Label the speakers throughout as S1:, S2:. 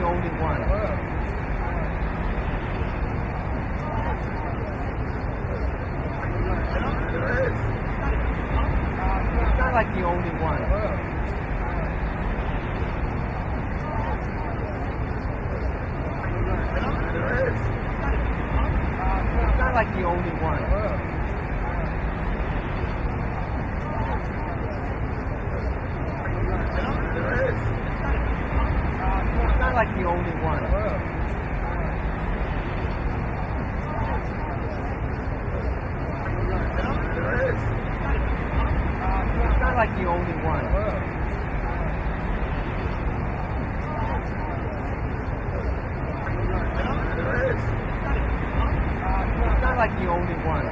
S1: only one. It's not like the only one. It's not like the only one. It's not like the only one. It's not like the only one. It's not like the only one.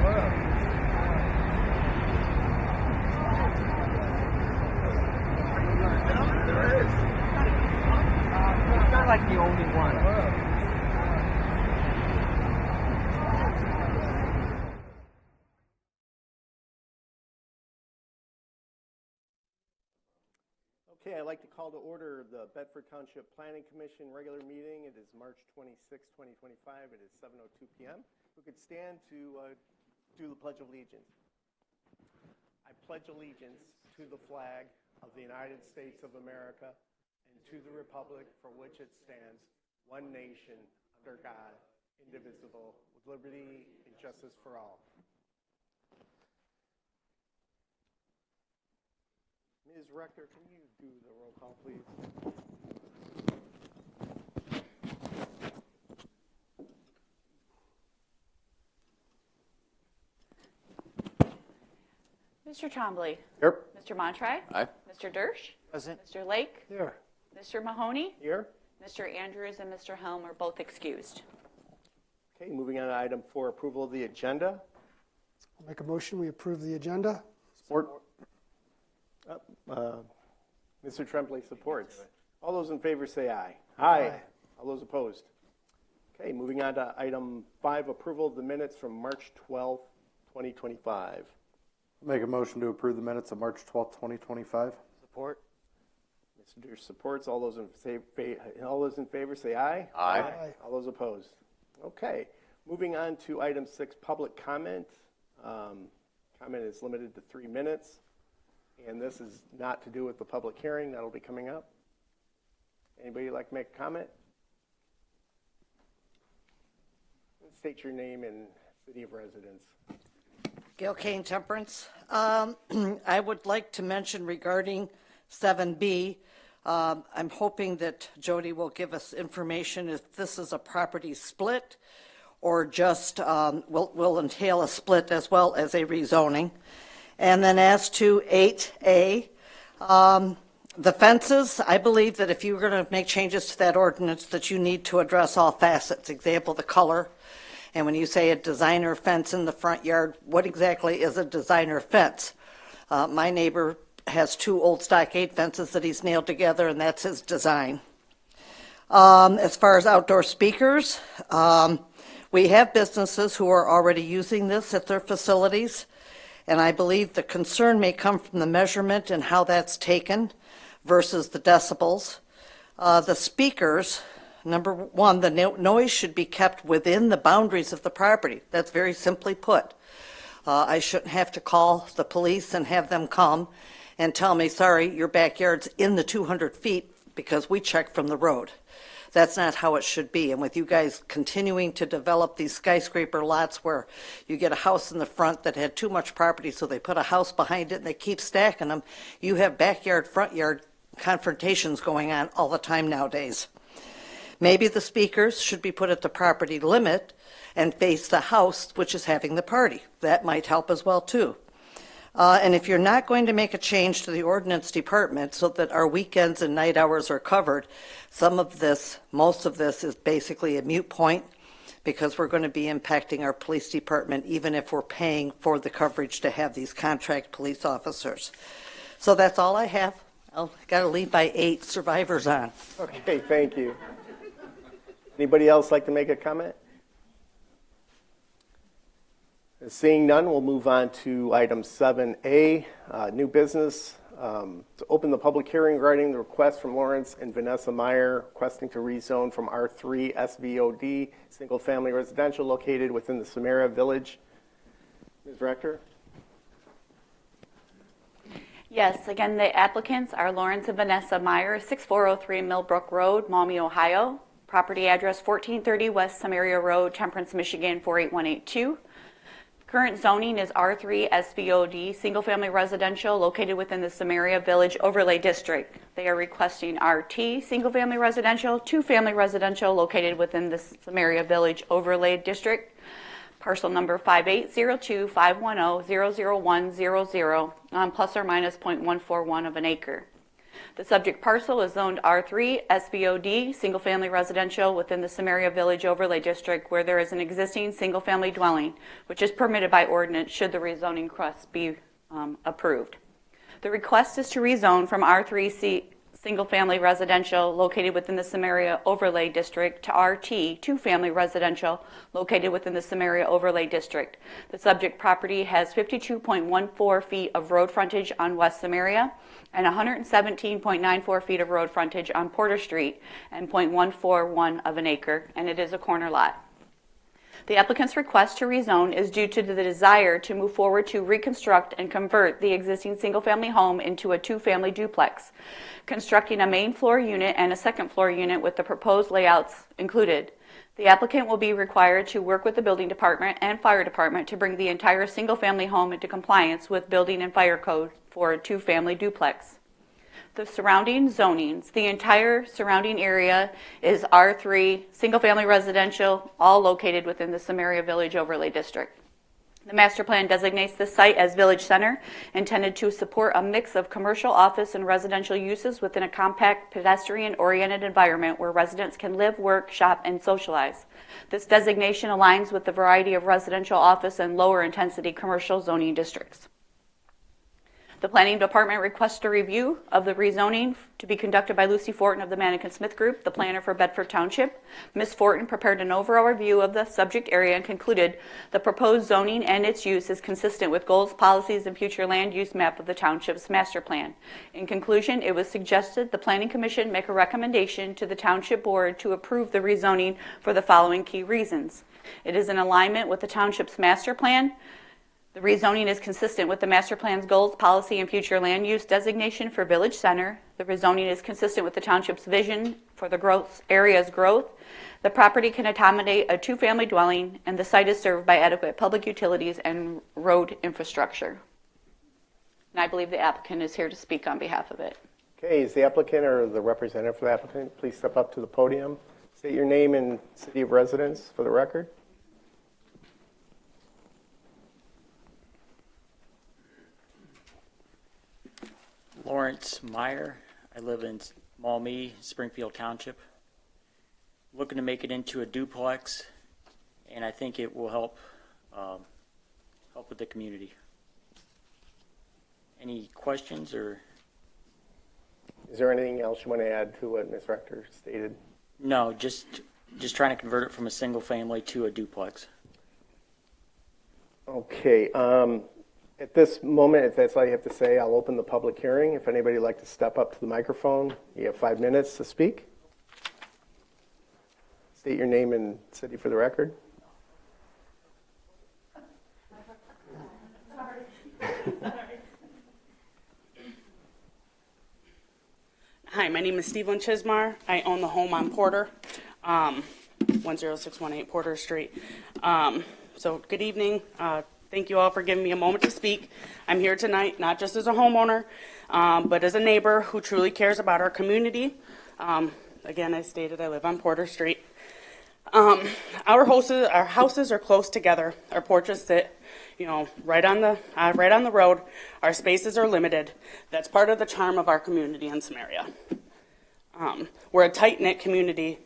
S1: It's not like the only one.
S2: Okay, I'd like to call to order the Bedford Township Planning Commission regular meeting. It is March 26, 2025. It is 7:02 p.m. We could stand to do the Pledge of Allegiance. I pledge allegiance to the flag of the United States of America and to the republic for which it stands, one nation, under God, indivisible, with liberty and justice for all. Ms. Rector, can you do the roll call, please?
S3: Mr. Trombley.
S2: Here.
S3: Mr. Montre.
S4: Aye.
S3: Mr. Dersch.
S2: Present.
S3: Mr. Lake.
S2: Here.
S3: Mr. Mahoney.
S2: Here.
S3: Mr. Andrews and Mr. Helm are both excused.
S2: Okay, moving on to item 4, approval of the agenda.
S5: I'll make a motion, we approve the agenda.
S2: Support. Mr. Tremblay supports. All those in favor say aye. Aye. All those opposed. Okay, moving on to item 5, approval of the minutes from March 12th, 2025.
S4: Make a motion to approve the minutes of March 12th, 2025.
S2: Support. Mr. Dersch supports. All those in favor say aye.
S4: Aye.
S5: Aye.
S2: All those opposed. Okay, moving on to item 6, public comment. Comment is limited to 3 minutes, and this is not to do with the public hearing that'll be coming up. Anybody like to make a comment? State your name and city of residence.
S6: Gail Kane, Temperance. I would like to mention regarding 7B, I'm hoping that Jody will give us information if this is a property split or just will entail a split as well as a rezoning. And then as to 8A, the fences, I believe that if you're going to make changes to that ordinance, that you need to address all facets. Example, the color. And when you say a designer fence in the front yard, what exactly is a designer fence? My neighbor has 2 old stockade fences that he's nailed together, and that's his design. As far as outdoor speakers, we have businesses who are already using this at their facilities, and I believe the concern may come from the measurement and how that's taken versus the decibels. The speakers, number 1, the noise should be kept within the boundaries of the property. That's very simply put. I shouldn't have to call the police and have them come and tell me, sorry, your backyard's in the 200 feet because we checked from the road. That's not how it should be. And with you guys continuing to develop these skyscraper lots where you get a house in the front that had too much property, so they put a house behind it and they keep stacking them, you have backyard, front yard confrontations going on all the time nowadays. Maybe the speakers should be put at the property limit and face the house which is having the party. That might help as well too. And if you're not going to make a change to the ordinance department so that our weekends and night hours are covered, most of this is basically a moot point because we're going to be impacting our police department even if we're paying for the coverage to have these contract police officers. So that's all I have. I've got to leave by 8 survivors on.
S2: Okay, thank you. Anybody else like to make a comment? Seeing none, we'll move on to item 7A, new business. To open the public hearing regarding the request from Lawrence and Vanessa Meyer requesting to rezone from R3 SVOD, single-family residential located within the Samaria Village. Ms. Rector?
S3: Yes, again, the applicants are Lawrence and Vanessa Meyer, 6403 Millbrook Road, Maumee, Ohio. Property address 1430 West Samaria Road, Temperance, Michigan 48182. Current zoning is R3 SVOD, single-family residential located within the Samaria Village Overlay District. They are requesting RT, single-family residential, two-family residential located within the Samaria Village Overlay District. Parcel number 5802-510-00100 on plus or minus 0.141 of an acre. The subject parcel is zoned R3 SVOD, single-family residential within the Samaria Village Overlay District where there is an existing single-family dwelling, which is permitted by ordinance should the rezoning request be approved. The request is to rezone from R3 single-family residential located within the Samaria Overlay District to RT, two-family residential located within the Samaria Overlay District. The subject property has 52.14 feet of road frontage on West Samaria and 117.94 feet of road frontage on Porter Street and 0.141 of an acre, and it is a corner lot. The applicant's request to rezone is due to the desire to move forward to reconstruct and convert the existing single-family home into a two-family duplex, constructing a main floor unit and a second floor unit with the proposed layouts included. The applicant will be required to work with the building department and fire department to bring the entire single-family home into compliance with building and fire code for a two-family duplex. The surrounding zonings, the entire surrounding area is R3, single-family residential, all located within the Samaria Village Overlay District. The master plan designates the site as Village Center, intended to support a mix of commercial, office, and residential uses within a compact, pedestrian-oriented environment where residents can live, work, shop, and socialize. This designation aligns with the variety of residential, office, and lower-intensity commercial zoning districts. The Planning Department requests a review of the rezoning to be conducted by Lucy Fortin of the Manikin Smith Group, the planner for Bedford Township. Ms. Fortin prepared an overall review of the subject area and concluded the proposed zoning and its use is consistent with goals, policies, and future land use map of the township's master plan. In conclusion, it was suggested the Planning Commission make a recommendation to the Township Board to approve the rezoning for the following key reasons. It is in alignment with the township's master plan. The rezoning is consistent with the master plan's goals, policy, and future land use designation for Village Center. The rezoning is consistent with the township's vision for the area's growth. The property can accommodate a two-family dwelling, and the site is served by adequate public utilities and road infrastructure. And I believe the applicant is here to speak on behalf of it.
S2: Okay, is the applicant or the representative for the applicant, please step up to the podium. State your name and city of residence for the record.
S7: Lawrence Meyer. I live in Maumee, Springfield Township. Looking to make it into a duplex, and I think it will help with the community. Any questions or?
S2: Is there anything else you want to add to what Ms. Rector stated?
S7: No, just trying to convert it from a single family to a duplex.
S2: Okay. At this moment, if that's all you have to say, I'll open the public hearing. If anybody would like to step up to the microphone, you have 5 minutes to speak. State your name and city for the record.
S8: Hi, my name is Stephen Chismar. I own the home on Porter, 10618 Porter Street. So good evening. Thank you all for giving me a moment to speak. I'm here tonight not just as a homeowner, but as a neighbor who truly cares about our community. Again, as stated, I live on Porter Street. Our houses are close together. Our porches sit, right on the road. Our spaces are limited. That's part of the charm of our community in Samaria. We're a tight-knit community.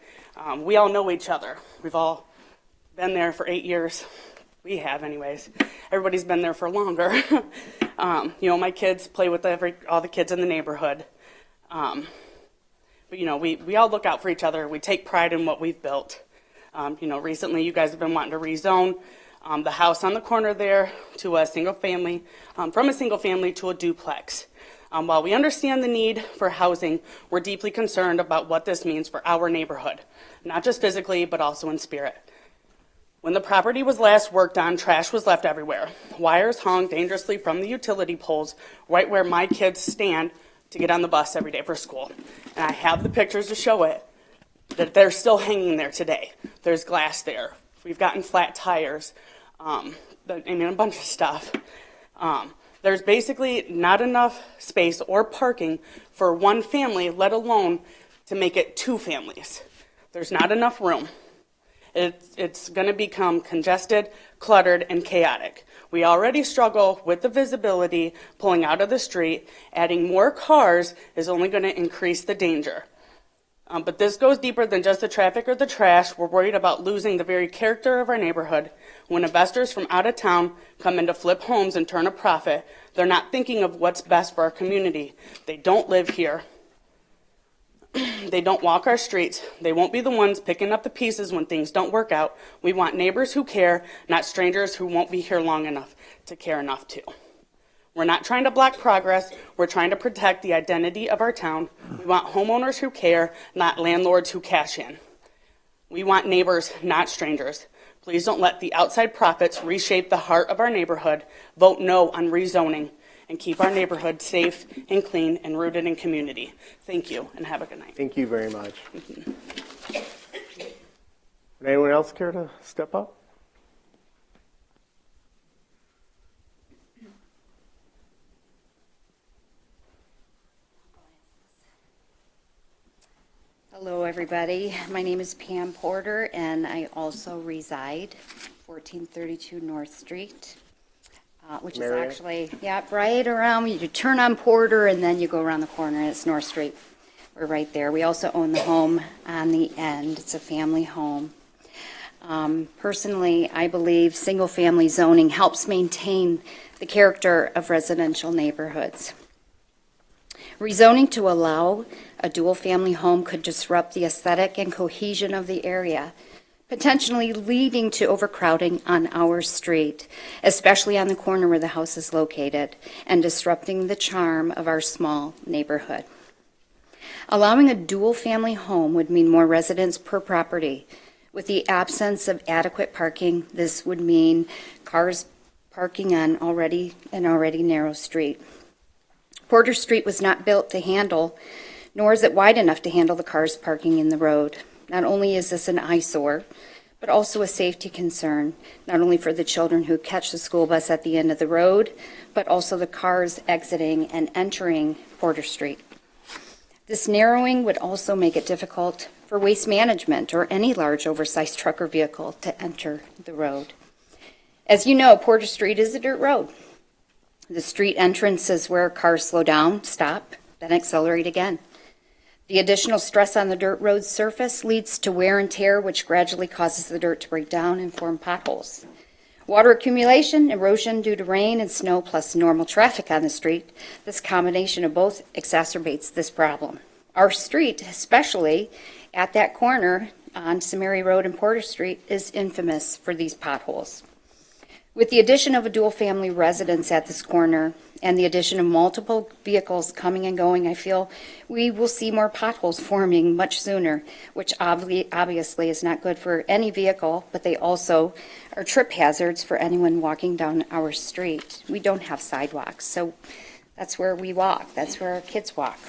S8: We all know each other. We've all been there for 8 years. We have, anyways. Everybody's been there for longer. My kids play with all the kids in the neighborhood. But we all look out for each other. We take pride in what we've built. Recently you guys have been wanting to rezone. The house on the corner there to a single family, from a single family to a duplex. While we understand the need for housing, we're deeply concerned about what this means for our neighborhood, not just physically, but also in spirit. When the property was last worked on, trash was left everywhere. Wires hung dangerously from the utility poles right where my kids stand to get on the bus every day for school. And I have the pictures to show it, that they're still hanging there today. There's glass there. We've gotten flat tires, a bunch of stuff. There's basically not enough space or parking for one family, let alone to make it two families. There's not enough room. It's going to become congested, cluttered, and chaotic. We already struggle with the visibility pulling out of the street. Adding more cars is only going to increase the danger. But this goes deeper than just the traffic or the trash. We're worried about losing the very character of our neighborhood. When investors from out of town come in to flip homes and turn a profit, they're not thinking of what's best for our community. They don't live here. They don't walk our streets. They won't be the ones picking up the pieces when things don't work out. We want neighbors who care, not strangers who won't be here long enough to care enough to. We're not trying to block progress. We're trying to protect the identity of our town. We want homeowners who care, not landlords who cash in. We want neighbors, not strangers. Please don't let the outside profits reshape the heart of our neighborhood. Vote no on rezoning and keep our neighborhood safe and clean and rooted in community. Thank you, and have a good night.
S2: Thank you very much. Would anyone else care to step up?
S9: Hello, everybody. My name is Pam Porter, and I also reside 1432 North Street, which
S2: Marion?
S9: is actually, right around, you turn on Porter, and then you go around the corner, and it's North Street. We're right there. We also own the home on the end. It's a family home. Personally, I believe single-family zoning helps maintain the character of residential neighborhoods. Rezoning to allow a dual-family home could disrupt the aesthetic and cohesion of the area, potentially leading to overcrowding on our street, especially on the corner where the house is located, and disrupting the charm of our small neighborhood. Allowing a dual-family home would mean more residents per property. With the absence of adequate parking, this would mean cars parking on an already narrow street. Porter Street was not built to handle, nor is it wide enough to handle the cars parking in the road. Not only is this an eyesore, but also a safety concern, not only for the children who catch the school bus at the end of the road, but also the cars exiting and entering Porter Street. This narrowing would also make it difficult for waste management or any large oversized truck or vehicle to enter the road. As you know, Porter Street is a dirt road. The street entrance is where cars slow down, stop, then accelerate again. The additional stress on the dirt road surface leads to wear and tear, which gradually causes the dirt to break down and form potholes. Water accumulation, erosion due to rain and snow, plus normal traffic on the street, this combination of both exacerbates this problem. Our street, especially at that corner on Samari Road and Porter Street, is infamous for these potholes. With the addition of a dual-family residence at this corner and the addition of multiple vehicles coming and going, I feel we will see more potholes forming much sooner, which obviously is not good for any vehicle, but they also are trip hazards for anyone walking down our street. We don't have sidewalks, so that's where we walk. That's where our kids walk.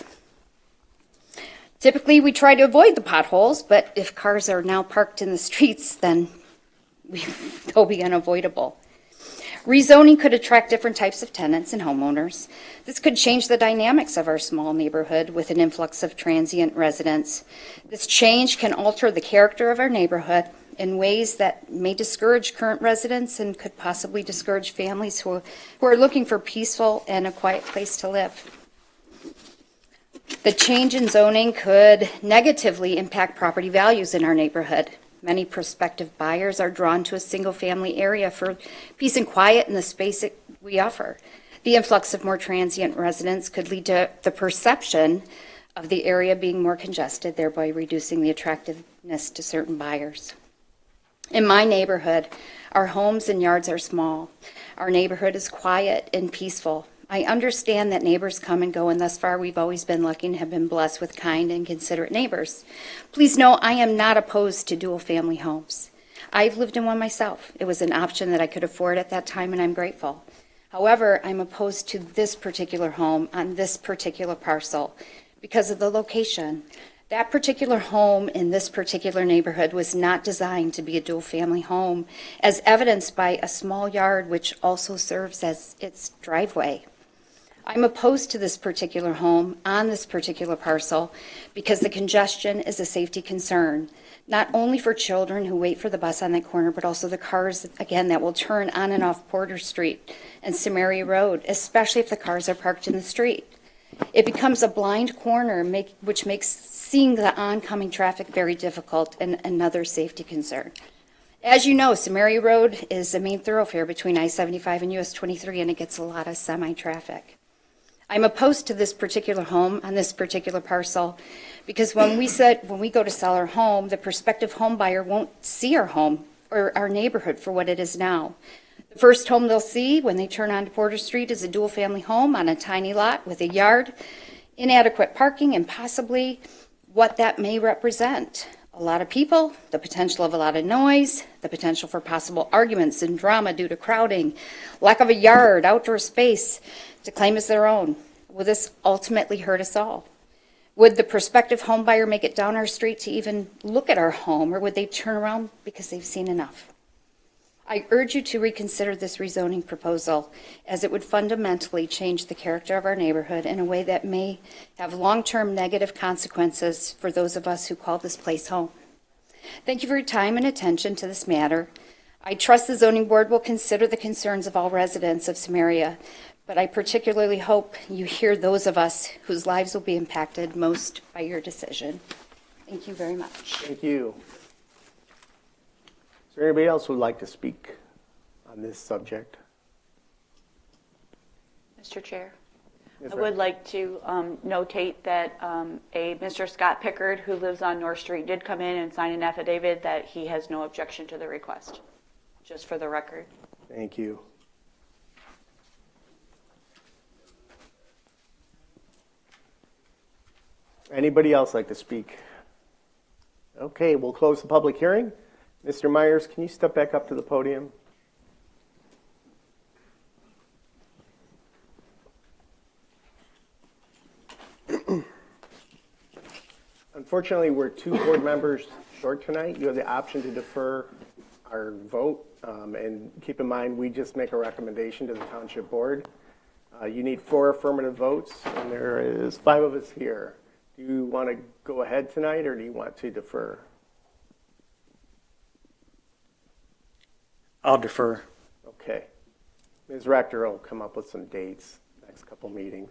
S9: Typically, we try to avoid the potholes, but if cars are now parked in the streets, then they'll be unavoidable. Rezoning could attract different types of tenants and homeowners. This could change the dynamics of our small neighborhood with an influx of transient residents. This change can alter the character of our neighborhood in ways that may discourage current residents and could possibly discourage families who are looking for peaceful and a quiet place to live. The change in zoning could negatively impact property values in our neighborhood. Many prospective buyers are drawn to a single-family area for peace and quiet and the space we offer. The influx of more transient residents could lead to the perception of the area being more congested, thereby reducing the attractiveness to certain buyers. In my neighborhood, our homes and yards are small. Our neighborhood is quiet and peaceful. I understand that neighbors come and go, and thus far we've always been lucky and have been blessed with kind and considerate neighbors. Please know I am not opposed to dual-family homes. I've lived in one myself. It was an option that I could afford at that time, and I'm grateful. However, I'm opposed to this particular home on this particular parcel because of the location. That particular home in this particular neighborhood was not designed to be a dual-family home, as evidenced by a small yard which also serves as its driveway. I'm opposed to this particular home on this particular parcel because the congestion is a safety concern, not only for children who wait for the bus on that corner, but also the cars, again, that will turn on and off Porter Street and Samaria Road, especially if the cars are parked in the street. It becomes a blind corner, which makes seeing the oncoming traffic very difficult and another safety concern. As you know, Samaria Road is the main thoroughfare between I-75 and US 23, and it gets a lot of semi-traffic. I'm opposed to this particular home on this particular parcel because when we go to sell our home, the prospective home buyer won't see our home or our neighborhood for what it is now. The first home they'll see when they turn onto Porter Street is a dual-family home on a tiny lot with a yard, inadequate parking, and possibly what that may represent. A lot of people, the potential of a lot of noise, the potential for possible arguments and drama due to crowding, lack of a yard, outdoor space to claim as their own. Will this ultimately hurt us all? Would the prospective home buyer make it down our street to even look at our home, or would they turn around because they've seen enough? I urge you to reconsider this rezoning proposal, as it would fundamentally change the character of our neighborhood in a way that may have long-term negative consequences for those of us who call this place home. Thank you for your time and attention to this matter. I trust the zoning board will consider the concerns of all residents of Samaria, but I particularly hope you hear those of us whose lives will be impacted most by your decision. Thank you very much.
S2: Thank you. Is there anybody else who would like to speak on this subject?
S3: Mr. Chair,
S2: Yes,
S3: I
S2: sir.
S3: would like to notate that a Mr. Scott Pickard, who lives on North Street, did come in and sign an affidavit that he has no objection to the request, just for the record.
S2: Thank you. Anybody else like to speak? Okay, we'll close the public hearing. Mr. Myers, can you step back up to the podium? Unfortunately, we're 2 board members short tonight. You have the option to defer our vote, and keep in mind, we just make a recommendation to the township board. You need 4 affirmative votes, and there is 5 of us here. Do you want to go ahead tonight, or do you want to defer?
S7: I'll defer.
S2: Okay. Ms. Rector will come up with some dates next couple meetings.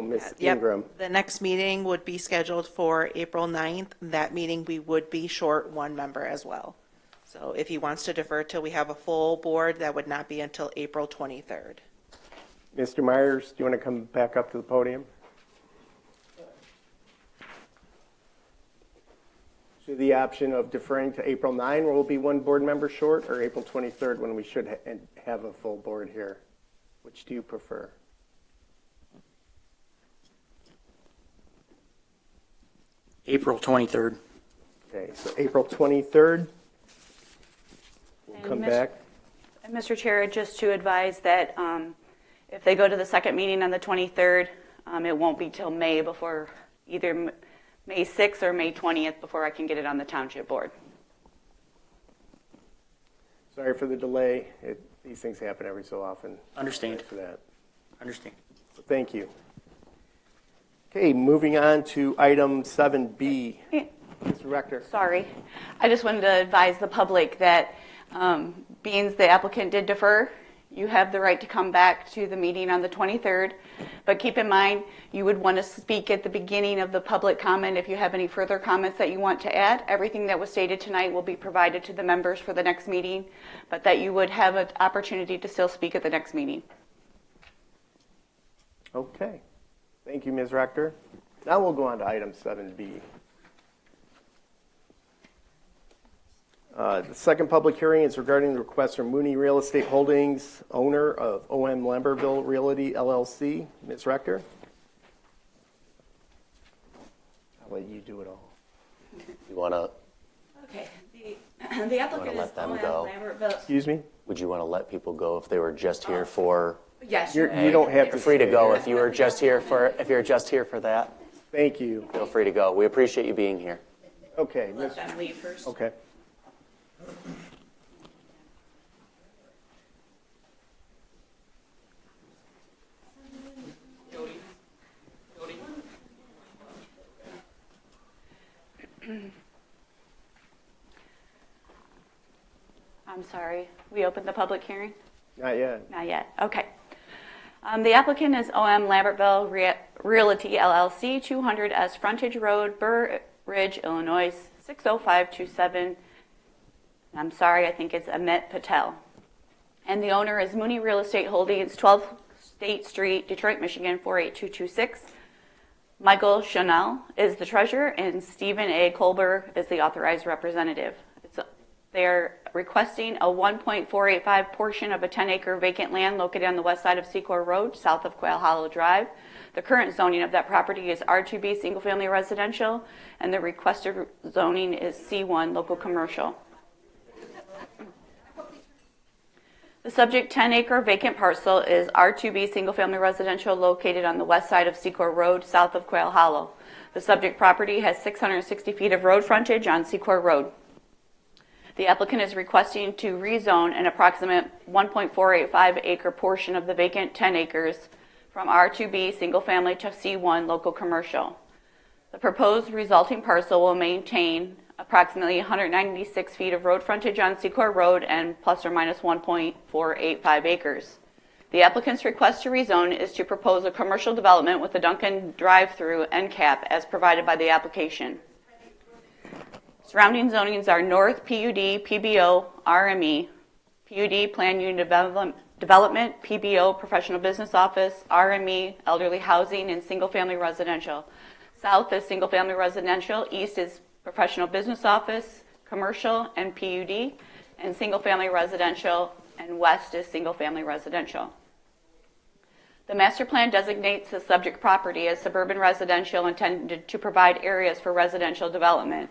S2: Ms. Ingram.
S10: The next meeting would be scheduled for April 9th. That meeting, we would be short 1 member as well. So if he wants to defer till we have a full board, that would not be until April 23rd.
S2: Mr. Myers, do you want to come back up to the podium? So the option of deferring to April 9, where we'll be 1 board member short, or April 23rd, when we should have a full board here? Which do you prefer?
S7: April 23rd.
S2: Okay, so April 23rd, we'll
S3: And
S2: come back.
S3: And Mr. Chair, just to advise that if they go to the second meeting on the 23rd, it won't be till May before, either May 6th or May 20th, before I can get it on the township board.
S2: Sorry for the delay. These things happen every so often.
S7: Understand.
S2: Sorry for that.
S7: Understand.
S2: So thank you. Okay, moving on to item 7B. Mr. Rector.
S3: Sorry. I just wanted to advise the public that being the applicant did defer, you have the right to come back to the meeting on the 23rd. But keep in mind, you would want to speak at the beginning of the public comment if you have any further comments that you want to add. Everything that was stated tonight will be provided to the members for the next meeting, but that you would have an opportunity to still speak at the next meeting.
S2: Okay. Thank you, Ms. Rector. Now we'll go on to item 7B. The second public hearing is regarding the request from Mooney Real Estate Holdings, owner of OM Lambertville Realty, LLC. Ms. Rector? I'll let you do it all.
S11: You want to?
S3: Okay. The applicant is
S11: let them
S3: OM
S11: go?
S3: Lambertville.
S2: Excuse me?
S11: Would you want to let people go if they were just here for?
S3: Yes.
S2: You don't have
S11: You're
S2: to
S11: free to
S2: stay
S11: go
S2: here.
S11: if you were just here for that.
S2: Thank you.
S11: Feel free to go. We appreciate you being here.
S2: Okay.
S3: Let them leave first.
S2: Okay.
S3: I'm sorry. We opened the public hearing?
S2: Not yet.
S3: Not yet. Okay. The applicant is OM Lambertville Realty LLC, 200 S Frontage Road, Burr Ridge, Illinois, 60527. I'm sorry, I think it's Amit Patel. And the owner is Mooney Real Estate Holdings, 12 State Street, Detroit, Michigan, 48226. Michael Chanel is the treasurer, and Stephen A. Colber is the authorized representative. They're requesting a 1.485 portion of a 10-acre vacant land located on the west side of Secor Road, south of Quail Hollow Drive. The current zoning of that property is R2B, single-family residential, and the requested zoning is C1, local commercial. The subject 10-acre vacant parcel is R2B, single-family residential, located on the west side of Secor Road, south of Quail Hollow. The subject property has 660 feet of road frontage on Secor Road. The applicant is requesting to rezone an approximate 1.485 acre portion of the vacant 10 acres from R2B single family to C1 local commercial. The proposed resulting parcel will maintain approximately 196 feet of road frontage on Secor Road and plus or minus 1.485 acres. The applicant's request to rezone is to propose a commercial development with a Dunkin' drive-through end cap as provided by the application. Surrounding zonings are North PUD, PBO, RME, PUD Plan Unit Development, PBO Professional Business Office, RME Elderly Housing, and Single Family Residential. South is Single Family Residential, East is Professional Business Office, Commercial, and PUD, and Single Family Residential, and West is Single Family Residential. The master plan designates the subject property as suburban residential intended to provide areas for residential development.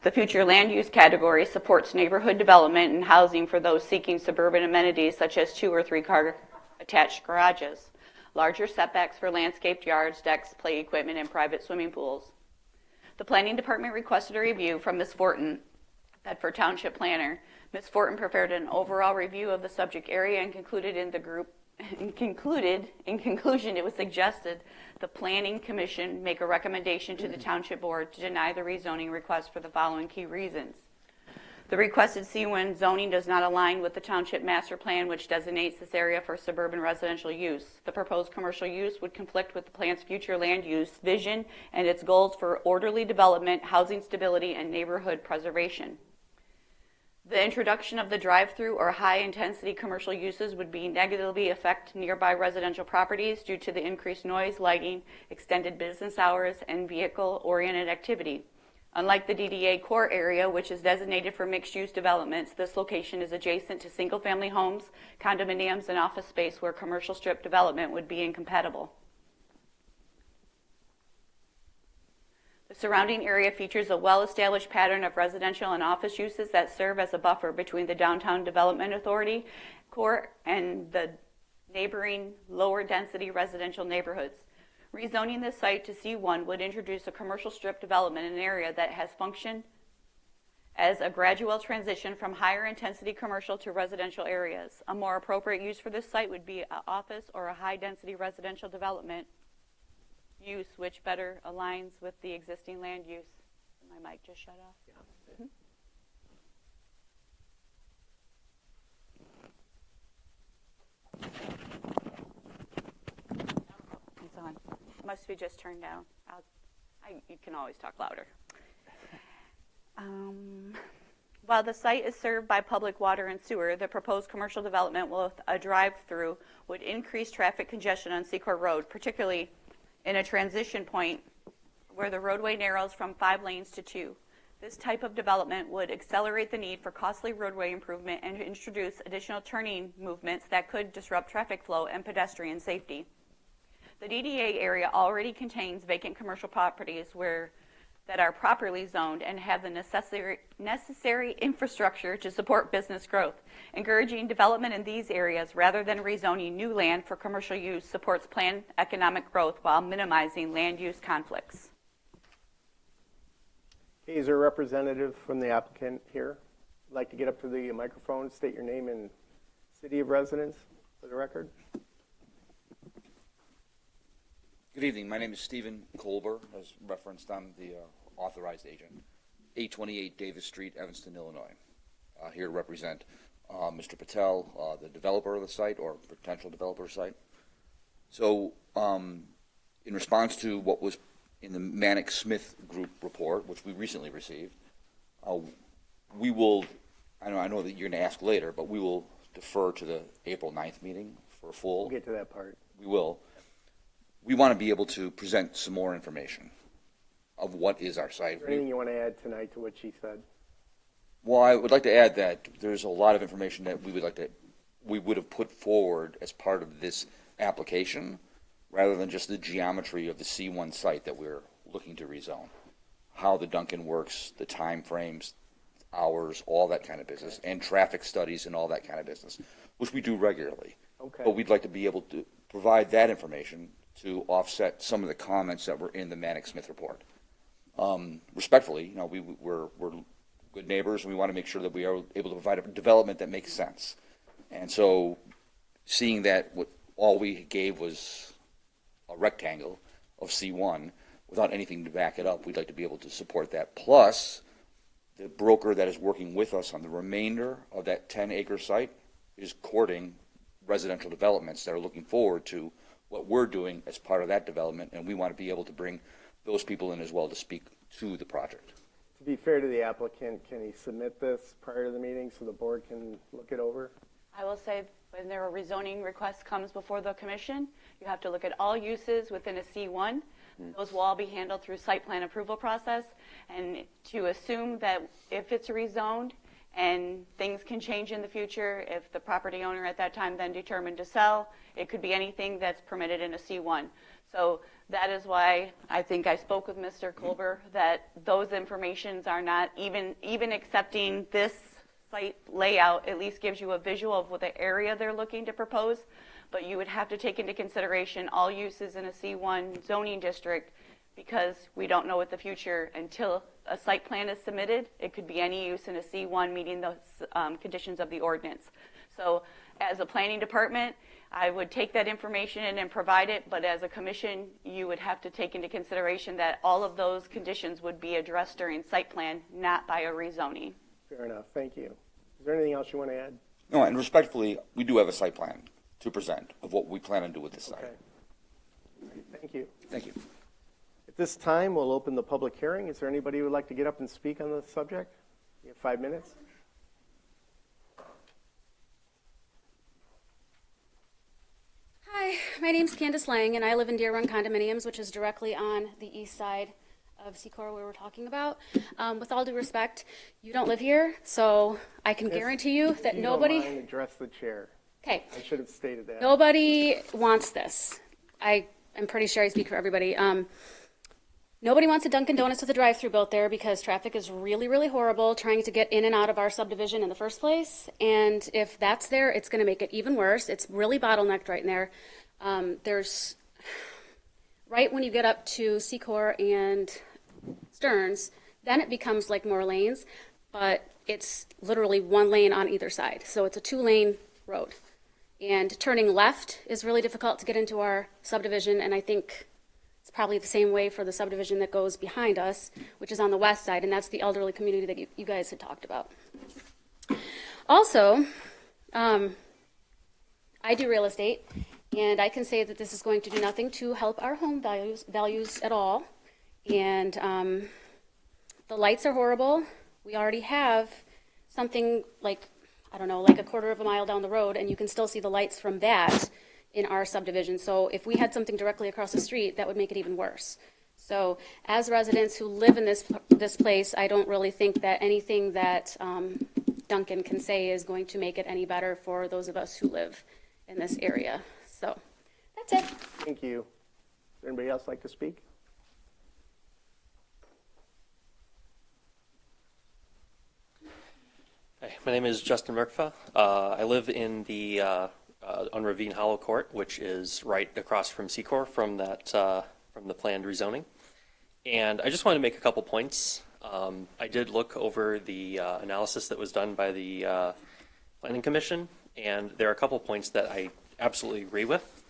S3: The future land use category supports neighborhood development and housing for those seeking suburban amenities such as 2 or 3 car attached garages, larger setbacks for landscaped yards, decks, play equipment, and private swimming pools. The Planning Department requested a review from Ms. Fortin, Bedford Township Planner. Ms. Fortin prepared an overall review of the subject area and concluded in conclusion, it was suggested the Planning Commission make a recommendation to the Township Board to deny the rezoning request for the following key reasons. The requested C1 zoning does not align with the Township Master Plan, which designates this area for suburban residential use. The proposed commercial use would conflict with the plan's future land use vision and its goals for orderly development, housing stability, and neighborhood preservation. The introduction of the drive-through or high-intensity commercial uses would be negatively affect nearby residential properties due to the increased noise, lighting, extended business hours, and vehicle-oriented activity. Unlike the DDA core area, which is designated for mixed-use developments, this location is adjacent to single-family homes, condominiums, and office space where commercial strip development would be incompatible. The surrounding area features a well-established pattern of residential and office uses that serve as a buffer between the Downtown Development Authority core and the neighboring lower-density residential neighborhoods. Rezoning this site to C1 would introduce a commercial strip development in an area that has functioned as a gradual transition from higher-intensity commercial to residential areas. A more appropriate use for this site would be an office or a high-density residential development use, which better aligns with the existing land use. My mic just shut off. Yeah. must be just turned down. You can always talk louder. While the site is served by public water and sewer, the proposed commercial development with a drive-through would increase traffic congestion on Secor Road, particularly in a transition point where the roadway narrows from 5 lanes to 2. This type of development would accelerate the need for costly roadway improvement and introduce additional turning movements that could disrupt traffic flow and pedestrian safety. The DDA area already contains vacant commercial properties that are properly zoned and have the necessary infrastructure to support business growth. Encouraging development in these areas rather than rezoning new land for commercial use supports planned economic growth while minimizing land use conflicts.
S2: Okay, is there a representative from the applicant here? I'd like to get up to the microphone, state your name and city of residence for the record.
S12: Good evening. My name is Stephen Colber, as referenced. I'm the authorized agent. 828 Davis Street, Evanston, Illinois. Here to represent Mr. Patel, the developer of the site or potential developer site. So in response to what was in the Manick-Smith Group report, which we recently received, we will, I know that you're going to ask later, but we will defer to the April 9th meeting for a full.
S2: We'll get to that part.
S12: We will. We want to be able to present some more information of what is our site.
S2: Is there anything you want to add tonight to what she said?
S12: Well, I would like to add that there's a lot of information that we would have put forward as part of this application, rather than just the geometry of the C1 site that we're looking to rezone. How the Dunkin' works, the time frames, hours, all that kind of business, and traffic studies and all that kind of business, which we do regularly. Okay. But we'd like to be able to provide that information to offset some of the comments that were in the Manick-Smith report. Respectfully, we're good neighbors, and we want to make sure that we are able to provide a development that makes sense. And so, seeing that all we gave was a rectangle of C1 without anything to back it up, we'd like to be able to support that. Plus, the broker that is working with us on the remainder of that 10-acre site is courting residential developments that are looking forward to what we're doing as part of that development, and we want to be able to bring those people in as well to speak to the project.
S2: To be fair to the applicant, can he submit this prior to the meeting so the board can look it over?
S3: I will say when there are rezoning requests comes before the commission, you have to look at all uses within a C1. Those will all be handled through site plan approval process, and to assume that if it's rezoned and things can change in the future, if the property owner at that time then determined to sell, it could be anything that's permitted in a C1. So that is why I think I spoke with Mr. Colber that those informations are not even accepting this site layout at least gives you a visual of what the area they're looking to propose, but you would have to take into consideration all uses in a C1 zoning district because we don't know what the future until a site plan is submitted. It could be any use in a C1 meeting the conditions of the ordinance. So as a planning department, I would take that information in and provide it, but as a commission, you would have to take into consideration that all of those conditions would be addressed during site plan, not by a rezoning.
S2: Fair enough. Thank you. Is there anything else you want to add?
S12: No, and respectfully, we do have a site plan to present of what we plan on doing with this site.
S2: Okay. All right, thank you.
S12: Thank you.
S2: At this time, we'll open the public hearing. Is there anybody who would like to get up and speak on the subject? You have 5 minutes.
S13: Hi, my name's Candace Lang, and I live in Deer Run Condominiums, which is directly on the east side of Secor where we're talking about. With all due respect, you don't live here, so I can guarantee you that nobody...
S2: Don't mind, address the chair.
S13: Okay.
S2: I should have stated that.
S13: Nobody wants this. I'm pretty sure I speak for everybody. Nobody wants a Dunkin' Donuts with a drive-through built there because traffic is really, really horrible trying to get in and out of our subdivision in the first place. And if that's there, it's going to make it even worse. It's really bottlenecked right in there. There's right when you get up to Secor and Stearns, then it becomes like more lanes, but it's literally one lane on either side. So it's a 2-lane road. And turning left is really difficult to get into our subdivision, and I think it's probably the same way for the subdivision that goes behind us, which is on the west side, and that's the elderly community that you guys had talked about. Also, I do real estate, And I can say that this is going to do nothing to help our home values at all. And the lights are horrible. We already have something like, I don't know, like a quarter of a mile down the road, and you can still see the lights from that in our subdivision. So if we had something directly across the street, that would make it even worse. So as residents who live in this place, I don't really think that anything that Duncan can say is going to make it any better for those of us who live in this area. So that's it.
S2: Thank you. Does anybody else like to speak?
S14: Hi, my name is Justin Merkfa. I live in the on Ravine Hollow Court, which is right across from Secor from that from the planned rezoning. And I just wanted to make a couple points. I did look over the analysis that was done by the Planning Commission, and there are a couple points that I absolutely agree with,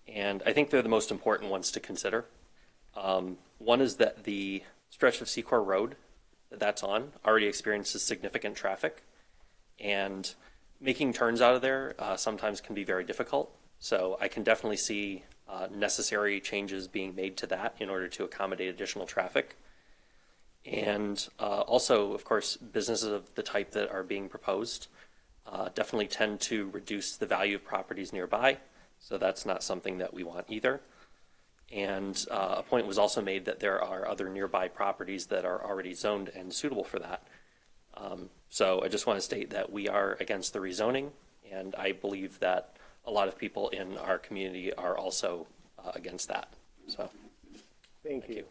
S14: and I think they're the most important ones to consider. One is that the stretch of Secor Road that that's on already experiences significant traffic, and making turns out of there sometimes can be very difficult. So I can definitely see necessary changes being made to that in order to accommodate additional traffic. And also, of course, businesses of the type that are being proposed definitely tend to reduce the value of properties nearby. So that's not something that we want either. And a point was also made that there are other nearby properties that are already zoned and suitable for that. So I just want to state that we are against the rezoning, and I believe that a lot of people in our community are also against that. So
S2: Thank you.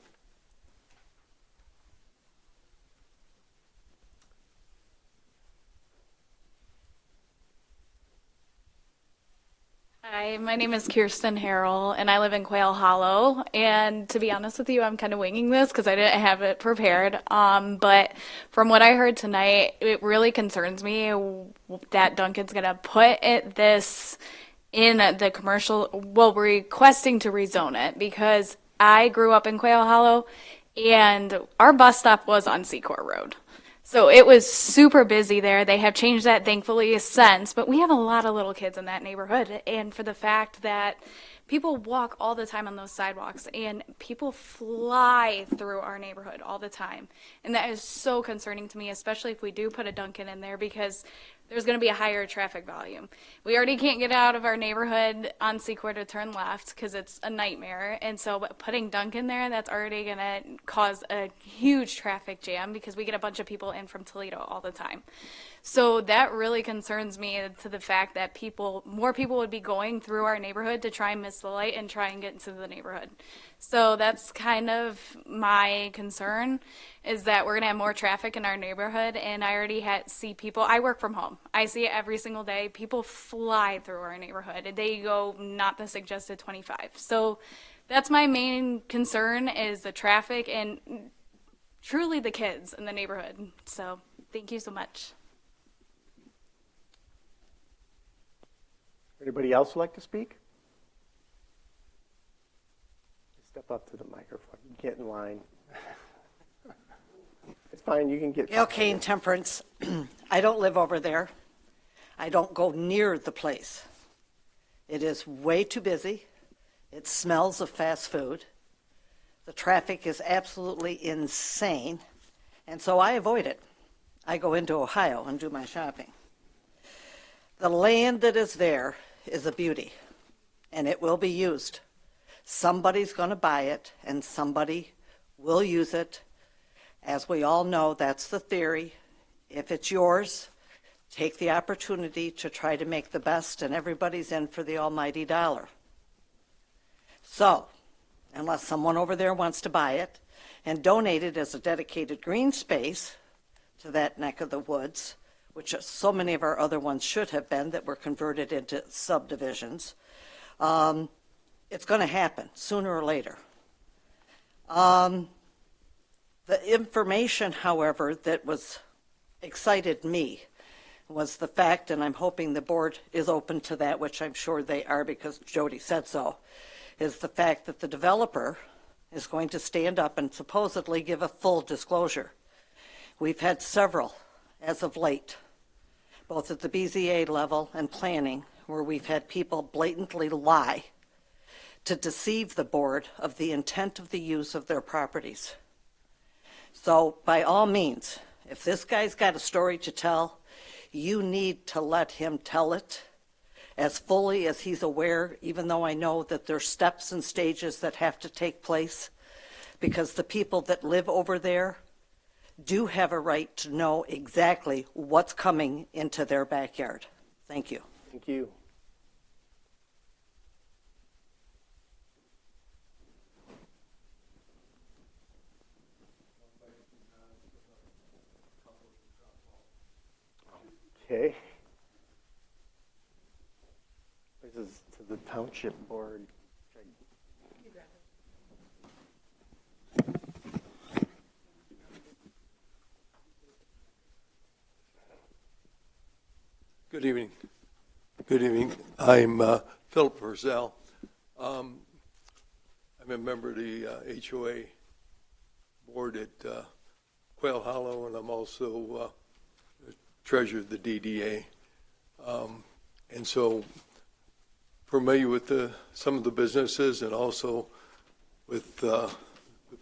S15: Hi, my name is Kirsten Harrell, and I live in Quail Hollow. And to be honest with you, I'm kind of winging this because I didn't have it prepared. But from what I heard tonight, it really concerns me that Duncan's going to put this in the commercial, well, requesting to rezone it, because I grew up in Quail Hollow, and our bus stop was on Secor Road. So it was super busy there. They have changed that thankfully since, but we have a lot of little kids in that neighborhood. And for the fact that people walk all the time on those sidewalks and people fly through our neighborhood all the time. And that is so concerning to me, especially if we do put a Dunkin' in there, because there's going to be a higher traffic volume. We already can't get out of our neighborhood on Secor to turn left because it's a nightmare. And so putting Dunkin' there, that's already going to cause a huge traffic jam because we get a bunch of people in from Toledo all the time. So that really concerns me, to the fact that more people would be going through our neighborhood to try and miss the light and try and get into the neighborhood. So that's kind of my concern, is that we're going to have more traffic in our neighborhood. And I already see people, I work from home. I see it every single day. People fly through our neighborhood. They go not the suggested 25. So that's my main concern, is the traffic and truly the kids in the neighborhood. So thank you so much.
S2: Anybody else like to speak? Step up to the microphone. Get in line. It's fine. You can get.
S6: Okay, in Temperance. I don't live over there. I don't go near the place. It is way too busy. It smells of fast food. The traffic is absolutely insane. And so I avoid it. I go into Ohio and do my shopping. The land that is there is a beauty, and it will be used. Somebody's going to buy it, and somebody will use it. As we all know, that's the theory. If it's yours, take the opportunity to try to make the best, and everybody's in for the almighty dollar. So, unless someone over there wants to buy it and donate it as a dedicated green space to that neck of the woods, which so many of our other ones should have been that were converted into subdivisions, it's going to happen sooner or later. The information, however, that excited me was the fact, and I'm hoping the board is open to that, which I'm sure they are because Jody said so, is the fact that the developer is going to stand up and supposedly give a full disclosure. We've had several as of late, both at the BZA level and planning, where we've had people blatantly lie to deceive the board of the intent of the use of their properties. So by all means, if this guy's got a story to tell, you need to let him tell it as fully as he's aware, even though I know that there's steps and stages that have to take place, because the people that live over there do have a right to know exactly what's coming into their backyard. Thank you.
S2: Thank you. Okay. This is to the township board.
S16: Good evening. Good evening. I'm Philip Purcell. I'm a member of the HOA board at Quail Hollow, and I'm also treasurer of the DDA. And so familiar with some of the businesses and also with the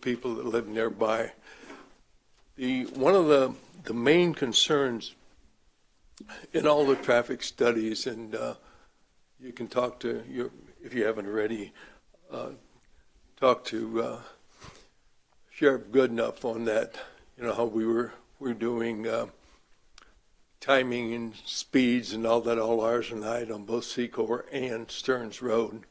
S16: people that live nearby. One of the main concerns in all the traffic studies, and you can talk to if you haven't already, talk to Sheriff Goodenough on that. You know how we're doing timing and speeds and all that all hours of night on both Secor and Stearns Road.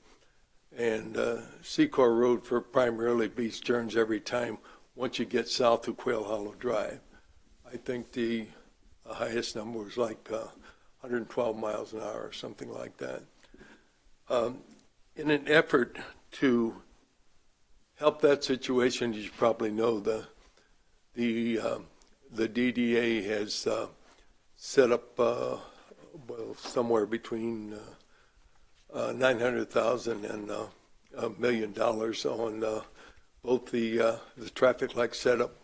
S16: And Secor Road for primarily beats Stearns every time once you get south of Quail Hollow Drive. I think the highest number was like 112 miles an hour or something like that. In an effort to help that situation, as you probably know, the DDA has set up somewhere between $900,000 and $1 million on both the traffic light setup,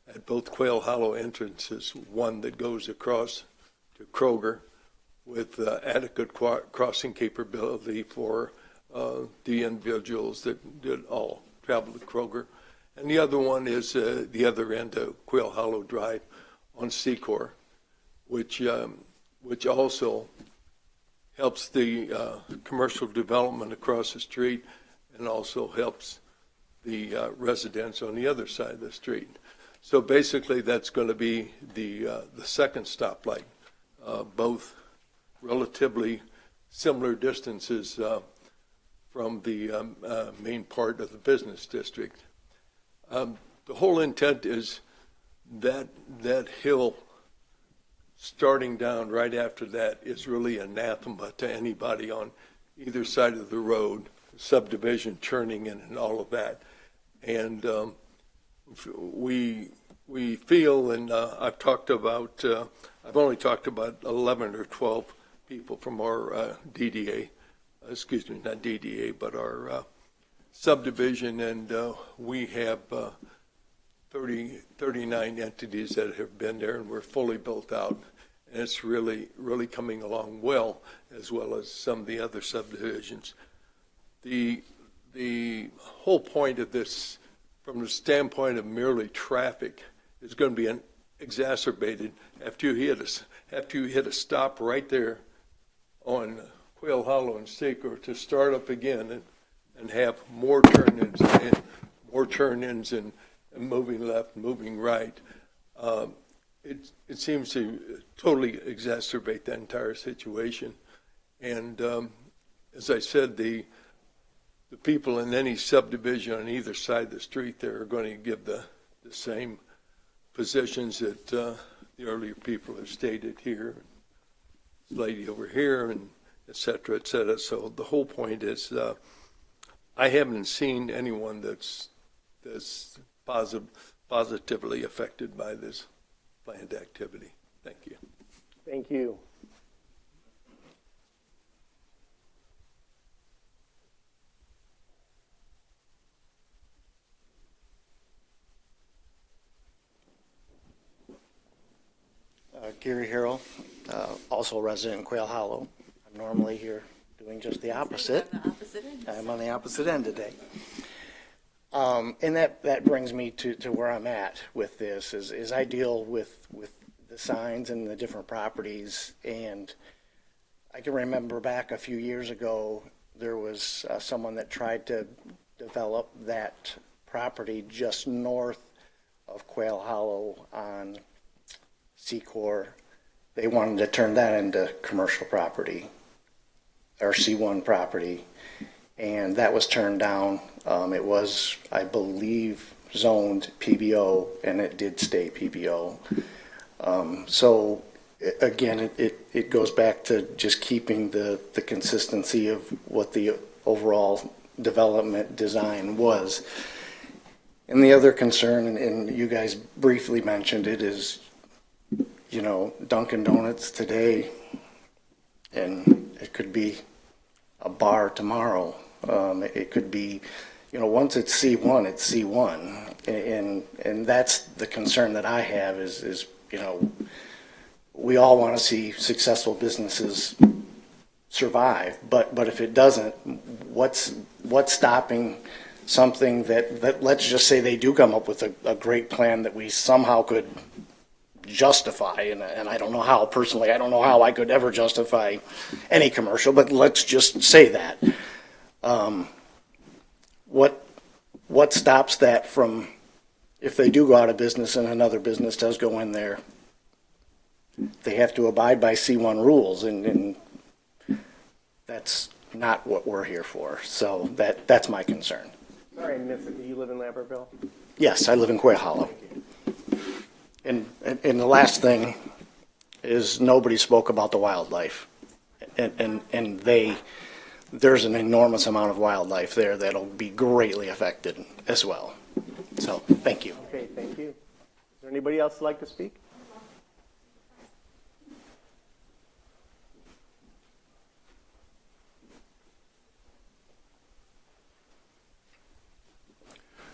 S16: at both Quail Hollow entrances, one that goes across to Kroger with adequate crossing capability for the individuals that all travel to Kroger. And the other one is the other end of Quail Hollow Drive on Secor, which also helps the commercial development across the street and also helps the residents on the other side of the street. So basically, that's going to be the second stoplight, both relatively similar distances from the main part of the business district. The whole intent is that hill starting down right after that is really anathema to anybody on either side of the road, subdivision churning in and all of that. And we feel, and I've only talked about 11 or 12 people from our DDA, not DDA, but our subdivision, and we have 39 entities that have been there, and we're fully built out. And it's really, really coming along well as some of the other subdivisions. The whole point of this, from the standpoint of merely traffic, is going to be exacerbated after you hit a stop right there on Quail Hollow and Secor to start up again and have more turn-ins and moving left, moving right. It seems to totally exacerbate that entire situation. And as I said, the people in any subdivision on either side of the street there are going to give the same positions that the earlier people have stated here, lady over here, and et cetera, et cetera. So the whole point is I haven't seen anyone that's positively affected by this planned activity. Thank you.
S2: Thank you.
S17: Gary Harrell, also a resident in Quail Hollow. I'm normally here doing just the opposite. I'm on the opposite end today. And that brings me to where I'm at with this, is I deal with the signs and the different properties, and I can remember back a few years ago, there was someone that tried to develop that property just north of Quail Hollow on Secor. They wanted to turn that into commercial property, or C1 property, and that was turned down. It was, I believe, zoned PBO, and it did stay PBO. So again, it goes back to just keeping the consistency of what the overall development design was. And the other concern, and you guys briefly mentioned it, is, you know, Dunkin' Donuts today, and it could be a bar tomorrow. It could be, you know, once it's C1, it's C1. And that's the concern that I have is, you know, we all want to see successful businesses survive, but if it doesn't, what's stopping something that let's just say they do come up with a great plan that we somehow could justify, and I don't know how, personally, I don't know how I could ever justify any commercial, but let's just say that. What stops that from, if they do go out of business and another business does go in there, they have to abide by C1 rules, and that's not what we're here for. So that's my concern.
S2: Sorry, do you live in Lambertville?
S17: Yes, I live in Quail Hollow. And the last thing is, nobody spoke about the wildlife, and there's an enormous amount of wildlife there that'll be greatly affected as well. So thank you.
S2: Okay, thank you. Is there anybody else who'd like to speak?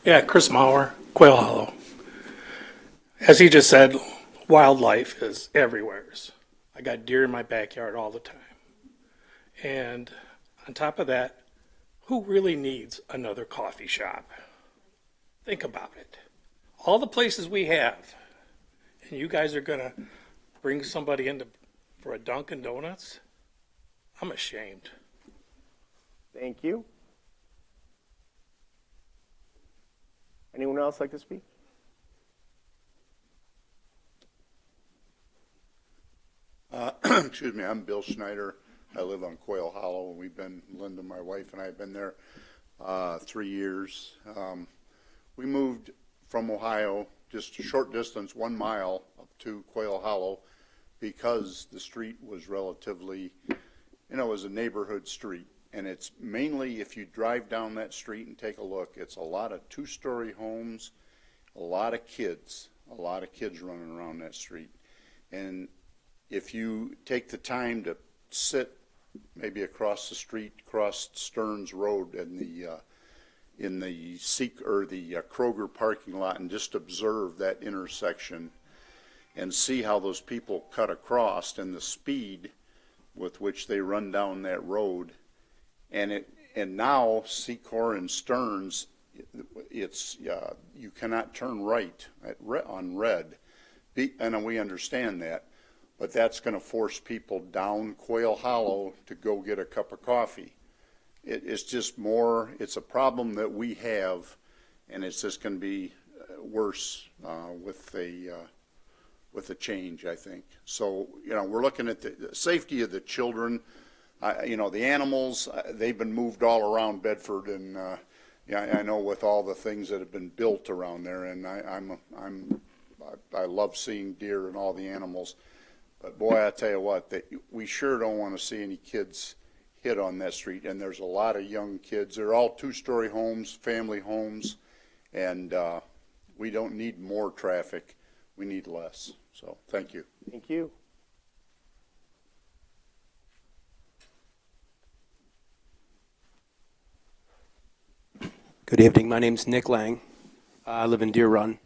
S18: Yeah, Chris Mauer, Quail Hollow. As he just said, wildlife is everywhere. I got deer in my backyard all the time. And on top of that, who really needs another coffee shop? Think about it. All the places we have, and you guys are going to bring somebody in for a Dunkin' Donuts? I'm ashamed.
S2: Thank you. Anyone else like to speak?
S19: Excuse me, I'm Bill Schneider. I live on Quail Hollow. Linda, my wife, and I have been there 3 years. We moved from Ohio just a short distance, 1 mile, up to Quail Hollow, because the street was relatively, you know, it was a neighborhood street. And it's mainly, if you drive down that street and take a look, it's a lot of two-story homes, a lot of kids running around that street. And if you take the time to sit maybe across the street, across Stearns Road in the Kroger parking lot, and just observe that intersection and see how those people cut across and the speed with which they run down that road. And now Secor and Stearns, it's you cannot turn right on red, and we understand that, but that's going to force people down Quail Hollow to go get a cup of coffee. It's just more. It's a problem that we have, and it's just going to be worse with a change, I think. So, you know, we're looking at the safety of the children. You know, the animals, they've been moved all around Bedford, and yeah, I know with all the things that have been built around there, and I love seeing deer and all the animals. But boy, I tell you what, we sure don't want to see any kids hit on that street. And there's a lot of young kids. They're all two-story homes, family homes, and we don't need more traffic. We need less. So, thank you.
S2: Thank you.
S20: Good evening. My name's Nick Lang. I live in Deer Run.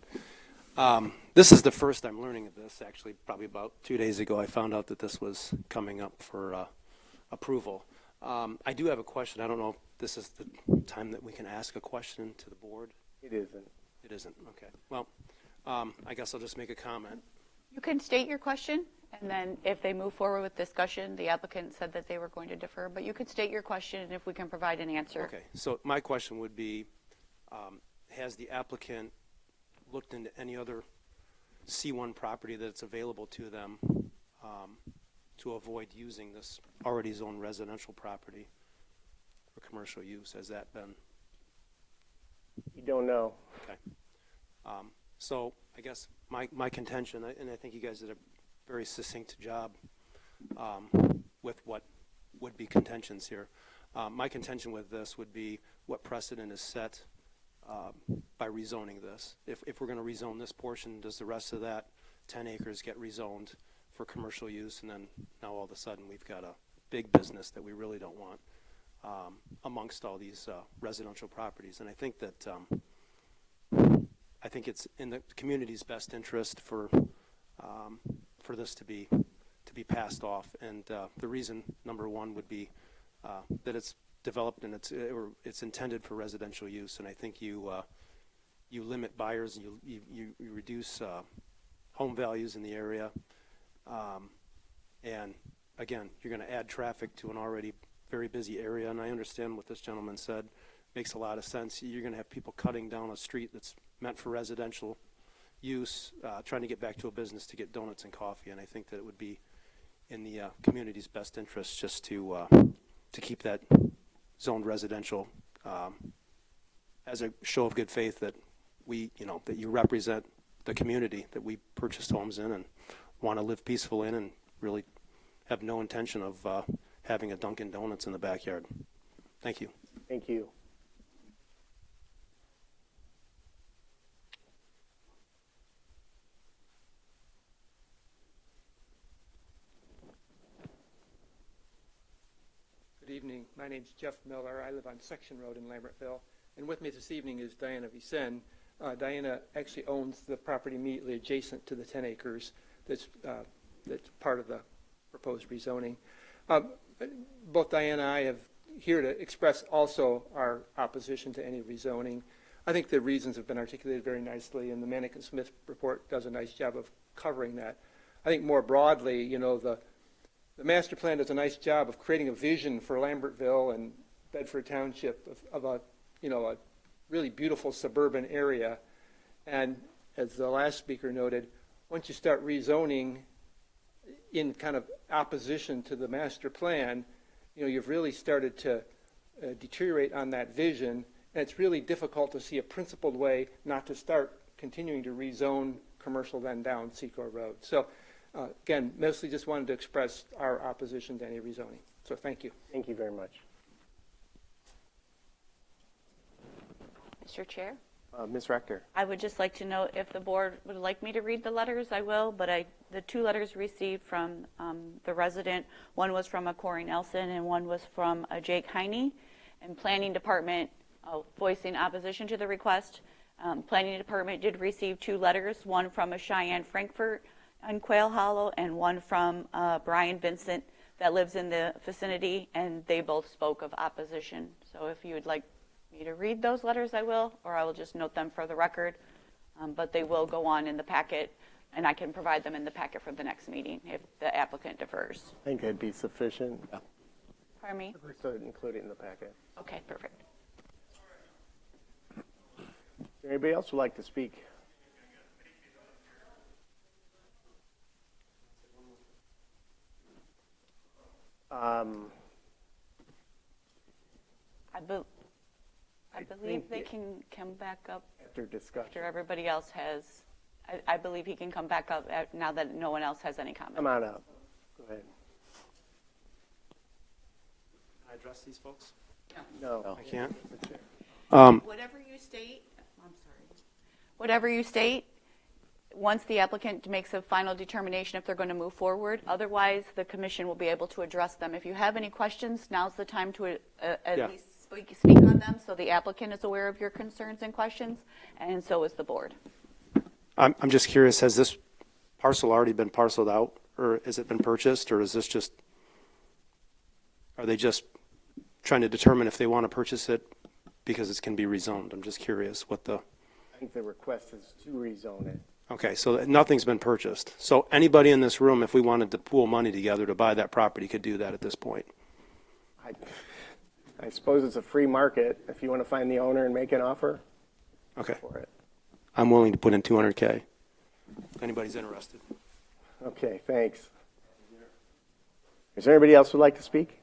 S20: This is the first I'm learning of this. Actually, probably about 2 days ago, I found out that this was coming up for approval. I do have a question. I don't know if this is the time that we can ask a question to the board.
S2: It isn't.
S20: It isn't. Okay. Well, I guess I'll just make a comment.
S3: You can state your question, and then if they move forward with discussion, the applicant said that they were going to defer, but you could state your question, and if we can provide an answer.
S20: Okay. So my question would be, has the applicant looked into any other C1 property that's available to them to avoid using this already zoned residential property for commercial use? Has that been?
S2: You don't know.
S20: Okay. So I guess my contention, and I think you guys did a very succinct job with what would be contentions here. My contention with this would be what precedent is set by rezoning this. If we're going to rezone this portion, does the rest of that 10 acres get rezoned for commercial use? And then now all of a sudden we've got a big business that we really don't want amongst all these residential properties. And I think that it's in the community's best interest for this to be passed off. And the reason, number one, would be that it's developed and it's intended for residential use. And I think you limit buyers, and you reduce home values in the area. And again, you're going to add traffic to an already very busy area. And I understand what this gentleman said. Makes a lot of sense. You're going to have people cutting down a street that's meant for residential use, trying to get back to a business to get donuts and coffee. And I think that it would be in the community's best interest just to keep that zoned residential as a show of good faith that that you represent the community that we purchased homes in and want to live peaceful in, and really have no intention of having a Dunkin' Donuts in the backyard. Thank you.
S2: Thank you.
S21: Good evening. My name's Jeff Miller. I live on Section Road in Lambertville. And with me this evening is Diana Vicen. Diana actually owns the property immediately adjacent to the 10 acres that's part of the proposed rezoning. Both Diana and I have here to express also our opposition to any rezoning. I think the reasons have been articulated very nicely, and the Manick and Smith report does a nice job of covering that. I think more broadly, the master plan does a nice job of creating a vision for Lambertville and Bedford Township of a really beautiful suburban area. And as the last speaker noted, once you start rezoning in kind of opposition to the master plan, you've really started to deteriorate on that vision, and it's really difficult to see a principled way not to start continuing to rezone commercial then down Secor Road. So again, mostly just wanted to express our opposition to any rezoning. So thank you.
S2: Thank you very much.
S3: Mr. Chair?
S2: Ms. Rector.
S3: I would just like to know if the board would like me to read the letters, I will, but the two letters received from the resident, one was from a Corey Nelson and one was from a Jake Heine, and Planning Department voicing opposition to the request. Planning Department did receive two letters, one from a Cheyenne Frankfurt on Quail Hollow and one from Brian Vincent that lives in the vicinity, and they both spoke of opposition. So if you would like me to read those letters, I will, or I will just note them for the record. But they will go on in the packet, and I can provide them in the packet for the next meeting if the applicant defers.
S2: I think that'd be sufficient.
S3: Pardon me?
S2: So include it in the packet.
S3: Okay, perfect.
S2: Is there anybody else who would like to speak?
S3: I believe they can come back up
S2: after discussion.
S3: After everybody else has. I believe he can come back up now that no one else has any comment.
S2: Come on up. Go ahead.
S20: Can I address these folks?
S2: No.
S20: I can't?
S3: Whatever you state, I'm sorry. Whatever you state, once the applicant makes a final determination if they're going to move forward, otherwise the commission will be able to address them. If you have any questions, now's the time to at least speak on them so the applicant is aware of your concerns and questions, and so is the board.
S20: I'm just curious, has this parcel already been parceled out, or has it been purchased, or is this just? Are they just trying to determine if they want to purchase it because it can be rezoned? I'm just curious what the...
S2: I think the request is to rezone it.
S20: Okay, so nothing's been purchased. So anybody in this room, if we wanted to pool money together to buy that property, could do that at this point?
S2: I suppose it's a free market. If you want to find the owner and make an offer,
S20: Okay.
S2: for it.
S20: I'm willing to put in $200K if anybody's interested.
S2: Okay, thanks. Is there anybody else who would like to speak?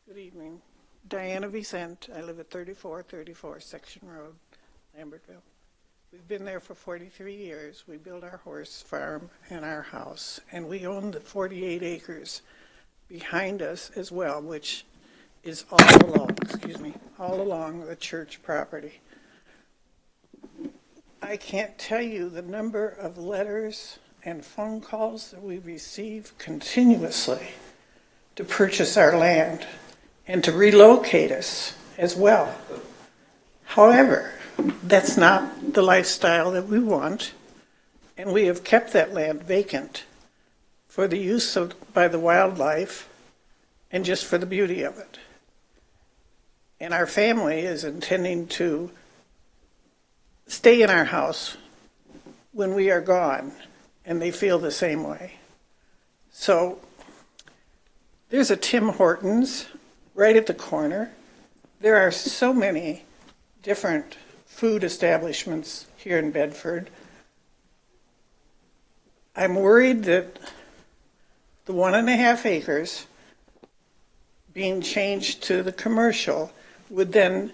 S1: Good evening. Diana Vicente. I live at 3434 Section Road, Lambertville. We've been there for 43 years. We built our horse farm and our house, and we own the 48 acres behind us as well, which is all along the church property. I can't tell you the number of letters and phone calls that we receive continuously to purchase our land and to relocate us as well. However, that's not the lifestyle that we want, and we have kept that land vacant for the use of by the wildlife and just for the beauty of it. And our family is intending to stay in our house when we are gone, and they feel the same way. So there's a Tim Hortons right at the corner. There are so many different food establishments here in Bedford. I'm worried that the 1.5 acres being changed to the commercial would then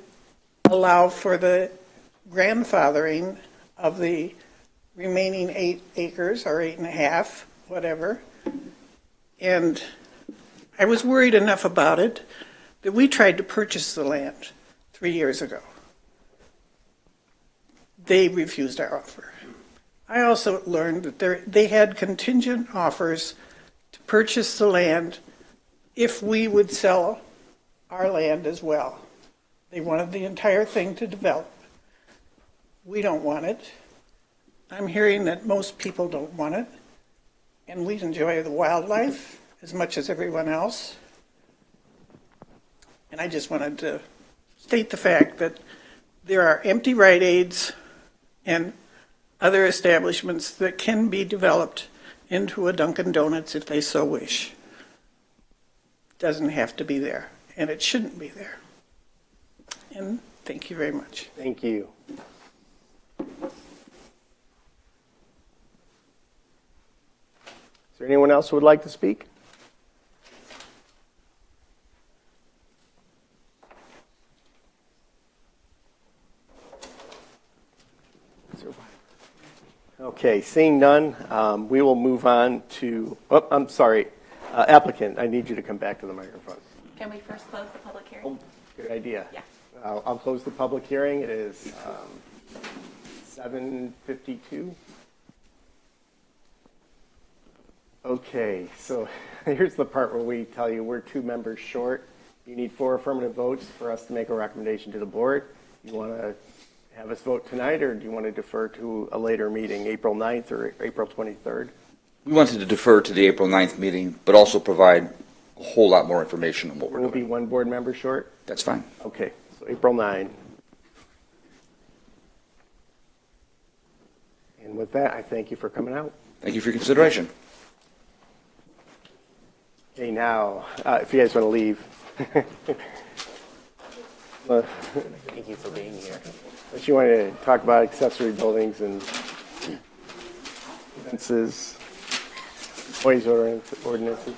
S1: allow for the grandfathering of the remaining 8 acres or 8.5, whatever. And I was worried enough about it that we tried to purchase the land 3 years ago. They refused our offer. I also learned that they had contingent offers to purchase the land if we would sell our land as well. They wanted the entire thing to develop. We don't want it. I'm hearing that most people don't want it, and we enjoy the wildlife as much as everyone else. And I just wanted to state the fact that there are empty Rite Aids and other establishments that can be developed into a Dunkin' Donuts if they so wish. Doesn't have to be there, and it shouldn't be there. And thank you very much.
S2: Thank you. Is there anyone else who would like to speak? Okay, seeing none, we will move on to, I'm sorry, applicant, I need you to come back to the microphone.
S3: Can we first close the public hearing?
S2: Good idea.
S3: Yeah.
S2: I'll close the public hearing. It is 7:52. Okay, so here's the part where we tell you we're 2 members short. You need 4 affirmative votes for us to make a recommendation to the board. You want to have us vote tonight, or do you want to defer to a later meeting, April 9th or April 23rd?
S12: We wanted to defer to the April 9th meeting, but also provide a whole lot more information on what we're
S2: We'll
S12: doing.
S2: be 1 board member short?
S12: That's fine.
S2: Okay, so April 9. And with that, I thank you for coming out.
S12: Thank you for your consideration.
S2: Okay, now, if you guys want to leave.
S11: Thank you for being here.
S2: Unless you want to talk about accessory buildings and fences, noise ordinances.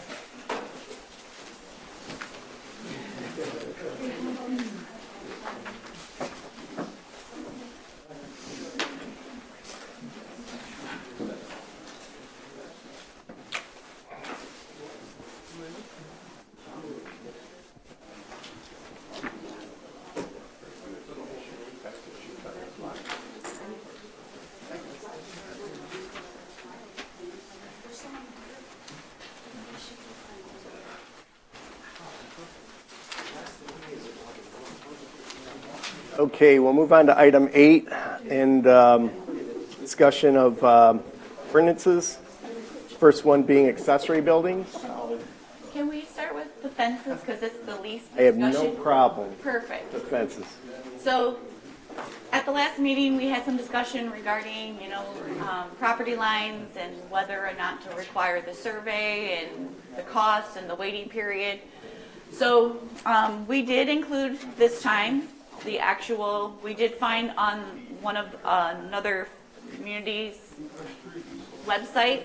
S2: Okay, we'll move on to item 8 and discussion of ordinances. First one being accessory buildings.
S3: Can we start with the fences, because it's the least
S2: I have
S3: discussion?
S2: no problem
S3: Perfect.
S2: with fences.
S3: So, at the last meeting, we had some discussion regarding, property lines and whether or not to require the survey and the cost and the waiting period. So, we did include this time we did find on one of another community's website,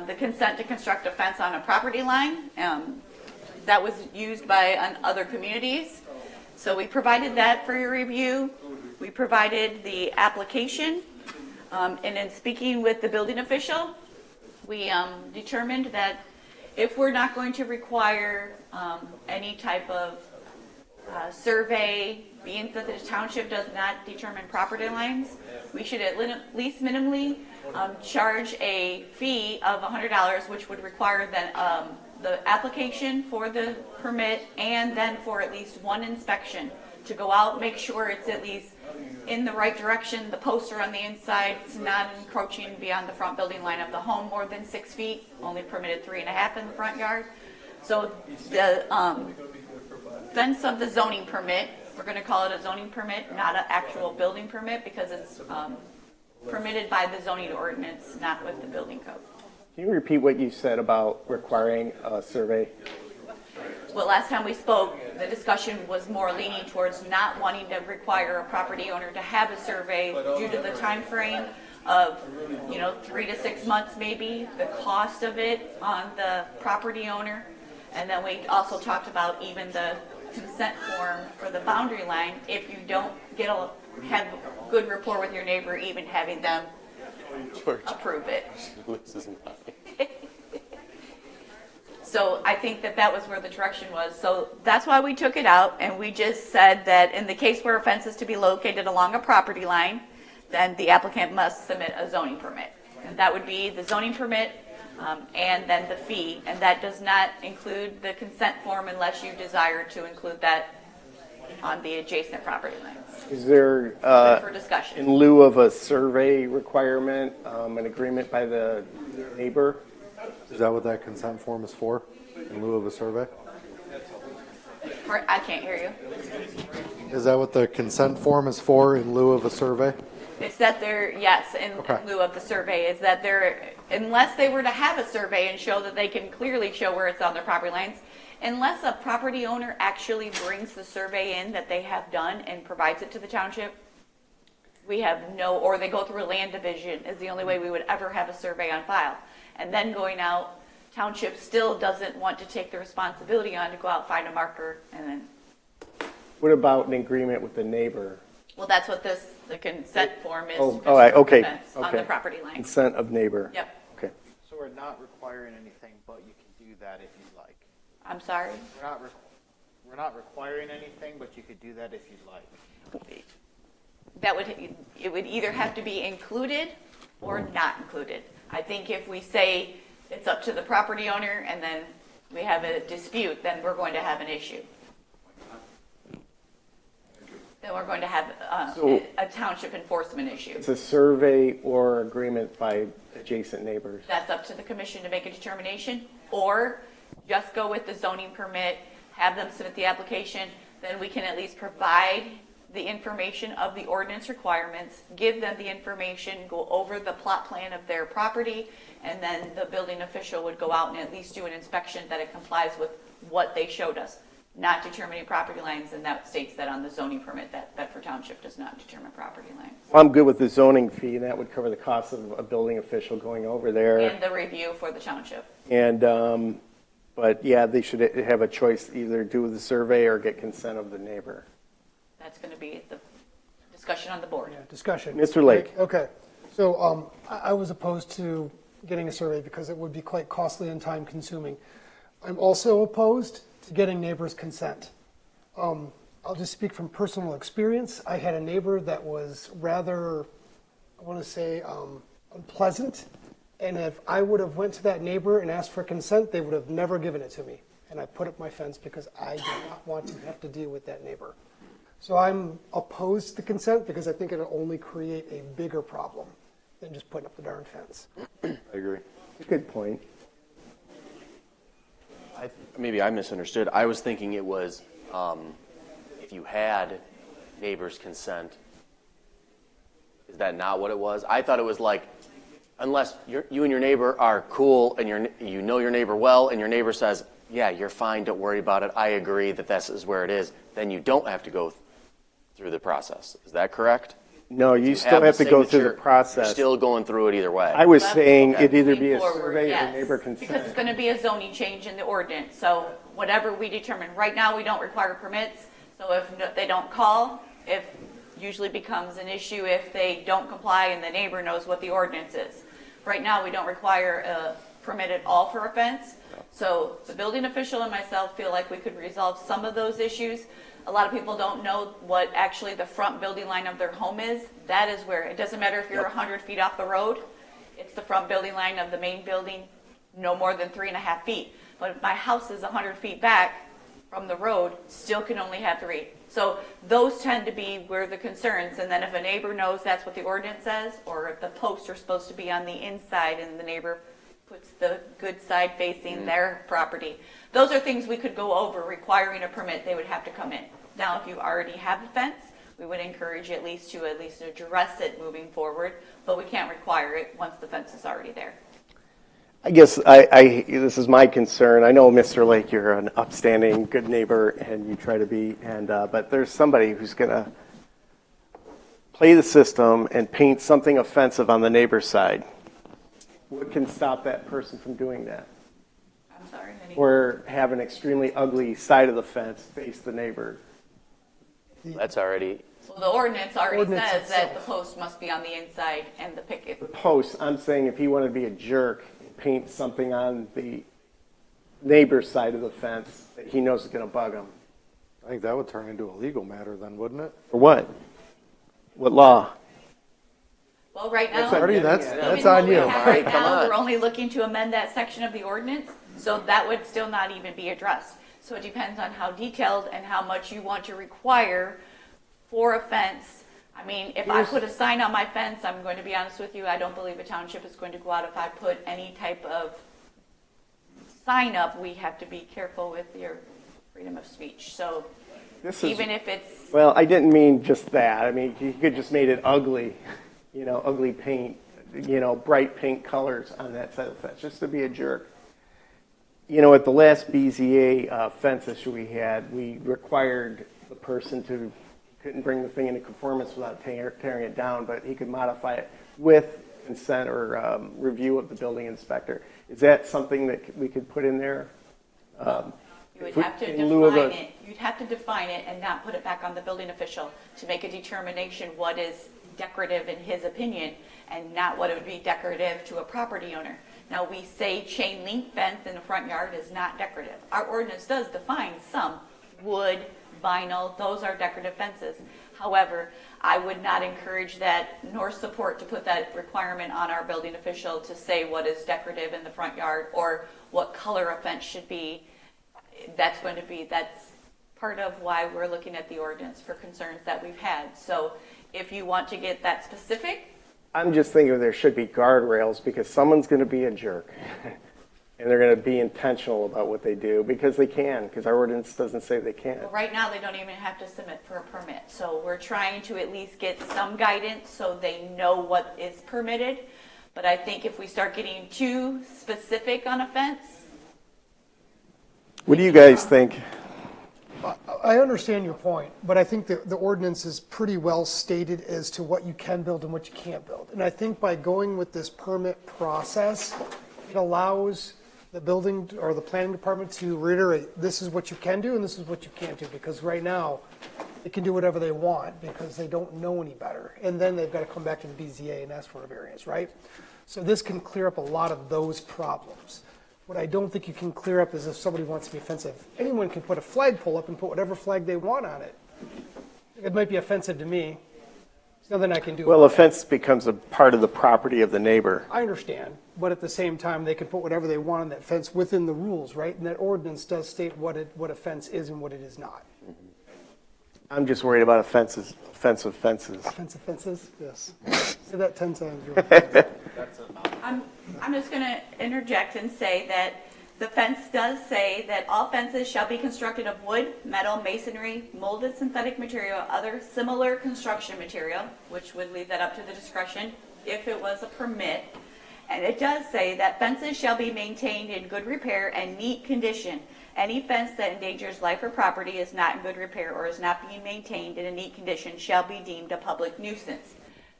S3: the consent to construct a fence on a property line. That was used by other communities. So we provided that for your review. We provided the application. And in speaking with the building official, we determined that if we're not going to require any type of survey, being that the township does not determine property lines, we should at least minimally charge a fee of $100, which would require then the application for the permit and then for at least one inspection to go out, make sure it's at least in the right direction, the poster on the inside, it's not encroaching beyond the front building line of the home more than 6 feet, only permitted 3.5 in the front yard. So the fence of the zoning permit, we're going to call it a zoning permit, not an actual building permit, because it's permitted by the zoning ordinance, not with the building code.
S2: Can you repeat what you said about requiring a survey?
S3: Well, last time we spoke, the discussion was more leaning towards not wanting to require a property owner to have a survey due to the time frame of 3 to 6 months maybe, the cost of it on the property owner. And then we also talked about even the consent form for the boundary line, if you don't have good rapport with your neighbor, even having them approve it. So I think that was where the direction was. So that's why we took it out, and we just said that in the case where a fence is to be located along a property line, then the applicant must submit a zoning permit. And that would be the zoning permit and then the fee, and that does not include the consent form unless you desire to include that on the adjacent property lines.
S2: Is there,
S3: for discussion,
S2: in lieu of a survey requirement, an agreement by the neighbor?
S4: Is that what that consent form is for, in lieu of a survey?
S3: I can't hear you.
S4: Is that what the consent form is for, in lieu of a survey?
S3: It's that in lieu of the survey, is that unless they were to have a survey and show that they can clearly show where it's on their property lines, unless a property owner actually brings the survey in that they have done and provides it to the township, or they go through a land division is the only way we would ever have a survey on file. And then going out, township still doesn't want to take the responsibility on to go out, find a marker, and then.
S2: What about an agreement with the neighbor?
S3: Well, that's what the consent form is.
S2: Okay.
S3: On the property line.
S2: Consent of neighbor.
S3: Yep.
S2: Okay.
S17: So we're not requiring anything, but you can do that if you'd like.
S3: I'm sorry?
S17: We're not requiring anything, but you could do that if you'd like.
S3: It would either have to be included or not included. I think if we say it's up to the property owner and then we have a dispute, then we're going to have an issue. Then we're going to have a township enforcement issue.
S2: It's a survey or agreement by adjacent neighbors.
S3: That's up to the commission to make a determination, or just go with the zoning permit, have them submit the application, then we can at least provide the information of the ordinance requirements, give them the information, go over the plot plan of their property, and then the building official would go out and at least do an inspection that it complies with what they showed us, not determining property lines, and that states that on the zoning permit that Bedford Township does not determine property lines.
S2: Well, I'm good with the zoning fee, and that would cover the cost of a building official going over there.
S3: And the review for the township.
S2: And, but yeah, they should have a choice, either do the survey or get consent of the neighbor.
S3: That's going to be the discussion on the board.
S5: Yeah, discussion.
S2: Mr. Lake.
S5: Okay. So I was opposed to getting a survey because it would be quite costly and time consuming. I'm also opposed to getting neighbors' consent. I'll just speak from personal experience. I had a neighbor that was rather, I want to say, unpleasant. And if I would have went to that neighbor and asked for consent, they would have never given it to me. And I put up my fence because I did not want to have to deal with that neighbor. So I'm opposed to consent because I think it'll only create a bigger problem than just putting up the darn fence.
S4: I agree.
S11: Good point. Maybe I misunderstood. I was thinking it was if you had neighbors' consent. Is that not what it was? I thought it was like, unless you and your neighbor are cool and you know your neighbor well, and your neighbor says, yeah, you're fine, don't worry about it, I agree that this is where it is, then you don't have to go through the process. Is that correct?
S2: No, you
S11: If
S2: still have to go through the
S11: signature,
S2: process.
S11: You're still going through it either way.
S2: I was saying
S11: Okay.
S2: it'd either be a
S3: Forward,
S2: survey or
S3: yes,
S2: neighbor
S3: because
S2: consent.
S3: it's going to be a zoning change in the ordinance. So whatever we determine, right now we don't require permits. So if they don't call, if usually becomes an issue if they don't comply and the neighbor knows what the ordinance is. Right now we don't require a permit at all for a fence. So the building official and myself feel like we could resolve some of those issues. A lot of people don't know what actually the front building line of their home is. That is where, it doesn't matter if you're 100 feet off the road, it's the front building line of the main building, no more than 3.5 feet. But if my house is 100 feet back from the road, still can only have 3. So those tend to be where the concerns, and then if a neighbor knows that's what the ordinance says, or if the posts are supposed to be on the inside and the neighbor puts the good side facing their property. Those are things we could go over. Requiring a permit, they would have to come in. Now, if you already have a fence, we would encourage you at least address it moving forward, but we can't require it once the fence is already there.
S2: I guess this is my concern. I know, Mr. Lake, you're an upstanding, good neighbor, and you try to be, but there's somebody who's going to play the system and paint something offensive on the neighbor's side. What can stop that person from doing that?
S3: I'm sorry, honey.
S2: Or have an extremely ugly side of the fence face the neighbor?
S11: That's already...
S3: Well, the ordinance already
S5: Ordinance
S3: says that the
S5: itself.
S3: post must be on the inside and the picket.
S2: The post, I'm saying if he wanted to be a jerk, paint something on the neighbor's side of the fence that he knows is going to bug him.
S4: I think that would turn into a legal matter then, wouldn't it?
S2: For what? What law?
S3: Well, right now,
S4: That's already-
S3: even
S4: that's
S3: what
S4: on
S3: we
S4: you.
S3: have
S11: Right,
S3: right
S11: come
S3: now,
S11: on.
S3: we're only looking to amend that section of the ordinance, so that would still not even be addressed. So it depends on how detailed and how much you want to require for a fence. I mean, if I put a sign on my fence, I'm going to be honest with you, I don't believe a township is going to go out if I put any type of sign up. We have to be careful with your freedom of speech. So even if it's...
S2: Well, I didn't mean just that. I mean, you could just made it ugly, ugly paint, bright pink colors on that side of the fence, just to be a jerk. At the last BZA fence issue we had, we required the person to couldn't bring the thing into conformance without tearing it down, but he could modify it with consent or review of the building inspector. Is that something that we could put in there?
S3: You would have to define it. You'd have to define it and not put it back on the building official to make a determination what is decorative in his opinion and not what it would be decorative to a property owner. Now, we say chain link fence in the front yard is not decorative. Our ordinance does define some wood, vinyl, those are decorative fences. However, I would not encourage that nor support to put that requirement on our building official to say what is decorative in the front yard or what color a fence should be. That's part of why we're looking at the ordinance for concerns that we've had. So if you want to get that specific.
S2: I'm just thinking there should be guardrails because someone's going to be a jerk. And they're going to be intentional about what they do because they can, because our ordinance doesn't say they can't.
S3: Well, right now, they don't even have to submit for a permit. So we're trying to at least get some guidance so they know what is permitted. But I think if we start getting too specific on a fence.
S2: What do you guys think?
S5: I understand your point, but I think the ordinance is pretty well stated as to what you can build and what you can't build. And I think by going with this permit process, it allows the building or the planning department to reiterate, this is what you can do and this is what you can't do. Because right now, they can do whatever they want because they don't know any better. And then they've got to come back to the BZA and ask for a variance, right? So this can clear up a lot of those problems. What I don't think you can clear up is if somebody wants to be offensive. Anyone can put a flagpole up and put whatever flag they want on it. It might be offensive to me. There's nothing I can do.
S2: Well, a fence becomes a part of the property of the neighbor.
S5: I understand, but at the same time, they can put whatever they want on that fence within the rules, right? And that ordinance does state what a fence is and what it is not.
S2: I'm just worried about offensive fences.
S5: Offensive fences, yes. Say that 10 times.
S3: I'm just going to interject and say that the fence does say that all fences shall be constructed of wood, metal, masonry, molded synthetic material, other similar construction material, which would leave that up to the discretion if it was a permit. And it does say that fences shall be maintained in good repair and neat condition. Any fence that endangers life or property is not in good repair or is not being maintained in a neat condition shall be deemed a public nuisance.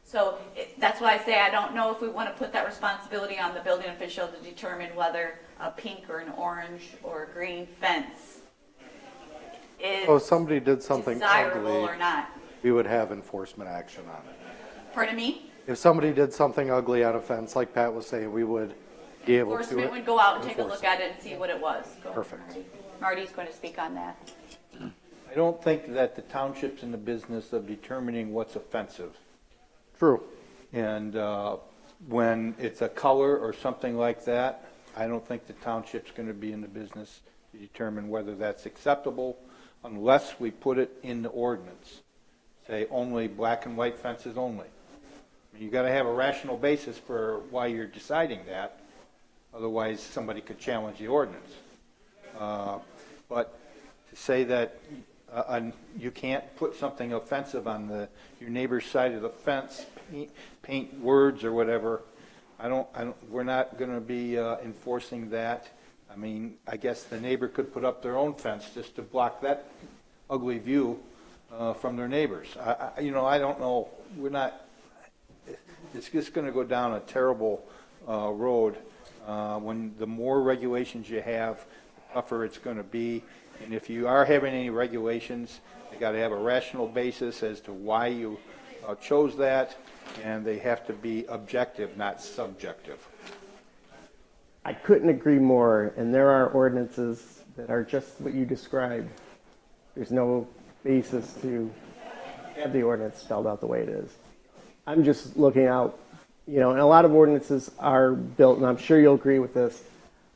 S3: So that's why I say I don't know if we want to put that responsibility on the building official to determine whether a pink or an orange or a green fence is
S4: So if somebody did something
S3: desirable
S4: ugly,
S3: or not.
S4: we would have enforcement action on it.
S3: Pardon me?
S4: If somebody did something ugly on a fence, like Pat was saying, we would be able to.
S3: Enforcement would go out and take a
S4: enforce
S3: look at it and see what it was. Go ahead,
S4: Perfect.
S3: Marty. Marty's going to speak on that.
S8: I don't think that the township's in the business of determining what's offensive.
S4: True.
S8: And when it's a color or something like that, I don't think the township's going to be in the business to determine whether that's acceptable unless we put it in the ordinance. Say only black and white fences only. I mean, you got to have a rational basis for why you're deciding that. Otherwise, somebody could challenge the ordinance. But to say that you can't put something offensive on your neighbor's side of the fence, paint words or whatever, we're not going to be enforcing that. I mean, I guess the neighbor could put up their own fence just to block that ugly view from their neighbors. I don't know. It's just going to go down a terrible road. When the more regulations you have, the tougher it's going to be. And if you are having any regulations, you got to have a rational basis as to why you chose that, and they have to be objective, not subjective.
S2: I couldn't agree more, and there are ordinances that are just what you described. There's no basis to have the ordinance spelled out the way it is. I'm just looking out, and a lot of ordinances are built, and I'm sure you'll agree with this,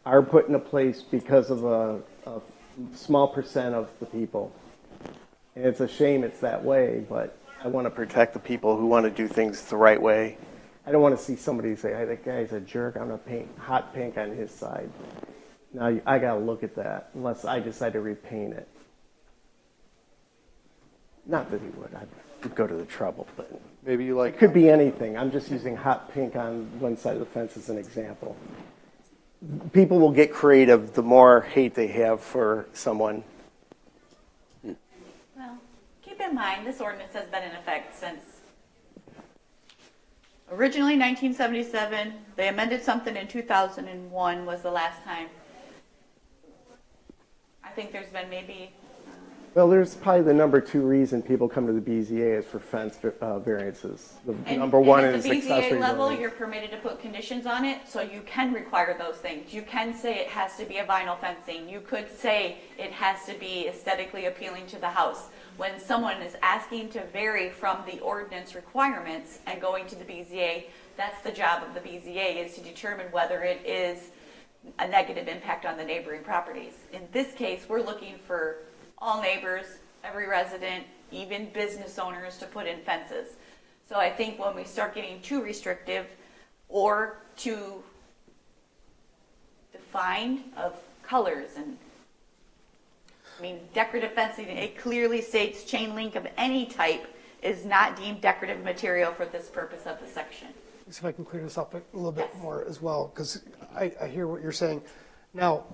S2: are put into place because of a small percent of the people. And it's a shame it's that way, but I want to protect the people who want to do things the right way. I don't want to see somebody say, hey, that guy's a jerk, I'm going to paint hot pink on his side. Now, I got to look at that, unless I decide to repaint it. Not that he would. I would go to the trouble, but
S4: maybe you like.
S2: It could be anything. I'm just using hot pink on one side of the fence as an example. People will get creative the more hate they have for someone.
S3: Well, keep in mind, this ordinance has been in effect since originally 1977. They amended something in 2001 was the last time. I think there's been maybe...
S2: Well, there's probably the number 2 reason people come to the BZA is for fence variances. The number one is accessory
S3: At the BZA level,
S2: building.
S3: you're permitted to put conditions on it, so you can require those things. You can say it has to be a vinyl fencing. You could say it has to be aesthetically appealing to the house. When someone is asking to vary from the ordinance requirements and going to the BZA, that's the job of the BZA, is to determine whether it is a negative impact on the neighboring properties. In this case, we're looking for all neighbors, every resident, even business owners to put in fences. So I think when we start getting too restrictive or too defined of colors and, decorative fencing, it clearly states chain link of any type is not deemed decorative material for this purpose of the section.
S5: See if I can clear this up a little bit more as well, because I hear what you're saying. Now,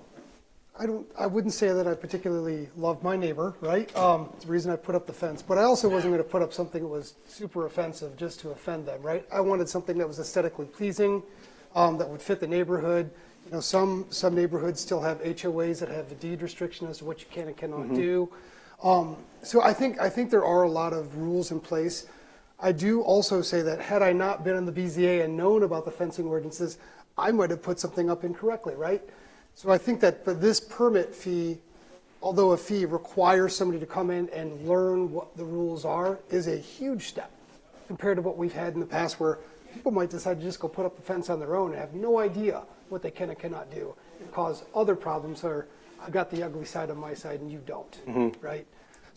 S5: I wouldn't say that I particularly love my neighbor, right? It's the reason I put up the fence. But I also wasn't going to put up something that was super offensive just to offend them, right? I wanted something that was aesthetically pleasing, that would fit the neighborhood. Some neighborhoods still have HOAs that have a deed restriction as to what you can and cannot do. So I think there are a lot of rules in place. I do also say that had I not been in the BZA and known about the fencing ordinances, I might have put something up incorrectly, right? So I think that this permit fee, although a fee requires somebody to come in and learn what the rules are, is a huge step compared to what we've had in the past where people might decide to just go put up a fence on their own and have no idea what they can and cannot do and cause other problems where I've got the ugly side on my side and you don't, right?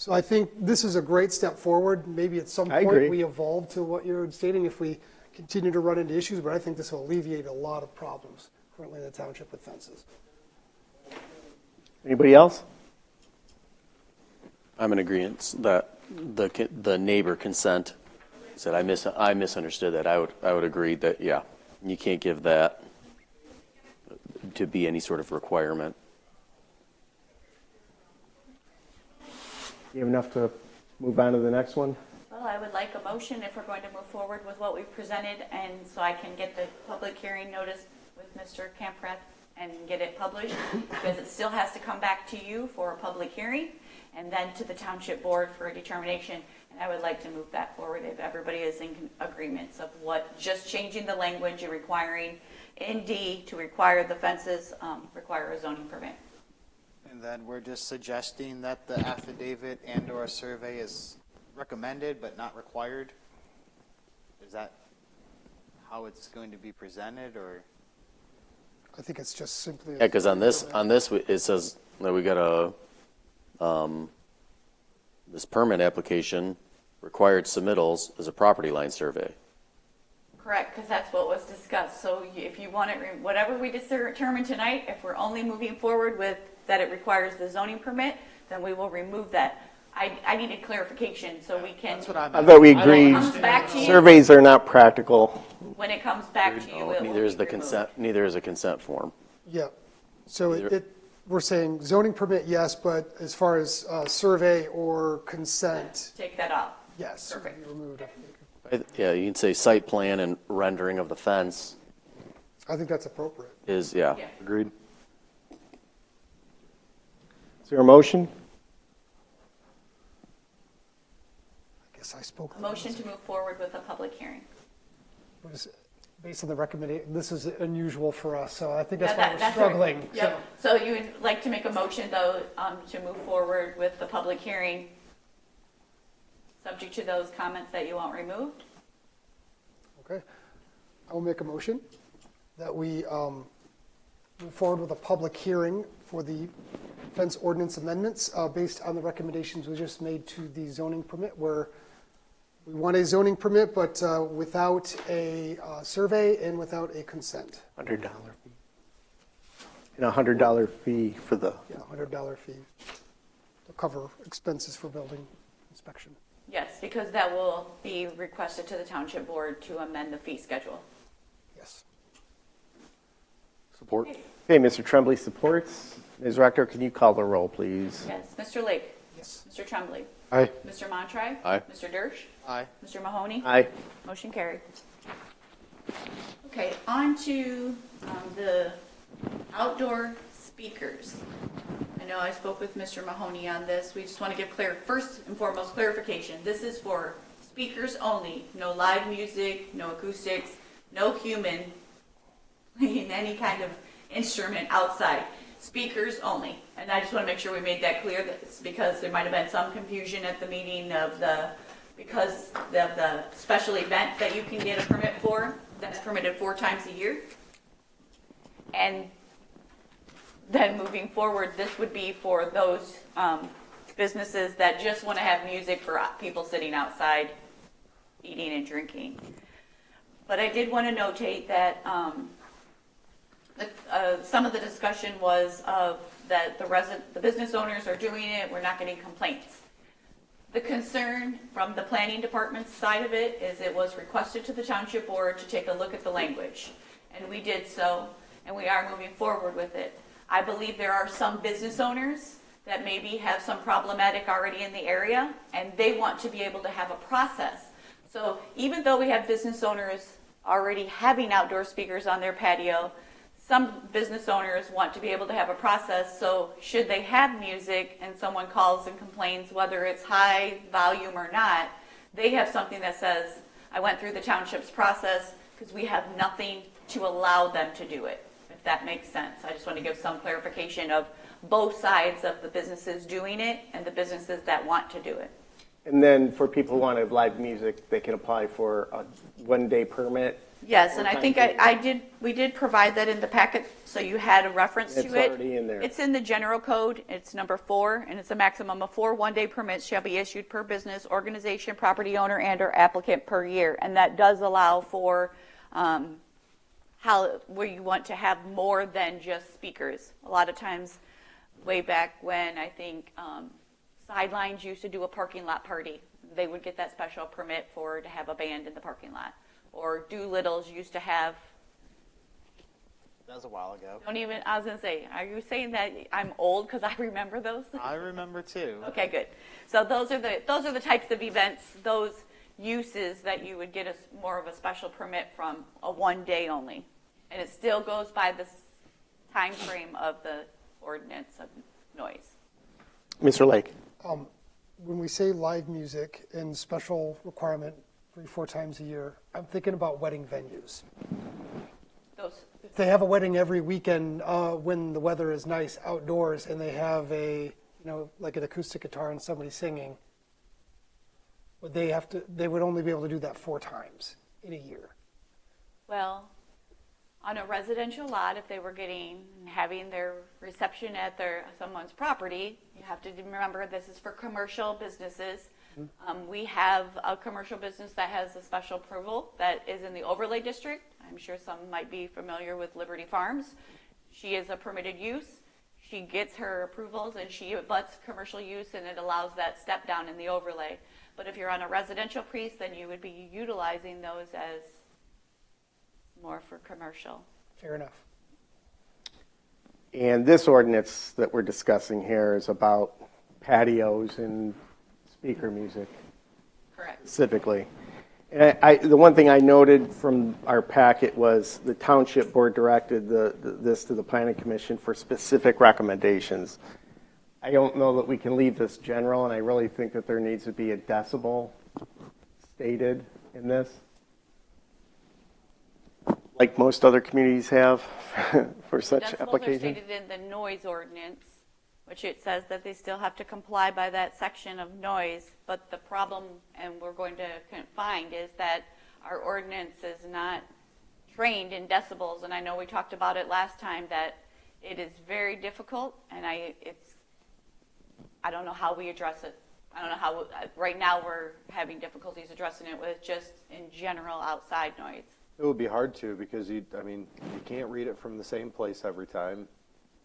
S5: So I think this is a great step forward. Maybe at some
S2: I
S5: point
S2: agree.
S5: we evolve to what you're stating if we continue to run into issues, but I think this will alleviate a lot of problems currently in the township with fences.
S2: Anybody else?
S11: I'm in agreement that the neighbor consent said I misunderstood that. I would agree that, yeah, you can't give that to be any sort of requirement.
S2: You have enough to move on to the next one?
S3: Well, I would like a motion if we're going to move forward with what we've presented, and so I can get the public hearing notice with Mr. Camprath and get it published, because it still has to come back to you for a public hearing, and then to the township board for a determination. And I would like to move that forward if everybody is in agreement of what, just changing the language and requiring in D to require the fences require a zoning permit.
S9: And then we're just suggesting that the affidavit and/or survey is recommended but not required? Is that how it's going to be presented, or?
S5: I think it's just simply.
S11: Yeah, because on this it says that we got this permit application required submittals as a property line survey.
S3: Correct, because that's what was discussed. So if you want it, whatever we determine tonight, if we're only moving forward with that it requires the zoning permit, then we will remove that. I needed clarification so we can.
S9: That's what I'm.
S2: I thought we agreed
S3: comes back to you.
S2: surveys are not practical.
S3: When it comes back to you, it will
S11: Neither is
S3: be
S11: the consent. Neither is a consent form.
S5: Yeah. So we're saying zoning permit, yes, but as far as survey or consent,
S3: take that off.
S5: yes,
S3: Perfect.
S5: be removed.
S11: Yeah, you can say site plan and rendering of the fence
S5: I think that's appropriate.
S11: is, yeah.
S2: Agreed. Is there a motion?
S5: I guess I spoke.
S3: A motion to move forward with a public hearing.
S5: Based on the recommendation, this is unusual for us, so I think that's
S3: Yeah,
S5: why we're
S3: that's
S5: struggling.
S3: right. Yep. So you would like to make a motion, though, to move forward with the public hearing, subject to those comments that you want removed?
S5: Okay. I will make a motion that we move forward with a public hearing for the fence ordinance amendments based on the recommendations we just made to the zoning permit, where we want a zoning permit, but without a survey and without a consent.
S2: $100 fee. And $100 fee for the.
S5: Yeah, $100 fee to cover expenses for building inspection.
S3: Yes, because that will be requested to the township board to amend the fee schedule.
S5: Yes.
S2: Support. Okay, Mr. Tremblay supports. Ms. Rector, can you call the roll, please?
S3: Yes. Mr. Lake?
S5: Yes.
S3: Mr. Tremblay?
S2: Aye.
S3: Mr. Montroy?
S11: Aye.
S3: Mr. Dersch?
S9: Aye.
S3: Mr. Mahoney?
S2: Aye.
S3: Motion carried. Okay, on to the outdoor speakers. I know I spoke with Mr. Mahoney on this. We just want to give first and foremost clarification. This is for speakers only. No live music, no acoustics, no human playing any kind of instrument outside. Speakers only. And I just want to make sure we made that clear, that it's because there might have been some confusion at the meeting because of the special event that you can get a permit for, that's permitted 4 times a year. And then moving forward, this would be for those businesses that just want to have music for people sitting outside eating and drinking. But I did want to notate that some of the discussion was that the business owners are doing it, we're not getting complaints. The concern from the planning department's side of it is it was requested to the township board to take a look at the language. And we did so, and we are moving forward with it. I believe there are some business owners that maybe have some problematic already in the area, and they want to be able to have a process. So even though we have business owners already having outdoor speakers on their patio, some business owners want to be able to have a process, so should they have music and someone calls and complains, whether it's high volume or not, they have something that says, I went through the township's process because we have nothing to allow them to do it, if that makes sense. I just want to give some clarification of both sides of the businesses doing it and the businesses that want to do it.
S2: And then for people who want to have live music, they can apply for a 1-day permit
S3: Yes, and I think we did provide that in the packet, so you had a reference to it.
S2: It's already in there.
S3: It's in the general code, it's number 4, and it's a maximum of 4 one-day permits shall be issued per business, organization, property owner, and/or applicant per year. And that does allow for where you want to have more than just speakers. A lot of times, way back when, I think Sidelines used to do a parking lot party. They would get that special permit to have a band in the parking lot. Or Doolittle's used to have.
S9: That was a while ago.
S3: I was going to say, are you saying that I'm old because I remember those?
S9: I remember too.
S3: Okay, good. So those are the types of events, those uses that you would get more of a special permit from a one day only. And it still goes by the time frame of the ordinance of noise.
S2: Mr. Lake.
S5: When we say live music and special requirement 3-4 times a year, I'm thinking about wedding venues. If they have a wedding every weekend when the weather is nice outdoors and they have like an acoustic guitar and somebody singing, they would only be able to do that 4 times in a year.
S3: Well, on a residential lot, if they were having their reception at someone's property, you have to remember this is for commercial businesses. We have a commercial business that has a special approval that is in the overlay district. I'm sure some might be familiar with Liberty Farms. She is a permitted use. She gets her approvals and she abuts commercial use, and it allows that step down in the overlay. But if you're on a residential piece, then you would be utilizing those as more for commercial.
S5: Fair enough.
S2: And this ordinance that we're discussing here is about patios and speaker music.
S3: Correct.
S2: Specifically. And the one thing I noted from our packet was the township board directed this to the planning commission for specific recommendations. I don't know that we can leave this general, and I really think that there needs to be a decibel stated in this, like most other communities have for such
S3: Decibels
S2: application.
S3: are stated in the noise ordinance, which it says that they still have to comply by that section of noise. But the problem, and we're going to find, is that our ordinance is not trained in decibels. And I know we talked about it last time, that it is very difficult, and I don't know how we address it. I don't know how, right now we're having difficulties addressing it with just in general outside noise.
S4: It would be hard to, because you can't read it from the same place every time.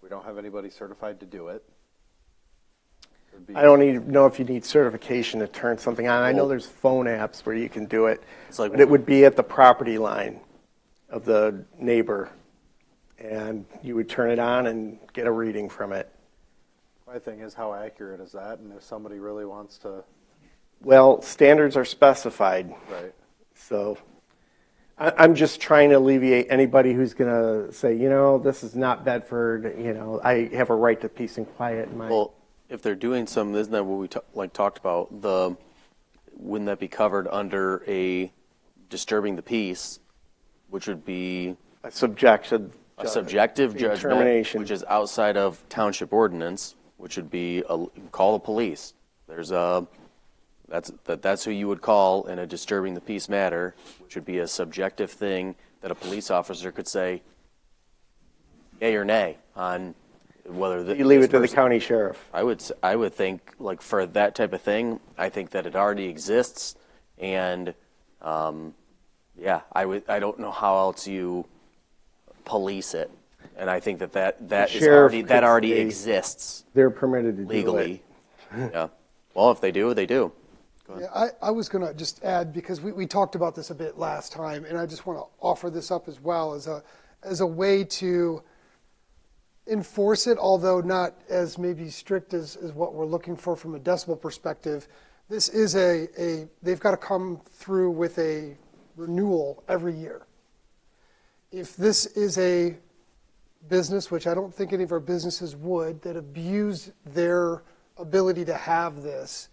S4: We don't have anybody certified to do it.
S2: I don't even know if you need certification to turn something on. I know there's phone apps where you can do it, but it would be at the property line of the neighbor, and you would turn it on and get a reading from it.
S4: My thing is, how accurate is that? And if somebody really wants to...
S2: Well, standards are specified.
S4: Right.
S2: So I'm just trying to alleviate anybody who's going to say, this is not Bedford, I have a right to peace and quiet in my...
S11: Well, if they're doing some, isn't that what we talked about? Wouldn't that be covered under a disturbing the peace, which would be
S2: a subjective
S11: judgment, which is outside of township ordinance, which would be call the police. That's who you would call in a disturbing the peace matter, which would be a subjective thing that a police officer could say yay or nay on whether you
S2: leave it to the county sheriff.
S11: I would think, like, for that type of thing, I think that it already exists, and I don't know how else you police it, and I think that already exists.
S2: They're permitted to
S11: legally. Do it. Yeah. Well, if they do, they do.
S5: Yeah, I was going to just add, because we talked about this a bit last time, and I just want to offer this up as well as a way to enforce it, although not as maybe strict as what we're looking for from a decibel perspective. This is they've got to come through with a renewal every year. If this is a business, which I don't think any of our businesses would, that abuse their ability to have this,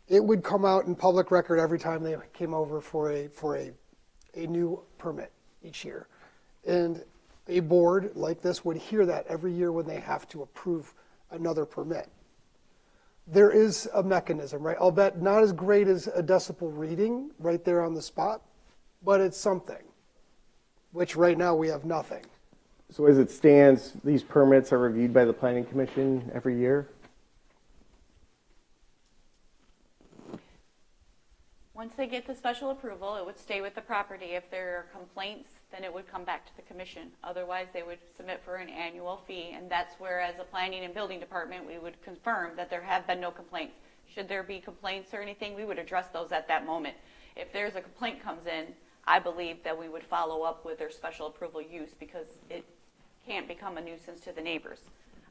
S5: it would come out in public record every time they came over for a new permit each year. And a board like this would hear that every year when they have to approve another permit. There is a mechanism, right? I'll bet not as great as a decibel reading right there on the spot, but it's something. which right now we have nothing.
S2: So as it stands, these permits are reviewed by the Planning Commission every year?
S3: Once they get the special approval, it would stay with the property. If there are complaints, then it would come back to the commission. Otherwise, they would submit for an annual fee, and that's where, as a planning and building department, we would confirm that there have been no complaints. Should there be complaints or anything, we would address those at that moment. If there's a complaint comes in, I believe that we would follow up with their special approval use because it can't become a nuisance to the neighbors.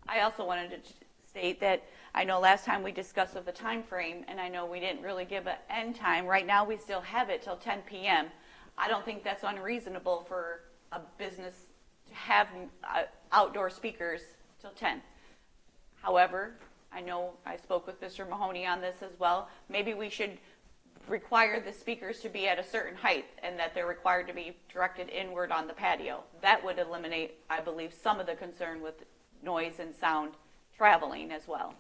S3: I also wanted to state that I know last time we discussed of the time frame, and I know we didn't really give an end time. Right now, we still have it till 10 p.m. I don't think that's unreasonable for a business to have outdoor speakers till 10. However, I know I spoke with Mr. Mahoney on this as well. Maybe we should require the speakers to be at a certain height and that they're required to be directed inward on the patio. That would eliminate, I believe, some of the concern with noise and sound traveling as well.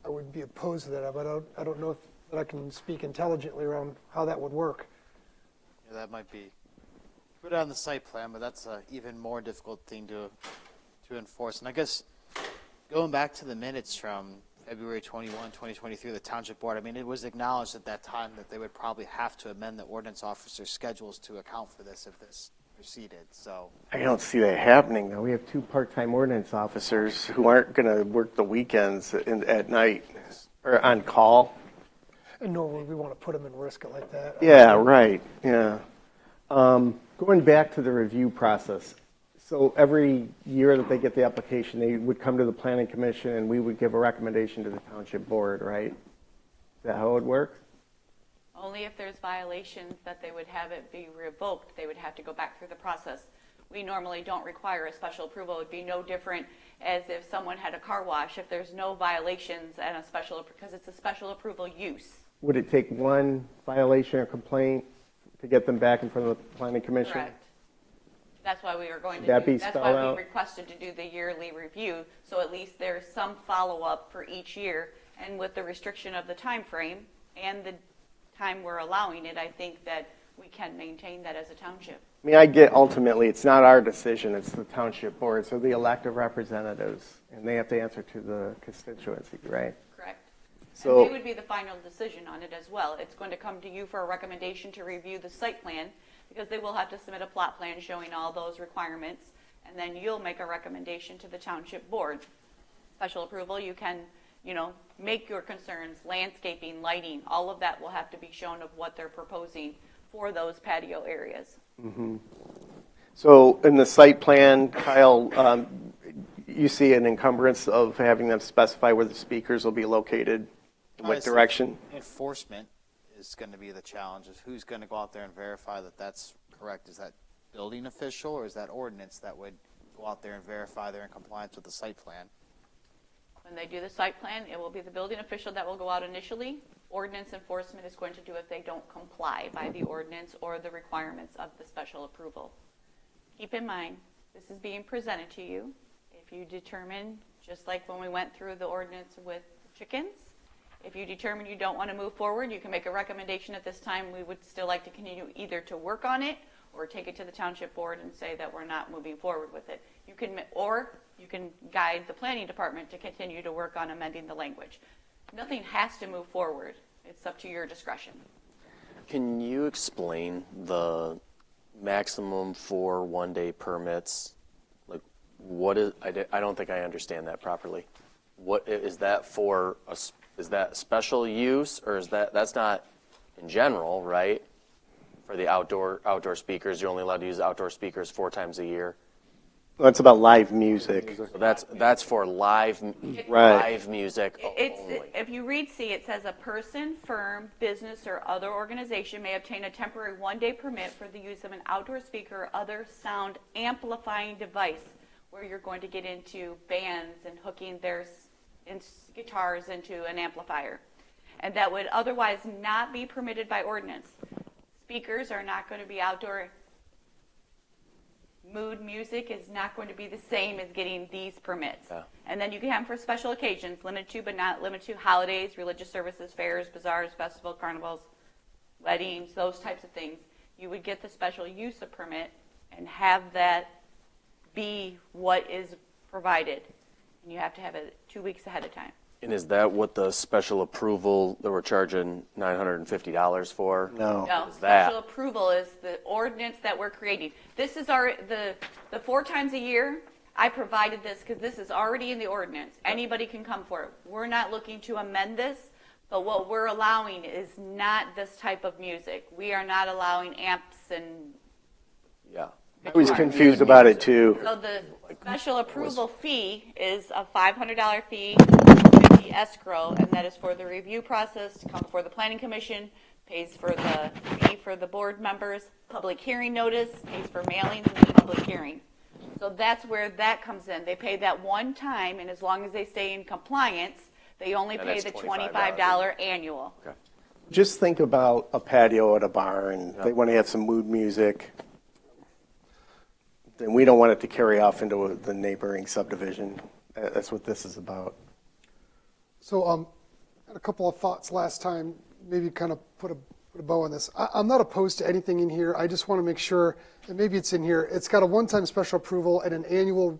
S5: I would be opposed to that, but I don't know if I can speak intelligently around how that would work.
S9: Yeah, that might be put on the site plan, but that's an even more difficult thing to enforce. And I guess going back to the minutes from February 21, 2023, the Township Board, I mean, it was acknowledged at that time that they would probably have to amend the ordinance officer's schedules to account for this if this proceeded. So
S2: I don't see that happening, though. We have 2 part-time ordinance officers who aren't going to work the weekends at night or on call.
S5: And nor would we want to put them in risk like that.
S2: Yeah, right. Yeah. Going back to the review process. So every year that they get the application, they would come to the Planning Commission and we would give a recommendation to the Township Board, right? Is that how it would work?
S3: Only if there's violations that they would have it be revoked, they would have to go back through the process. We normally don't require a special approval. It would be no different as if someone had a car wash. If there's no violations and a special, because it's a special approval use.
S2: Would it take one violation or complaint to get them back in front of the Planning Commission?
S3: Correct. That's why we are going to
S2: That
S3: do,
S2: be
S3: that's
S2: spelled
S3: why we
S2: out?
S3: requested to do the yearly review, so at least there's some follow-up for each year. And with the restriction of the time frame and the time we're allowing it, I think that we can maintain that as a township.
S2: I mean, I get ultimately it's not our decision, it's the Township Board, so the elected representatives, and they have to answer to the constituency, right?
S3: Correct.
S2: So,
S3: and they would be the final decision on it as well. It's going to come to you for a recommendation to review the site plan because they will have to submit a plot plan showing all those requirements, and then you'll make a recommendation to the Township Board. Special approval, you can, make your concerns, landscaping, lighting, all of that will have to be shown of what they're proposing for those patio areas.
S2: mm-hmm. So in the site plan, Kyle, you see an encumbrance of having them specify where the speakers will be located, in what direction?
S9: Enforcement is going to be the challenge. Is who's going to go out there and verify that that's correct? Is that building official or is that ordinance that would go out there and verify they're in compliance with the site plan?
S3: When they do the site plan, it will be the building official that will go out initially. Ordinance enforcement is going to do if they don't comply by the ordinance or the requirements of the special approval. Keep in mind, this is being presented to you. If you determine, just like when we went through the ordinance with chickens, if you determine you don't want to move forward, you can make a recommendation at this time. We would still like to continue either to work on it or take it to the Township Board and say that we're not moving forward with it. You can guide the planning department to continue to work on amending the language. Nothing has to move forward. It's up to your discretion.
S11: Can you explain the maximum for one-day permits? Like, what is? I don't think I understand that properly. What is that for? Is that special use, or is that's not in general, right? For the outdoor speakers, you're only allowed to use outdoor speakers 4 times a year.
S2: Well, it's about live music.
S11: So that's for live music only.
S3: If you read C, it says a person, firm, business, or other organization may obtain a temporary one-day permit for the use of an outdoor speaker or other sound amplifying device, where you're going to get into bands and hooking their guitars into an amplifier. And that would otherwise not be permitted by ordinance. Speakers are not going to be outdoor. Mood music is not going to be the same as getting these permits.
S11: Yeah.
S3: And then you can have them for special occasions, limited to but not limited to holidays, religious services, fairs, bazaars, festivals, carnivals, weddings, those types of things, you would get the special use of permit and have that be what is provided. And you have to have it 2 weeks ahead of time.
S11: And is that what the special approval that we're charging $950 for?
S2: No.
S3: No,
S11: Is that?
S3: special approval is the ordinance that we're creating. This is the 4 times a year, I provided this because this is already in the ordinance. Anybody can come for it. We're not looking to amend this, but what we're allowing is not this type of music. We are not allowing amps and...
S11: Yeah.
S2: I was confused about it too.
S3: So the special approval fee is a $500 fee, $50 escrow, and that is for the review process to come before the planning commission, pays for the fee for the board members, public hearing notice, pays for mailings and the public hearing. So that's where that comes in. They pay that one time, and as long as they stay in compliance, they only pay the $25 annual.
S11: Okay.
S2: Just think about a patio at a bar, and they want to have some mood music. Then we don't want it to carry off into the neighboring subdivision. That's what this is about.
S5: So I had a couple of thoughts last time, maybe kind of put a bow on this. I'm not opposed to anything in here. I just want to make sure, and maybe it's in here, it's got a one-time special approval and an annual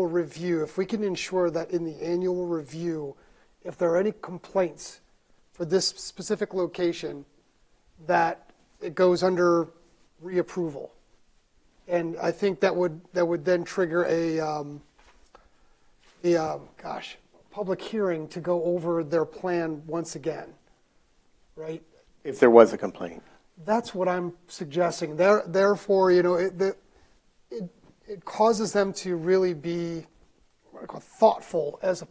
S5: review. If we can ensure that in the annual review, if there are any complaints for this specific location, that it goes under reapproval. And I think that would then trigger a public hearing to go over their plan once again, right?
S2: If there was a complaint.
S5: That's what I'm suggesting. Therefore, it causes them to really be thoughtful as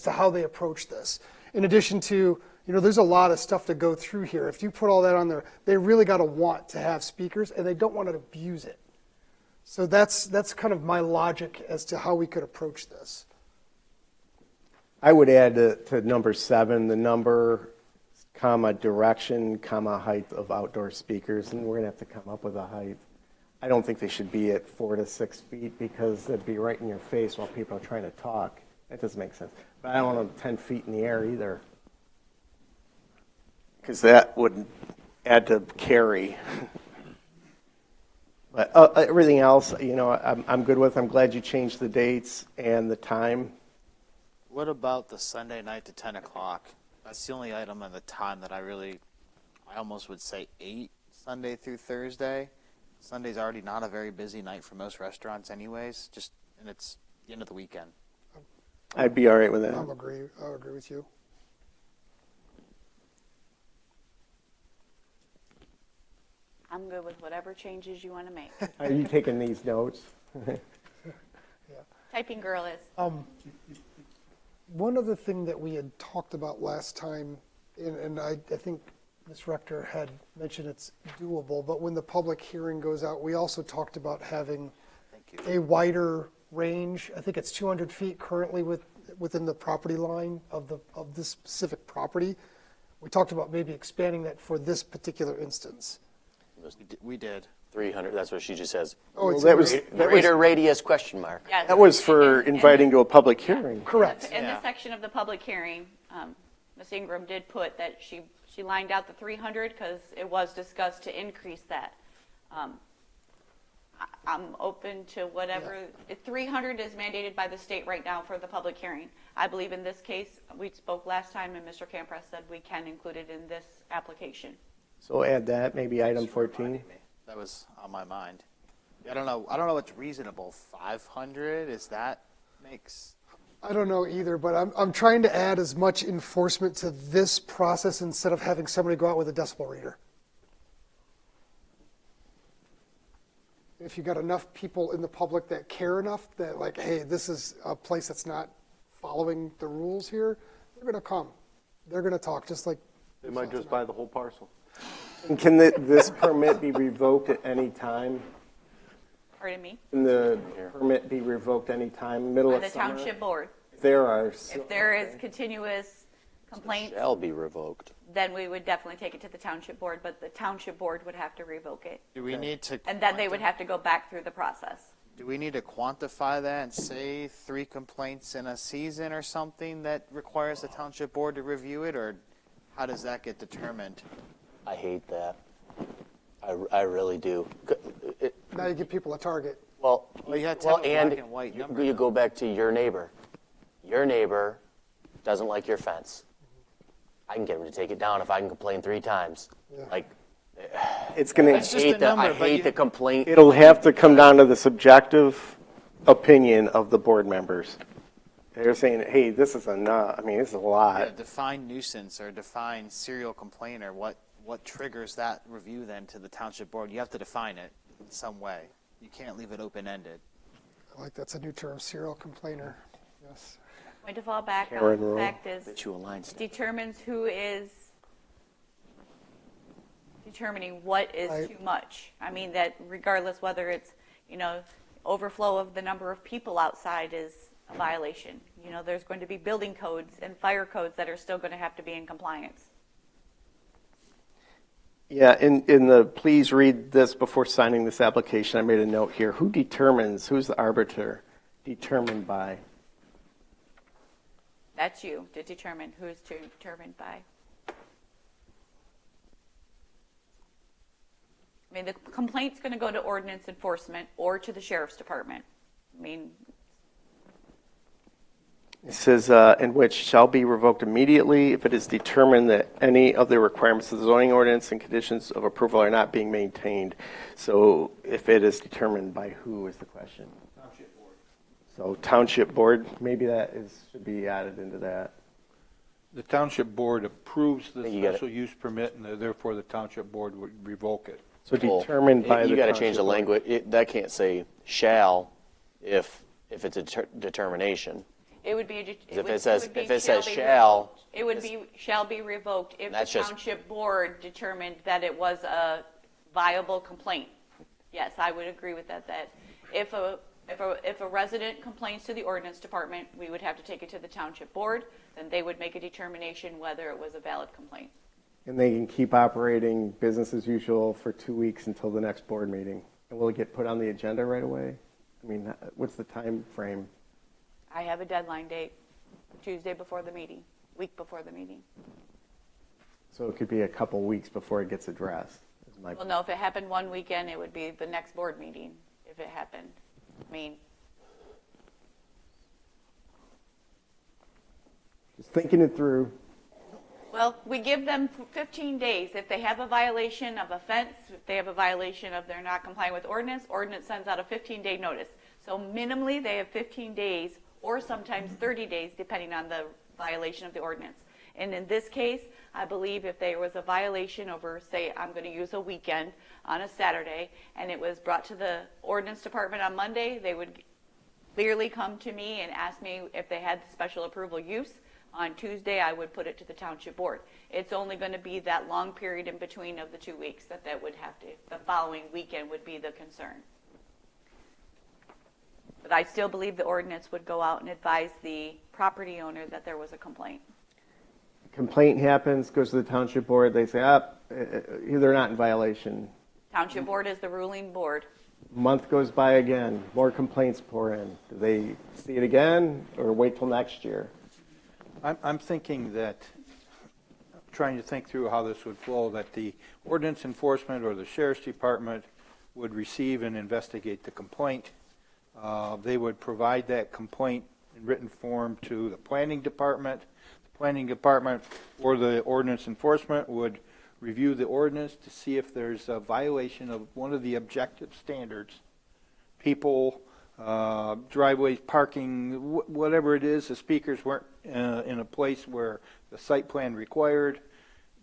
S5: to how they approach this. In addition to, there's a lot of stuff to go through here. If you put all that on there, they really got to want to have speakers, and they don't want to abuse it. So that's kind of my logic as to how we could approach this.
S2: I would add to number 7, the number, comma, direction, comma, height of outdoor speakers, and we're going to have to come up with a height. I don't think they should be at 4 to 6 feet because they'd be right in your face while people are trying to talk. That doesn't make sense. But I don't want them 10 feet in the air either. Because that would add to carry. But everything else, I'm good with. I'm glad you changed the dates and the time.
S9: What about the Sunday night to 10 o'clock? That's the only item on the time that I almost would say 8 Sunday through Thursday. Sunday's already not a very busy night for most restaurants anyways, and it's the end of the weekend.
S2: I'd be all right with that.
S5: I'll agree with you.
S3: I'm good with whatever changes you want to make.
S2: Are you taking these notes?
S3: Typing girl is.
S5: One other thing that we had talked about last time, and I think Ms. Rector had mentioned it's doable, but when the public hearing goes out, we also talked about having a wider range. I think it's 200 feet currently within the property line of this specific property. We talked about maybe expanding that for this particular instance.
S9: We did.
S11: 300, that's what she just says.
S2: Oh, well, that was
S11: greater radius question mark.
S3: Yes.
S2: That was for inviting to a public hearing.
S5: Correct.
S3: In the section of the public hearing, Ms. Ingram did put that she lined out the 300 because it was discussed to increase that. I'm open to whatever. 300 is mandated by the state right now for the public hearing. I believe in this case, we spoke last time and Mr. Campras said we can include it in this application.
S2: So add that, maybe item 14.
S9: That was on my mind. I don't know what's reasonable. 500? Is that makes...
S5: I don't know either, but I'm trying to add as much enforcement to this process instead of having somebody go out with a decibel reader. If you got enough people in the public that care enough that like, hey, this is a place that's not following the rules here, they're going to come. They're going to talk just like...
S4: They might just buy the whole parcel.
S2: And can this permit be revoked at any time?
S3: Pardon me?
S2: Can the permit be revoked any time, middle
S3: By
S2: of
S3: the
S2: summer?
S3: township board.
S2: If there
S3: is continuous complaints,
S11: Shall be revoked.
S3: then we would definitely take it to the township board, but the township board would have to revoke it.
S9: Do we need to...
S3: And then they would have to go back through the process.
S9: Do we need to quantify that and say 3 complaints in a season or something that requires the township board to review it, or how does that get determined?
S11: I hate that. I really do.
S5: Now you give people a target.
S11: Well,
S9: you have to have a
S11: and
S9: black and white number,
S11: you go back to your neighbor. Your neighbor doesn't like your fence. I can get him to take it down if I can complain 3 times. Like,
S2: It's going
S11: I
S2: to,
S11: hate the complaint.
S2: it'll have to come down to the subjective opinion of the board members. They're saying, hey, this is enough. I mean, this is a lot.
S9: Define nuisance or define serial complainer. What triggers that review then to the township board? You have to define it in some way. You can't leave it open-ended.
S5: I like that's a new term, serial complainer. Yes.
S3: Going to fall back
S2: Karen
S3: on the
S2: rule.
S3: fact is
S11: That you align stuff.
S3: determines who is determining what is too much. I mean that regardless whether it's, overflow of the number of people outside is a violation. There's going to be building codes and fire codes that are still going to have to be in compliance.
S2: Yeah, in the, please read this before signing this application. I made a note here. Who determines, who's the arbiter? Determined by.
S3: That's you to determine who is determined by. I mean, the complaint's going to go to ordinance enforcement or to the sheriff's department. I mean,
S2: It says, in which shall be revoked immediately if it is determined that any of the requirements of the zoning ordinance and conditions of approval are not being maintained. So if it is determined by who is the question? Township board. So township board, maybe that should be added into that.
S8: The township board approves the
S11: You got it.
S8: special use permit, and therefore the township board would revoke it.
S2: So determined by the
S11: You got to
S2: township
S11: change the
S2: board.
S11: language. That can't say shall if it's a determination.
S3: it would be
S11: If it says shall,
S3: it would be shall be revoked if the
S11: That's just-
S3: township board determined that it was a viable complaint. Yes, I would agree with that. That if a resident complains to the ordinance department, we would have to take it to the township board. Then they would make a determination whether it was a valid complaint.
S2: And they can keep operating business as usual for 2 weeks until the next board meeting. And will it get put on the agenda right away? I mean, what's the time frame?
S3: I have a deadline date, Tuesday before the meeting, week before the meeting.
S2: So it could be a couple weeks before it gets addressed. Is my
S3: Well, no, if it happened one weekend, it would be the next board meeting if it happened. I mean,
S2: Just thinking it through.
S3: well, we give them 15 days. If they have a violation of a fence, if they have a violation of they're not complying with ordinance, ordinance sends out a 15-day notice. So minimally, they have 15 days or sometimes 30 days, depending on the violation of the ordinance. And in this case, I believe if there was a violation over, say, I'm going to use a weekend on a Saturday, and it was brought to the ordinance department on Monday, they would clearly come to me and ask me if they had the special approval use. On Tuesday, I would put it to the township board. It's only going to be that long period in between of the 2 weeks that would have to, the following weekend would be the concern. But I still believe the ordinance would go out and advise the property owner that there was a complaint.
S2: Complaint happens, goes to the township board, they say, they're not in violation.
S3: Township board is the ruling board.
S2: Month goes by again, more complaints pour in. Do they see it again or wait till next year?
S8: I'm thinking that, trying to think through how this would flow, that the ordinance enforcement or the sheriff's department would receive and investigate the complaint. They would provide that complaint in written form to the planning department. The planning department or the ordinance enforcement would review the ordinance to see if there's a violation of one of the objective standards. People, driveways, parking, whatever it is, the speakers weren't in a place where the site plan required.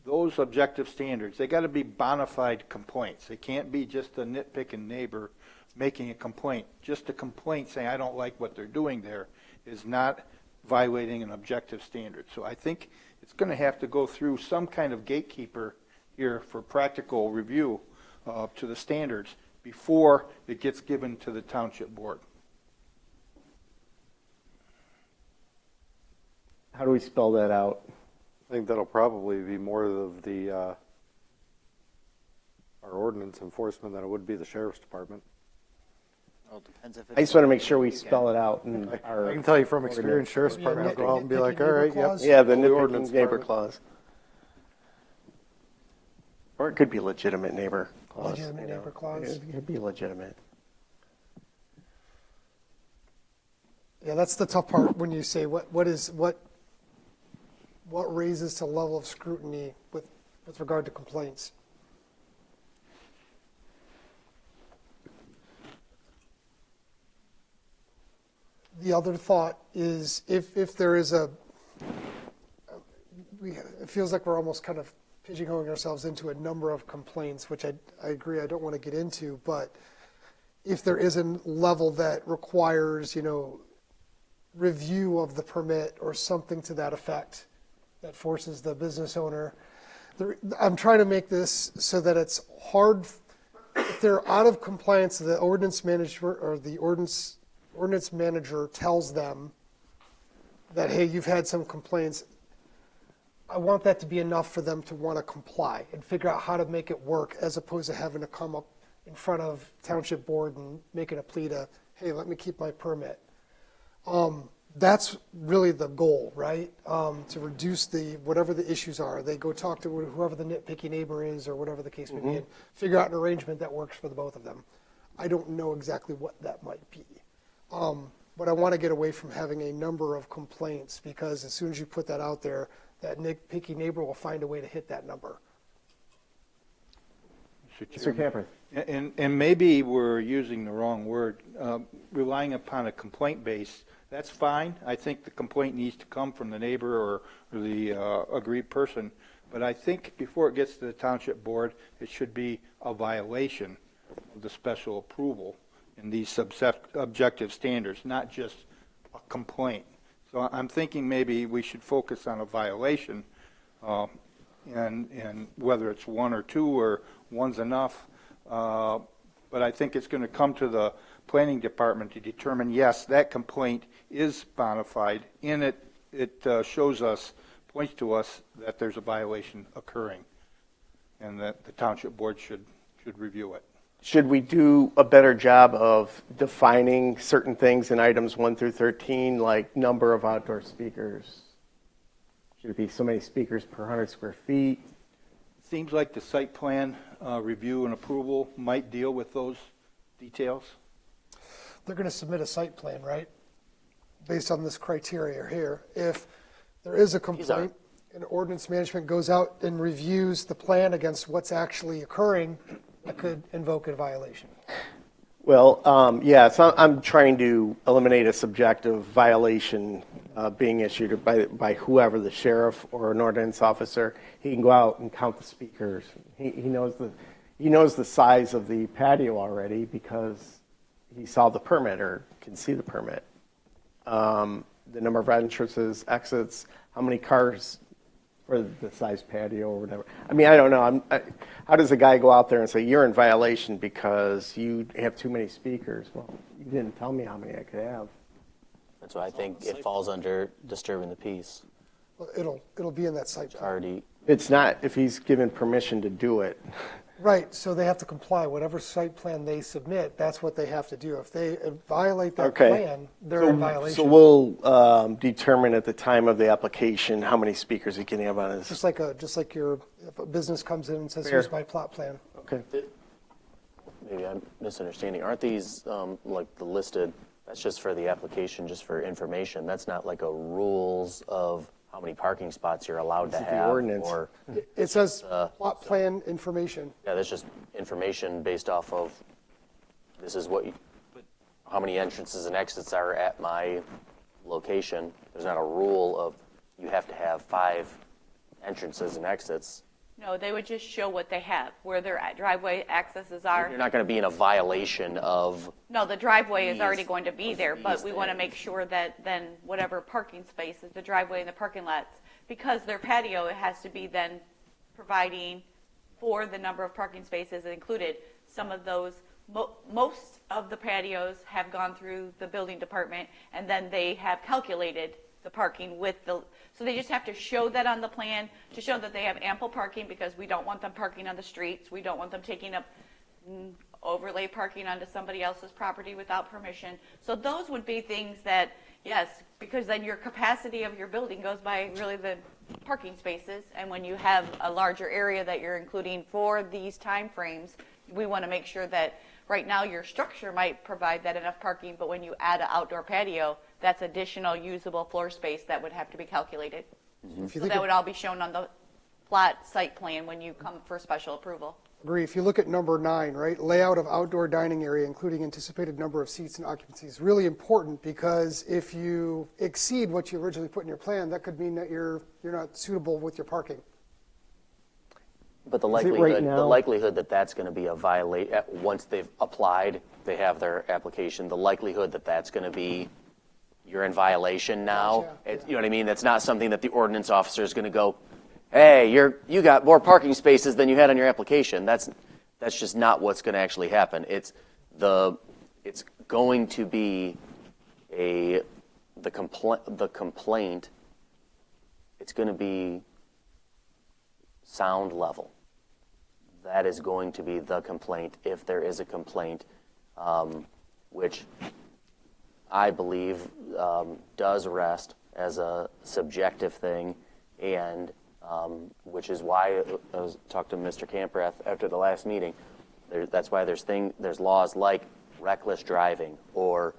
S8: Those objective standards, they got to be bona fide complaints. They can't be just a nitpicking neighbor making a complaint. Just a complaint saying, I don't like what they're doing there, is not violating an objective standard. So I think it's going to have to go through some kind of gatekeeper here for practical review to the standards before it gets given to the township board.
S2: How do we spell that out?
S4: I think that'll probably be more of the our ordinance enforcement than it would be the sheriff's department.
S9: Well, it depends if
S2: I just want to make sure we spell it out. In
S4: I can tell you from experience, sheriff's department will go out and be like, all right, yep.
S2: Yeah, the
S4: ordinance
S2: nitpicking neighbor
S4: department.
S2: clause. Or it could be legitimate neighbor clause.
S5: Legitimate neighbor clause.
S2: It could be legitimate.
S5: Yeah, that's the tough part when you say what raises to level of scrutiny with regard to complaints. The other thought is if there is it feels like we're almost kind of pigeonholing ourselves into a number of complaints, which I agree I don't want to get into, but if there is a level that requires, review of the permit or something to that effect that forces the business owner. I'm trying to make this so that it's hard. If they're out of compliance, the ordinance manager or the ordinance manager tells them that, hey, you've had some complaints. I want that to be enough for them to want to comply and figure out how to make it work, as opposed to having to come up in front of township board and making a plea to, hey, let me keep my permit. That's really the goal, right? To reduce whatever the issues are. They go talk to whoever the nitpicky neighbor is or whatever the case may be and figure out an arrangement that works for the both of them. I don't know exactly what that might be. But I want to get away from having a number of complaints, because as soon as you put that out there, that nitpicky neighbor will find a way to hit that number.
S2: Mr. Camper.
S8: And maybe we're using the wrong word. Relying upon a complaint base, that's fine. I think the complaint needs to come from the neighbor or the aggrieved person. But I think before it gets to the township board, it should be a violation of the special approval in these objective standards, not just a complaint. So I'm thinking maybe we should focus on a violation, and whether it's one or two or one's enough. But I think it's going to come to the planning department to determine, yes, that complaint is bona fide. In it, it shows us, points to us that there's a violation occurring, and that the township board should review it.
S2: Should we do a better job of defining certain things in items 1 through 13, like number of outdoor speakers? Should it be so many speakers per 100 square feet?
S8: Seems like the site plan review and approval might deal with those details.
S5: They're going to submit a site plan, right? Based on this criteria here. If there is a complaint and ordinance management goes out and reviews the plan against what's actually occurring, that could invoke a violation.
S2: Well, yeah, so I'm trying to eliminate a subjective violation being issued by whoever, the sheriff or an ordinance officer. He can go out and count the speakers. He knows the size of the patio already because he saw the permit or can see the permit. The number of entrances, exits, how many cars for the size patio or whatever. I mean, I don't know. How does a guy go out there and say, you're in violation because you have too many speakers? Well, you didn't tell me how many I could have.
S11: That's why I think it falls under disturbing the peace.
S5: Well, it'll be in that site plan.
S11: Already.
S2: It's not if he's given permission to do it.
S5: Right, so they have to comply. Whatever site plan they submit, that's what they have to do. If they violate that plan, they're in violation.
S2: So we'll determine at the time of the application how many speakers he can have on his.
S5: Just like if a business comes in and says, here's my plot plan.
S2: Okay.
S11: Maybe I'm misunderstanding. Aren't these like the listed? That's just for the application, just for information. That's not like a rules of how many parking spots you're allowed to have.
S2: The ordinance.
S11: Or
S5: it says plot plan information.
S11: Yeah, that's just information based off of this is what how many entrances and exits are at my location. There's not a rule of you have to have 5 entrances and exits.
S3: No, they would just show what they have, where their driveway accesses are.
S11: You're not going to be in a violation of.
S3: No, the driveway is already going to be there, but we want to make sure that then whatever parking spaces, the driveway and the parking lots, because their patio, it has to be then providing for the number of parking spaces included. Some of those, most of the patios have gone through the building department, and then they have calculated the parking with the, so they just have to show that on the plan to show that they have ample parking, because we don't want them parking on the streets. We don't want them taking up overlay parking onto somebody else's property without permission. So those would be things that Yes, because then your capacity of your building goes by really the parking spaces, and when you have a larger area that you're including for these time frames, we want to make sure that right now your structure might provide that enough parking, but when you add an outdoor patio, that's additional usable floor space that would have to be calculated. So that would all be shown on the plot site plan when you come for special approval.
S5: Agree. If you look at number 9, right, layout of outdoor dining area, including anticipated number of seats and occupancy, is really important because if you exceed what you originally put in your plan, that could mean that you're not suitable with your parking.
S11: But the likelihood that that's going to be a violation, once they've applied, they have their application, the likelihood that that's going to be, you're in violation now, you know what I mean? That's not something that the ordinance officer is going to go, hey, you got more parking spaces than you had on your application. That's just not what's going to actually happen. It's going to be the complaint. It's going to be sound level. That is going to be the complaint if there is a complaint, which I believe does rest as a subjective thing, and which is why I was talking to Mr. Camprath after the last meeting. That's why there's laws like reckless driving or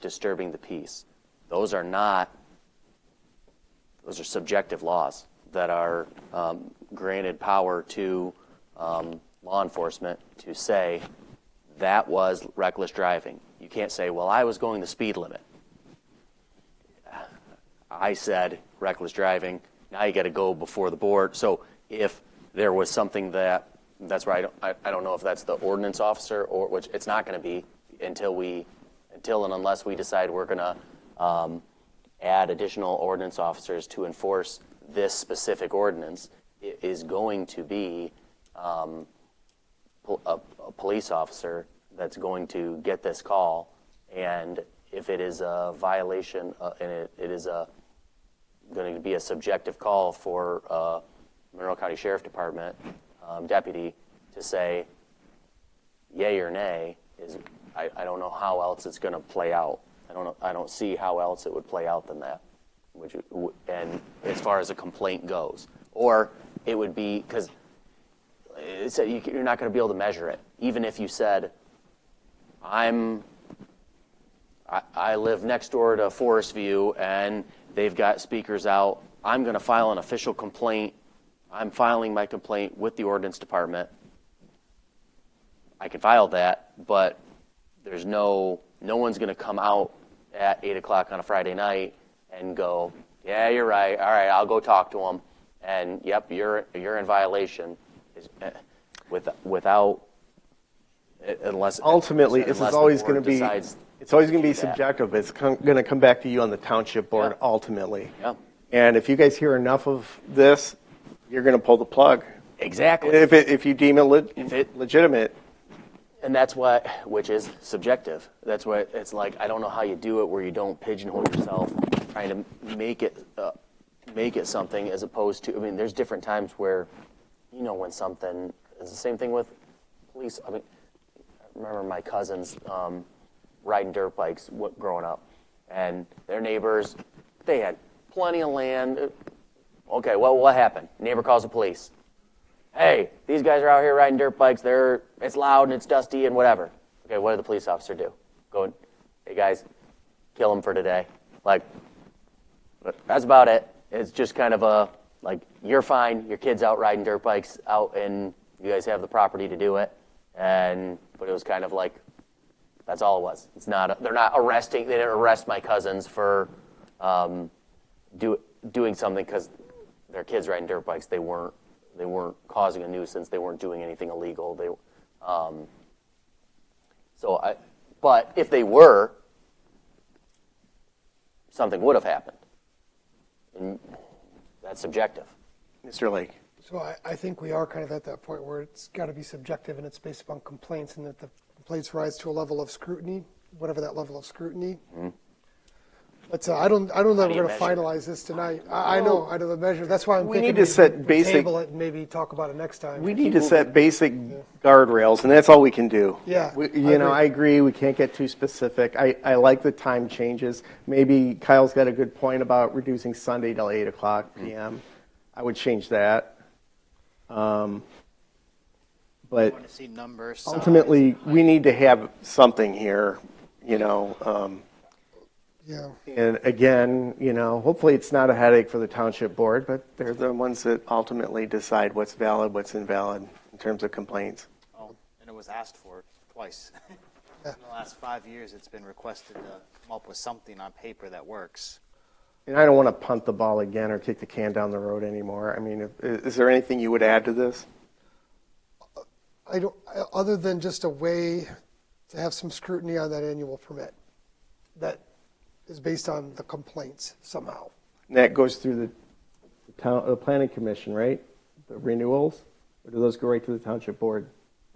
S11: disturbing the peace. Those are subjective laws that are granted power to law enforcement to say that was reckless driving. You can't say, well, I was going the speed limit. I said reckless driving. Now you got to go before the board. So if there was something that's why I don't know if that's the ordinance officer, or which it's not going to be until and unless we decide we're going to add additional ordinance officers to enforce this specific ordinance. It is going to be a police officer that's going to get this call, and if it is a violation and it is going to be a subjective call for Monroe County Sheriff Department deputy to say yay or nay, I don't know how else it's going to play out. I don't see how else it would play out than that. And as far as a complaint goes, or it would be because you're not going to be able to measure it. Even if you said, I live next door to Forest View and they've got speakers out, I'm going to file an official complaint. I'm filing my complaint with the ordinance department. I can file that, but there's no one's going to come out at 8 o'clock on a Friday night and go, yeah, you're right. All right, I'll go talk to them. And yep, you're in violation. Without, unless
S2: ultimately, this is always going to be. It's always going to be
S11: that.
S2: subjective. It's going to come back to you on the township board ultimately.
S11: Yeah.
S2: And if you guys hear enough of this, you're going to pull the plug.
S11: Exactly.
S2: If you deem it legitimate.
S11: And that's which is subjective. That's why it's like, I don't know how you do it where you don't pigeonhole yourself, trying to make it something as opposed to, I mean, there's different times where, when something is the same thing with police. I mean, I remember my cousins riding dirt bikes growing up, and their neighbors, they had plenty of land. Okay, well, what happened? Neighbor calls the police. Hey, these guys are out here riding dirt bikes. It's loud and it's dusty and whatever. Okay, what did the police officer do? Go, hey guys, kill them for today. Like, that's about it. It's just kind of you're fine. Your kid's out riding dirt bikes out, and you guys have the property to do it. But it was kind of like, that's all it was. It's not. They're not arresting. They didn't arrest my cousins for doing something because their kids riding dirt bikes. They weren't causing a nuisance. They weren't doing anything illegal. But if they were, something would have happened. And that's subjective.
S2: Mr. Lake.
S5: So I think we are kind of at that point where it's got to be subjective and it's based upon complaints, and that the complaints rise to a level of scrutiny, whatever that level of scrutiny.
S11: Mm-hmm.
S5: But I don't know that
S11: do
S5: we're
S11: you
S5: going to
S11: measure
S5: finalize this tonight. I know the measure. That's why I'm
S2: we
S5: thinking
S2: need to set
S5: we
S2: basic-
S5: table it and maybe talk about it next time.
S2: We need to set basic guardrails, and that's all we can do.
S5: Yeah,
S2: I agree, we can't get too specific. I like the time changes. Maybe Kyle's got a good point about reducing Sunday till 8 o'clock p.m. I would change that. But
S9: Want to see numbers.
S2: ultimately, we need to have something here,
S5: Yeah.
S2: And again, hopefully it's not a headache for the township board, but they're the ones that ultimately decide what's valid, what's invalid in terms of complaints.
S9: Oh, and it was asked for twice.
S5: Yeah.
S9: In the last 5 years, it's been requested to come up with something on paper that works.
S2: And I don't want to punt the ball again or kick the can down the road anymore. I mean, is there anything you would add to this?
S5: I don't, other than just a way to have some scrutiny on that annual permit that is based on the complaints somehow.
S2: And that goes through the planning commission, right? The renewals? Or do those go right to the township board?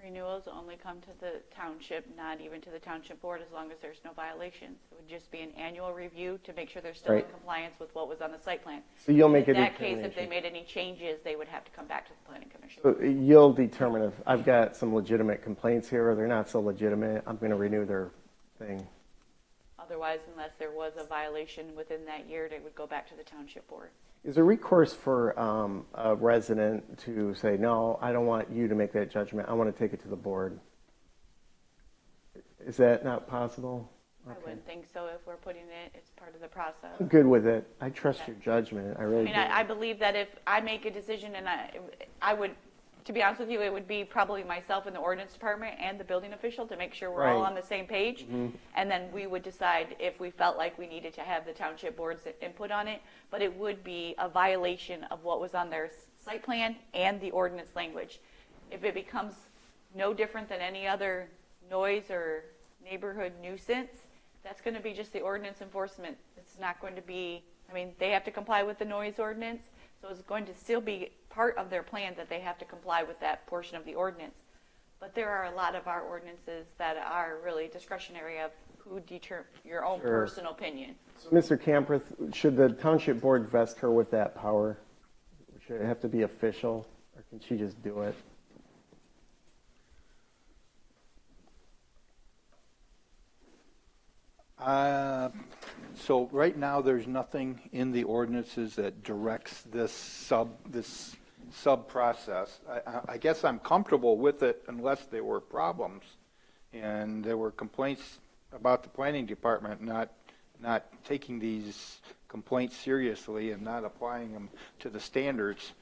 S3: Renewals only come to the township, not even to the township board, as long as there's no violations. It would just be an annual review to make sure they're still in
S2: Right.
S3: compliance with what was on the site plan.
S2: So you'll make a
S3: In that case, if they
S2: determination.
S3: made any changes, they would have to come back to the planning commission.
S2: So you'll determine if I've got some legitimate complaints here or they're not so legitimate, I'm going to renew their thing.
S3: Otherwise, unless there was a violation within that year, they would go back to the township board.
S2: Is there recourse for a resident to say, no, I don't want you to make that judgment, I want to take it to the board? Is that not possible?
S3: I wouldn't think so if we're putting it, it's part of the process.
S2: I'm good with it. I trust your judgment. I really
S3: I mean,
S2: do.
S3: I believe that if I make a decision and I would, to be honest with you, it would be probably myself in the ordinance department and the building official to make sure we're all
S2: Right.
S3: on the same page.
S2: Mhm.
S3: And then we would decide if we felt like we needed to have the township board's input on it. But it would be a violation of what was on their site plan and the ordinance language. If it becomes no different than any other noise or neighborhood nuisance, that's going to be just the ordinance enforcement. It's not going to be, I mean, they have to comply with the noise ordinance, so it's going to still be part of their plan that they have to comply with that portion of the ordinance. But there are a lot of our ordinances that are really discretionary of who determine your own
S2: Sure.
S3: personal opinion.
S2: So, Mr. Camperth, should the township board vest her with that power? Should it have to be official, or can she just do it?
S8: So right now, there's nothing in the ordinances that directs this sub process. I guess I'm comfortable with it unless there were problems, and there were complaints about the planning department not taking these complaints seriously and not applying them to the standards.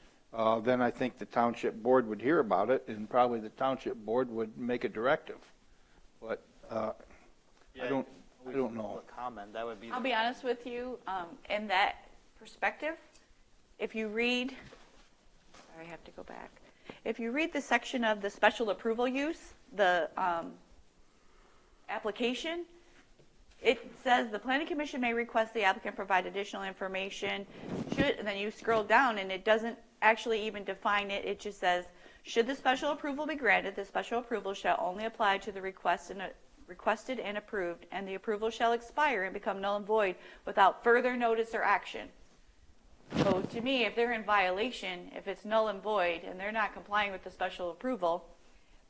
S8: Then I think the township board would hear about it, and probably the township board would make a directive. But I don't know.
S9: Comment, that would be.
S3: I'll be honest with you, in that perspective, if you read, I have to go back. If you read the section of the special approval use, the application, it says the planning commission may request the applicant provide additional information, and then you scroll down and it doesn't actually even define it. It just says, should the special approval be granted, the special approval shall only apply to the requested and approved, and the approval shall expire and become null and void without further notice or action. So to me, if they're in violation, if it's null and void and they're not complying with the special approval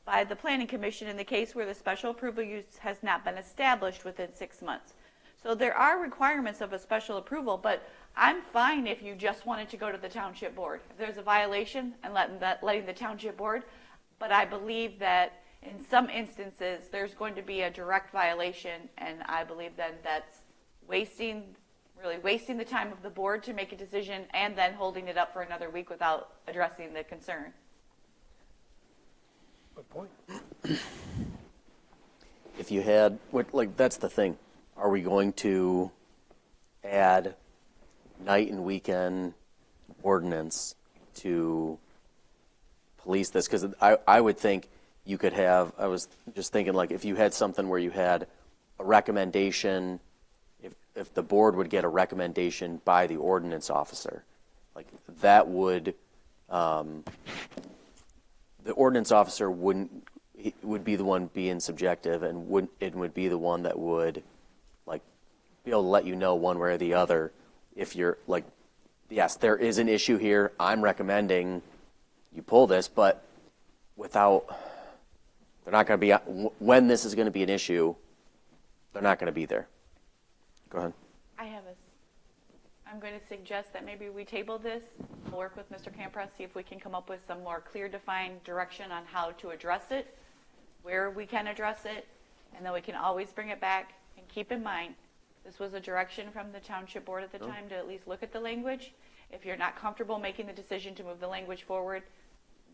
S3: by the planning commission in the case where the special approval use has not been established within 6 months. So there are requirements of a special approval, but I'm fine if you just wanted to go to the township board. If there's a violation, and letting the township board, but I believe that in some instances, there's going to be a direct violation, and I believe then that's really wasting the time of the board to make a decision and then holding it up for another week without addressing the concern.
S5: Good point.
S11: If you had, that's the thing. Are we going to add night and weekend ordinance to police this? Because I would think you could have, I was just thinking, like, if you had something where you had a recommendation, if the board would get a recommendation by the ordinance officer, like, that would, the ordinance officer would be the one being subjective and would be the one that would, like, be able to let you know one way or the other if you're like, yes, there is an issue here. I'm recommending you pull this, but without, they're not going to be, when this is going to be an issue, they're not going to be there. Go ahead.
S3: I'm going to suggest that maybe we table this. We'll work with Mr. Campress, see if we can come up with some more clear defined direction on how to address it, where we can address it, and then we can always bring it back. And keep in mind, this was a direction from the township board at the time to at least look at the language. If you're not comfortable making the decision to move the language forward,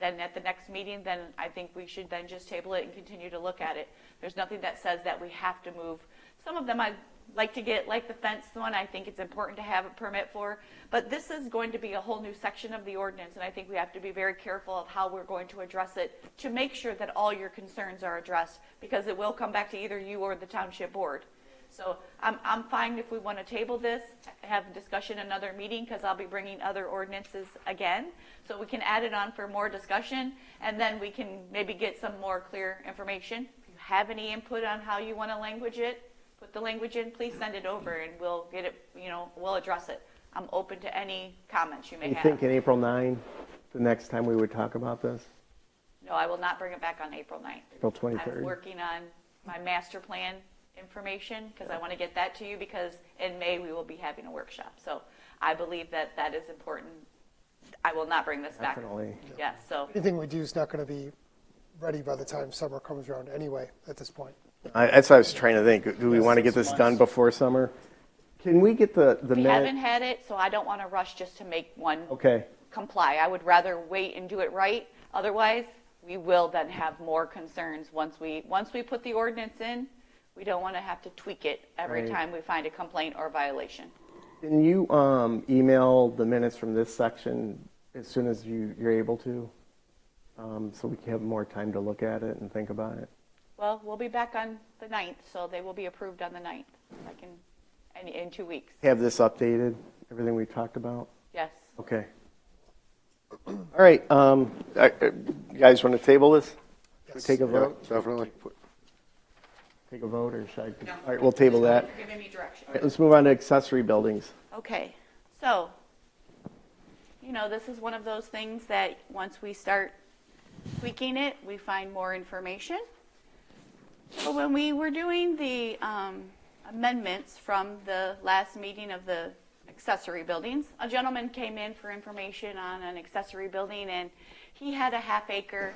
S3: then at the next meeting, then I think we should then just table it and continue to look at it. There's nothing that says that we have to move. Some of them I like to get, like the fence one, I think it's important to have a permit for. But this is going to be a whole new section of the ordinance, and I think we have to be very careful of how we're going to address it to make sure that all your concerns are addressed, because it will come back to either you or the township board. So I'm fine if we want to table this, have discussion another meeting, because I'll be bringing other ordinances again. So we can add it on for more discussion, and then we can maybe get some more clear information. If you have any input on how you want to language it, put the language in, please send it over, and we'll get it, we'll address it. I'm open to any comments you may
S2: You
S3: have.
S2: think in April 9, the next time we would talk about this?
S3: No, I will not bring it back on April 9th.
S2: April 23rd.
S3: I'm working on my master plan information, because I want to get that to you, because in May we will be having a workshop. So I believe that that is important. I will not bring this back.
S2: Definitely.
S3: Yes, so.
S5: Anything we do is not going to be ready by the time summer comes around anyway at this point.
S2: That's what I was trying to think. Do we want to get this done before summer? Can we get the
S3: We
S2: minute?
S3: haven't had it, so I don't want to rush just to make one
S2: Okay.
S3: comply. I would rather wait and do it right. Otherwise, we will then have more concerns once we put the ordinance in. We don't want to have to tweak it every
S2: Right.
S3: time we find a complaint or violation.
S2: Can you email the minutes from this section as soon as you're able to, so we can have more time to look at it and think about it?
S3: Well, we'll be back on the 9th, so they will be approved on the 9th. In 2 weeks.
S2: Have this updated, everything we talked about?
S3: Yes.
S2: Okay. All right, you guys want to table this? Should we take a vote?
S4: Definitely.
S2: Take a vote, or should I? All right, we'll table that.
S3: You're giving me direction.
S2: All right, let's move on to accessory buildings.
S3: Okay, so, this is one of those things that once we start tweaking it, we find more information. So when we were doing the amendments from the last meeting of the accessory buildings, a gentleman came in for information on an accessory building, and he had a half acre,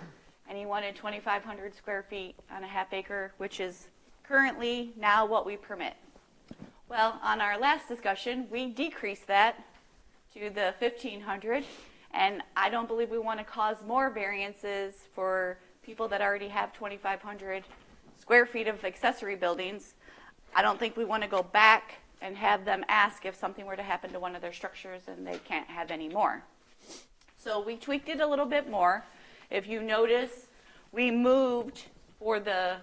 S3: and he wanted 2,500 square feet on a half acre, which is currently now what we permit. Well, on our last discussion, we decreased that to the 1,500, and I don't believe we want to cause more variances for people that already have 2,500 square feet of accessory buildings. I don't think we want to go back and have them ask if something were to happen to one of their structures and they can't have any more. So we tweaked it a little bit more. If you notice, we moved for the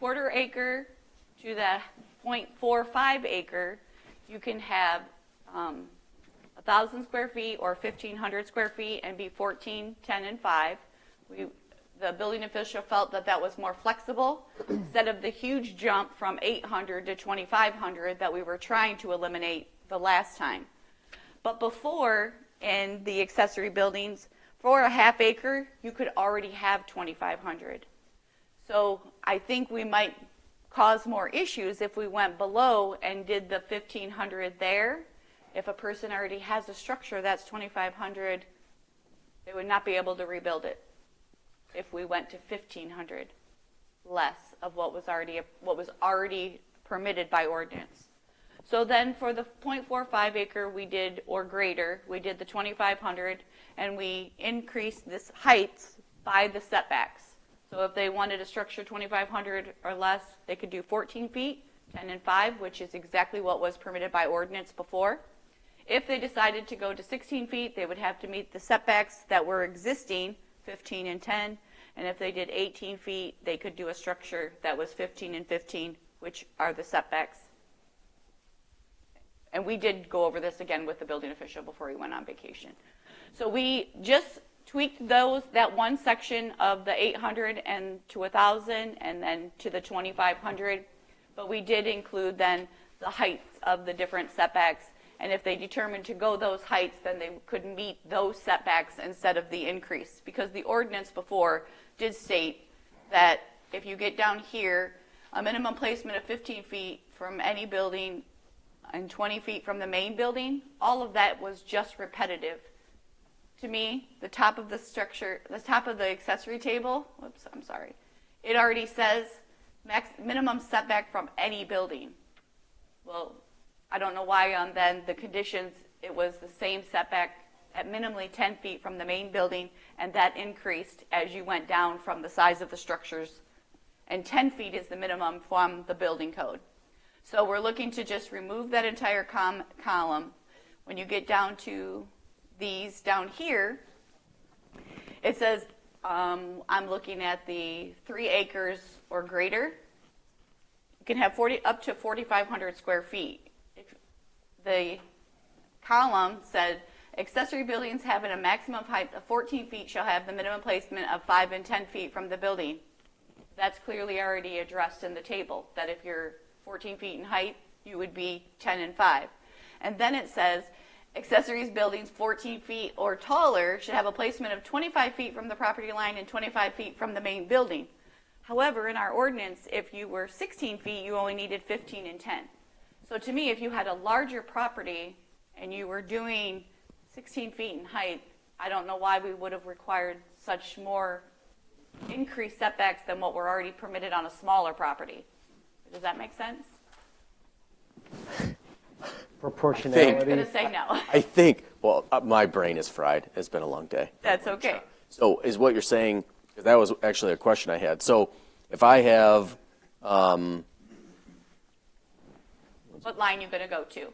S3: quarter acre to the 0.45 acre. You can have 1,000 square feet or 1,500 square feet and be 14, 10, and 5. The building official felt that that was more flexible instead of the huge jump from 800 to 2,500 that we were trying to eliminate the last time. But before, in the accessory buildings, for a half acre, you could already have 2,500. So I think we might cause more issues if we went below and did the 1,500 there. If a person already has a structure that's 2,500, they would not be able to rebuild it. If we went to 1,500 less of what was already permitted by ordinance. So then for the 0.45 acre we did, or greater, we did the 2,500, and we increased this heights by the setbacks. So if they wanted a structure 2,500 or less, they could do 14 feet, 10 and 5, which is exactly what was permitted by ordinance before. If they decided to go to 16 feet, they would have to meet the setbacks that were existing, 15 and 10, and if they did 18 feet, they could do a structure that was 15 and 15, which are the setbacks. And we did go over this again with the building official before he went on vacation. So we just tweaked that one section of the 800 and to 1,000 and then to the 2,500, but we did include then the heights of the different setbacks. And if they determined to go those heights, then they could meet those setbacks instead of the increase. Because the ordinance before did state that if you get down here, a minimum placement of 15 feet from any building and 20 feet from the main building, all of that was just repetitive. To me, the top of the structure, the top of the accessory table, whoops, I'm sorry, it already says minimum setback from any building. Well, I don't know why on then the conditions, it was the same setback at minimally 10 feet from the main building, and that increased as you went down from the size of the structures. And 10 feet is the minimum from the building code. So we're looking to just remove that entire column. When you get down to these down here, it says, I'm looking at the 3 acres or greater. You can have up to 4,500 square feet. If the column said, accessory buildings having a maximum height of 14 feet shall have the minimum placement of 5 and 10 feet from the building. That's clearly already addressed in the table, that if you're 14 feet in height, you would be 10 and 5. And then it says, accessories buildings 14 feet or taller should have a placement of 25 feet from the property line and 25 feet from the main building. However, in our ordinance, if you were 16 feet, you only needed 15 and 10. So to me, if you had a larger property and you were doing 16 feet in height, I don't know why we would have required such more increased setbacks than what were already permitted on a smaller property. Does that make sense?
S2: Proportionality.
S3: I'm going to say no.
S11: I think, well, my brain is fried. It's been a long day.
S3: That's okay.
S11: So is what you're saying, because that was actually a question I had. So if I have,
S3: what line you going to go to?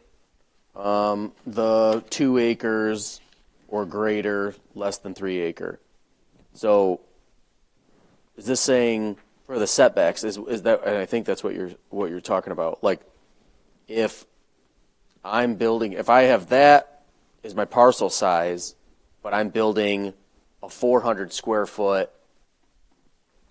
S11: the 2 acres or greater, less than 3 acre. So is this saying for the setbacks, is that, and I think that's what you're talking about. Like if I'm building, if I have that is my parcel size, but I'm building a 400 square foot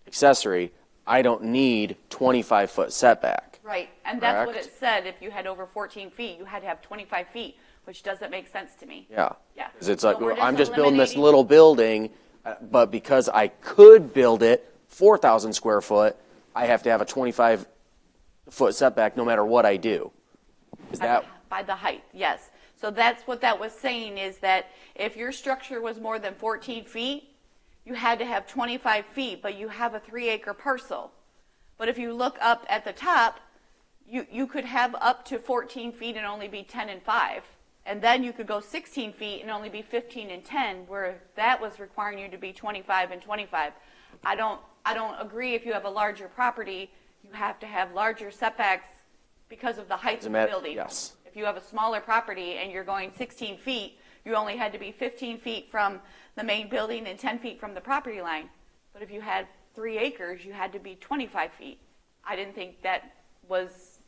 S11: accessory, I don't need 25-foot setback.
S3: Right, and that's what
S11: Correct?
S3: it said. If you had over 14 feet, you had to have 25 feet, which doesn't make sense to me.
S11: Yeah.
S3: Yeah.
S11: Because it's like,
S3: So we're
S11: I'm just building this
S3: eliminating-
S11: little building, but because I could build it 4,000 square foot, I have to have a 25-foot setback no matter what I do. Is that?
S3: By the height, yes. So that's what that was saying, is that if your structure was more than 14 feet, you had to have 25 feet, but you have a 3-acre parcel. But if you look up at the top, you could have up to 14 feet and only be 10 and 5. And then you could go 16 feet and only be 15 and 10, where that was requiring you to be 25 and 25. I don't agree if you have a larger property, you have to have larger setbacks because of the height of the building.
S11: Yes.
S3: If you have a smaller property and you're going 16 feet, you only had to be 15 feet from the main building and 10 feet from the property line. But if you had 3 acres, you had to be 25 feet. I didn't think that was,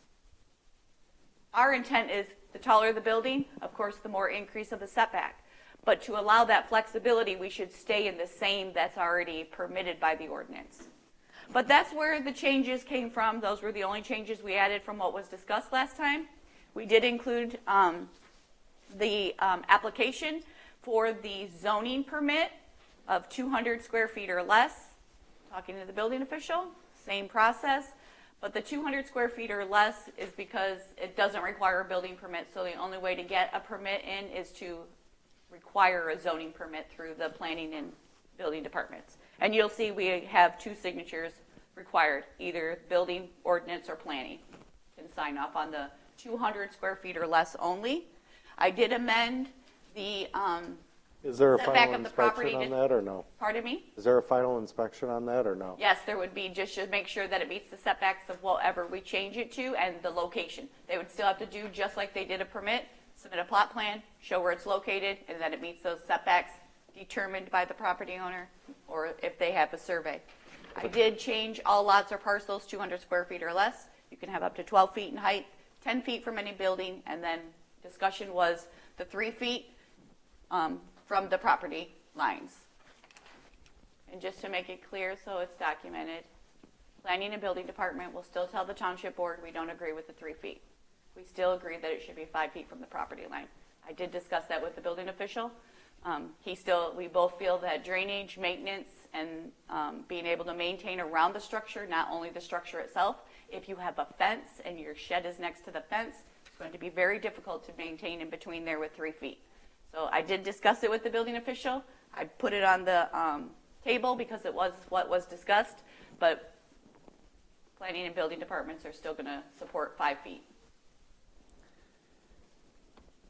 S3: our intent is the taller the building, of course, the more increase of the setback. But to allow that flexibility, we should stay in the same that's already permitted by the ordinance. But that's where the changes came from. Those were the only changes we added from what was discussed last time. We did include the application for the zoning permit of 200 square feet or less. Talking to the building official, same process. But the 200 square feet or less is because it doesn't require a building permit. So the only way to get a permit in is to require a zoning permit through the planning and building departments. And you'll see we have 2 signatures required, either building ordinance or planning can sign off on the 200 square feet or less only. I did amend the
S2: Is there a
S3: setback
S2: final
S3: of the property
S2: inspection on that or no?
S3: Pardon me?
S2: Is there a final inspection on that or no?
S3: Yes, there would be, just to make sure that it meets the setbacks of whatever we change it to and the location. They would still have to do just like they did a permit, submit a plot plan, show where it's located, and that it meets those setbacks determined by the property owner, or if they have a survey. I did change all lots or parcels 200 square feet or less. You can have up to 12 feet in height, 10 feet from any building, and then discussion was the 3 feet from the property lines. And just to make it clear so it's documented, Planning and Building Department will still tell the Township Board we don't agree with the 3 feet. We still agree that it should be 5 feet from the property line. I did discuss that with the building official. We both feel that drainage, maintenance, and being able to maintain around the structure, not only the structure itself. If you have a fence and your shed is next to the fence, it's going to be very difficult to maintain in between there with 3 feet. So I did discuss it with the building official. I put it on the table because it was what was discussed, but planning and building departments are still going to support 5 feet.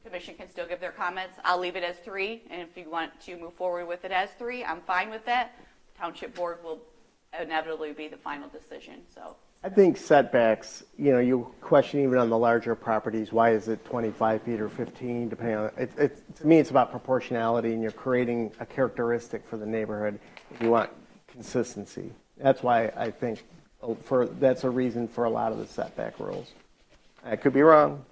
S3: Commission can still give their comments. I'll leave it as 3, and if you want to move forward with it as 3, I'm fine with that. Township board will inevitably be the final decision. So
S2: I think setbacks, you question even on the larger properties, why is it 25 feet or 15, depending on it. To me, it's about proportionality, and you're creating a characteristic for the neighborhood. You want consistency. That's why I think that's a reason for a lot of the setback rules. I could be wrong.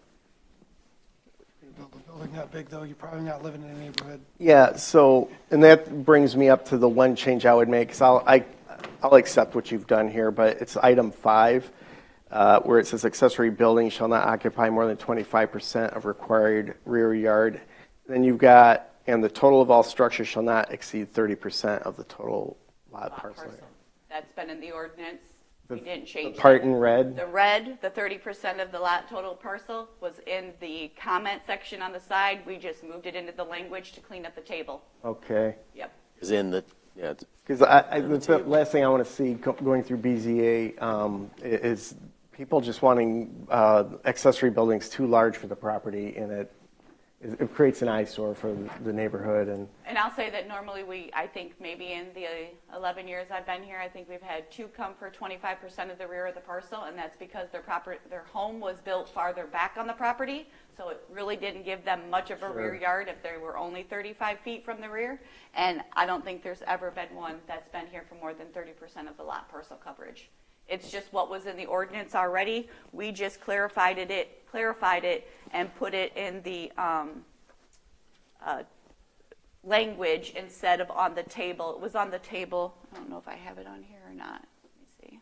S5: Build a building that big, though, you're probably not living in a neighborhood.
S2: Yeah, so, and that brings me up to the one change I would make, because I'll accept what you've done here, but it's item 5, where it says accessory buildings shall not occupy more than 25% of required rear yard. Then you've got, and the total of all structures shall not exceed 30% of the total lot parcel.
S3: that's been in the ordinance. We didn't change
S2: The part
S3: that.
S2: in red?
S3: The red, the 30% of the lot total parcel was in the comment section on the side. We just moved it into the language to clean up the table.
S2: Okay.
S3: Yep.
S11: Is in the, yeah.
S2: Because the last thing I want to see going through BZA is people just wanting accessory buildings too large for the property, and it creates an eyesore for the neighborhood.
S3: And I'll say that normally I think maybe in the 11 years I've been here, I think we've had 2 come for 25% of the rear of the parcel, and that's because their home was built farther back on the property, so it really didn't give them much of a rear yard if they were only 35 feet from the rear. And I don't think there's ever been one that's been here for more than 30% of the lot parcel coverage. It's just what was in the ordinance already. We just clarified it, and put it in the language instead of on the table. It was on the table. I don't know if I have it on here or not. Let me see.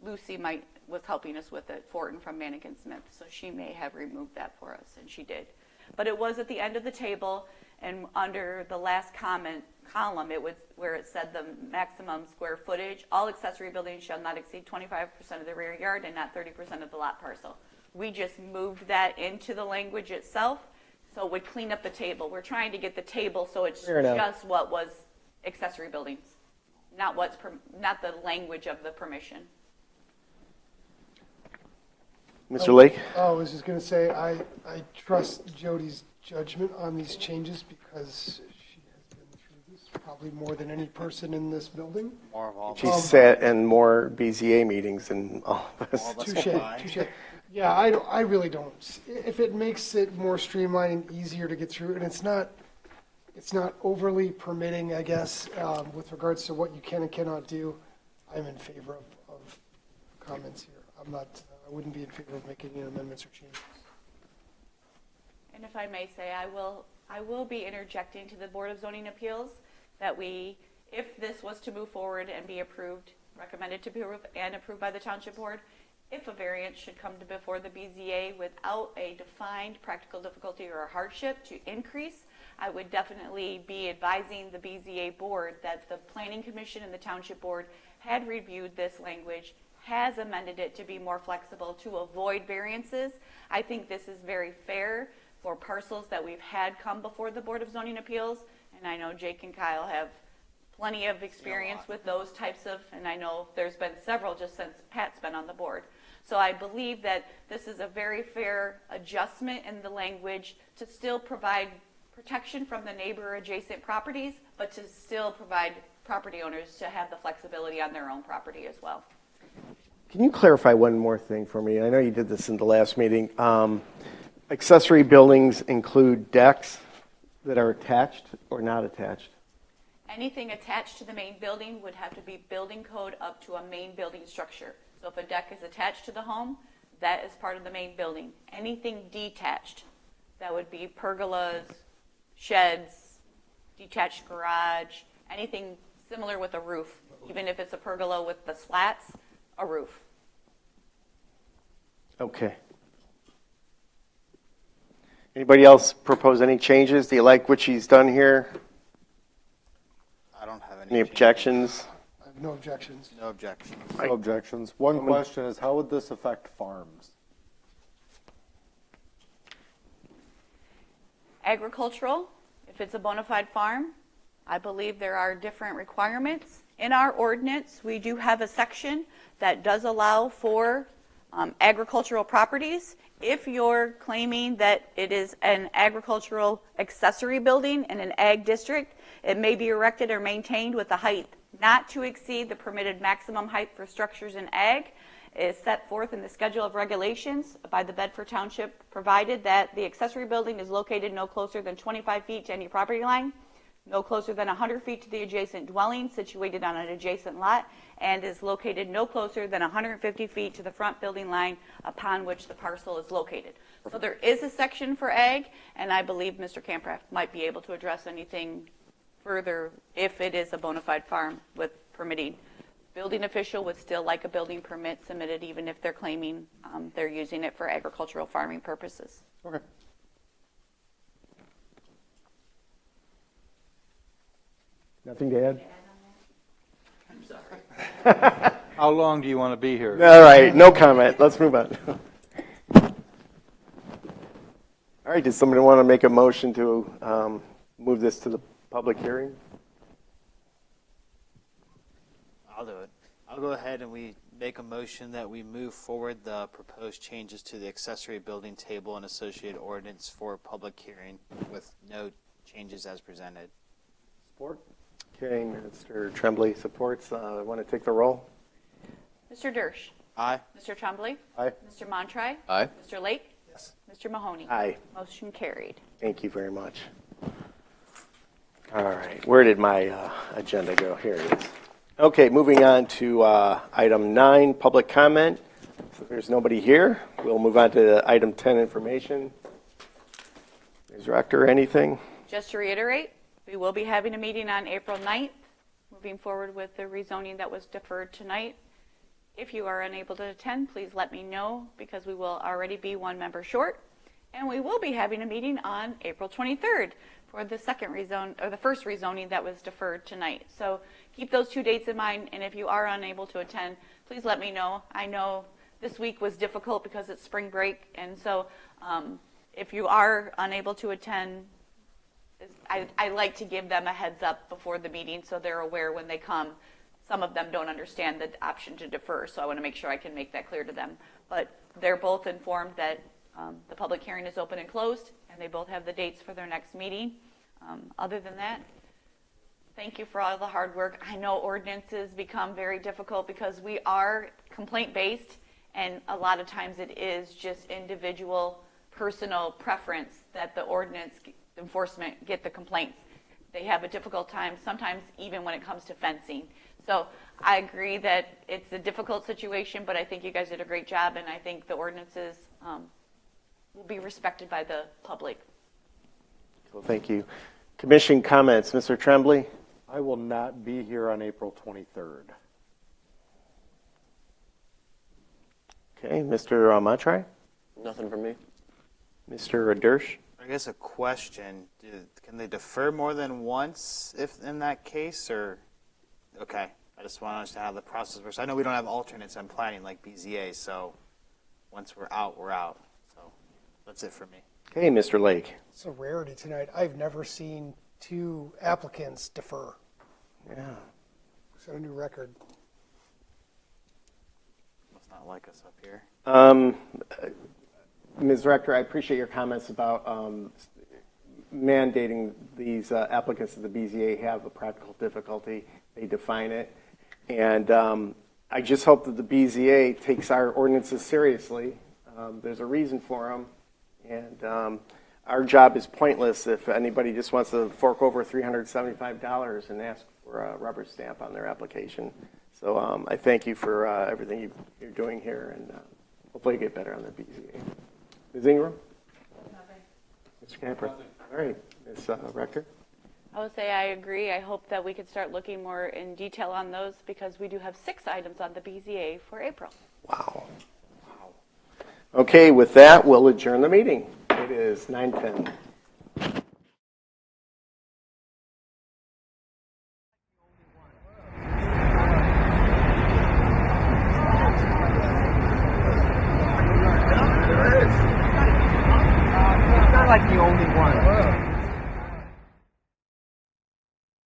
S3: Lucy was helping us with it, Fortin from Mannequin Smith, so she may have removed that for us, and she did. But it was at the end of the table, and under the last column, it was where it said the maximum square footage. All accessory buildings shall not exceed 25% of the rear yard and not 30% of the lot parcel. We just moved that into the language itself, so it would clean up the table. We're trying to get the table so it's just what was accessory buildings, not the language of the permission.
S2: Mr. Lake?
S5: I was just going to say, I trust Jody's judgment on these changes because she has been through this probably more than any person in this building.
S9: More of all.
S2: She's sat in more BZA meetings than all of us.
S5: Touche. Yeah, I really don't. If it makes it more streamlined and easier to get through, and it's not overly permitting, I guess, with regards to what you can and cannot do, I'm in favor of comments here. I wouldn't be in favor of making any amendments or changes.
S3: And if I may say, I will be interjecting to the Board of Zoning Appeals that if this was to move forward and be approved, recommended to be approved by the Township Board, if a variance should come before the BZA without a defined practical difficulty or a hardship to increase, I would definitely be advising the BZA Board that the Planning Commission and the Township Board had reviewed this language, has amended it to be more flexible to avoid variances. I think this is very fair for parcels that we've had come before the Board of Zoning Appeals, and I know Jake and Kyle have plenty of experience with those types of, and I know there's been several just since Pat's been on the board. So I believe that this is a very fair adjustment in the language to still provide protection from the neighbor adjacent properties, but to still provide property owners to have the flexibility on their own property as well.
S2: Can you clarify one more thing for me? I know you did this in the last meeting. Accessory buildings include decks that are attached or not attached?
S3: Anything attached to the main building would have to be building code up to a main building structure. So if a deck is attached to the home, that is part of the main building. Anything detached, that would be pergolas, sheds, detached garage, anything similar with a roof. Even if it's a pergola with the slats, a roof.
S2: Okay. Anybody else propose any changes? Do you like what she's done here?
S9: I don't have
S2: Any objections?
S5: I have no objections.
S9: No objections.
S4: No objections. One question is, how would this affect farms?
S3: Agricultural, if it's a bona fide farm, I believe there are different requirements. In our ordinance, we do have a section that does allow for agricultural properties. If you're claiming that it is an agricultural accessory building in an ag district, it may be erected or maintained with a height not to exceed the permitted maximum height for structures in ag. It is set forth in the schedule of regulations by the Bedford Township, provided that the accessory building is located no closer than 25 feet to any property line, no closer than 100 feet to the adjacent dwelling situated on an adjacent lot, and is located no closer than 150 feet to the front building line upon which the parcel is located. So there is a section for ag, and I believe Mr. Campraft might be able to address anything further if it is a bona fide farm with permitting. Building official would still like a building permit submitted even if they're claiming they're using it for agricultural farming purposes.
S4: Okay.
S2: Nothing to add?
S3: I'm sorry.
S8: How long do you want to be here?
S2: All right, no comment. Let's move on. All right, does somebody want to make a motion to move this to the public hearing?
S9: I'll do it. I'll go ahead and we make a motion that we move forward the proposed changes to the accessory building table and associated ordinance for public hearing with no changes as presented.
S2: Support. Okay, Mr. Tremblay supports. Want to take the roll?
S3: Mr. Dersch.
S9: Aye.
S3: Mr. Tremblay.
S4: Aye.
S3: Mr. Montry.
S11: Aye.
S3: Mr. Lake.
S5: Yes.
S3: Mr. Mahoney.
S2: Aye.
S3: Motion carried.
S2: Thank you very much. All right, where did my agenda go? Here it is. Okay, moving on to item 9, public comment. So if there's nobody here, we'll move on to item 10, information. Ms. Rector, anything?
S3: Just to reiterate, we will be having a meeting on April 9th, moving forward with the rezoning that was deferred tonight. If you are unable to attend, please let me know because we will already be one member short. And we will be having a meeting on April 23rd for the second rezone or the first rezoning that was deferred tonight. So keep those 2 dates in mind, and if you are unable to attend, please let me know. I know this week was difficult because it's spring break, and so if you are unable to attend, I like to give them a heads up before the meeting so they're aware when they come. Some of them don't understand the option to defer, so I want to make sure I can make that clear to them. But they're both informed that the public hearing is open and closed, and they both have the dates for their next meeting. Other than that, thank you for all the hard work. I know ordinances become very difficult because we are complaint-based, and a lot of times it is just individual, personal preference that the ordinance enforcement get the complaints. They have a difficult time, sometimes even when it comes to fencing. So I agree that it's a difficult situation, but I think you guys did a great job, and I think the ordinances will be respected by the public.
S2: Well, thank you. Commission comments, Mr. Tremblay?
S4: I will not be here on April 23rd.
S2: Okay, Mr. Montry?
S11: Nothing from me.
S2: Mr. Dersch?
S9: I guess a question, can they defer more than once if in that case, or, okay, I just want to understand how the process works. I know we don't have alternates on planning like BZA, so once we're out, so that's it for me.
S2: Okay, Mr. Lake?
S5: It's a rarity tonight. I've never seen 2 applicants defer.
S2: Yeah.
S5: Set a new record.
S9: Must not like us up here.
S2: Ms. Rector, I appreciate your comments about mandating these applicants to the BZA have a practical difficulty. They define it. And I just hope that the BZA takes our ordinances seriously. There's a reason for them. And our job is pointless if anybody just wants to fork over $375 and ask for a rubber stamp on their application. So I thank you for everything you're doing here, and hopefully you get better on the BZA. Ms. Ingram?
S3: Nothing.
S2: Mr. Camper? All right. Ms. Rector?
S3: I would say I agree. I hope that we could start looking more in detail on those because we do have 6 items on the BZA for April.
S2: Wow. Okay, with that, we'll adjourn the meeting. It is 9:10.
S10: It's not like the only one.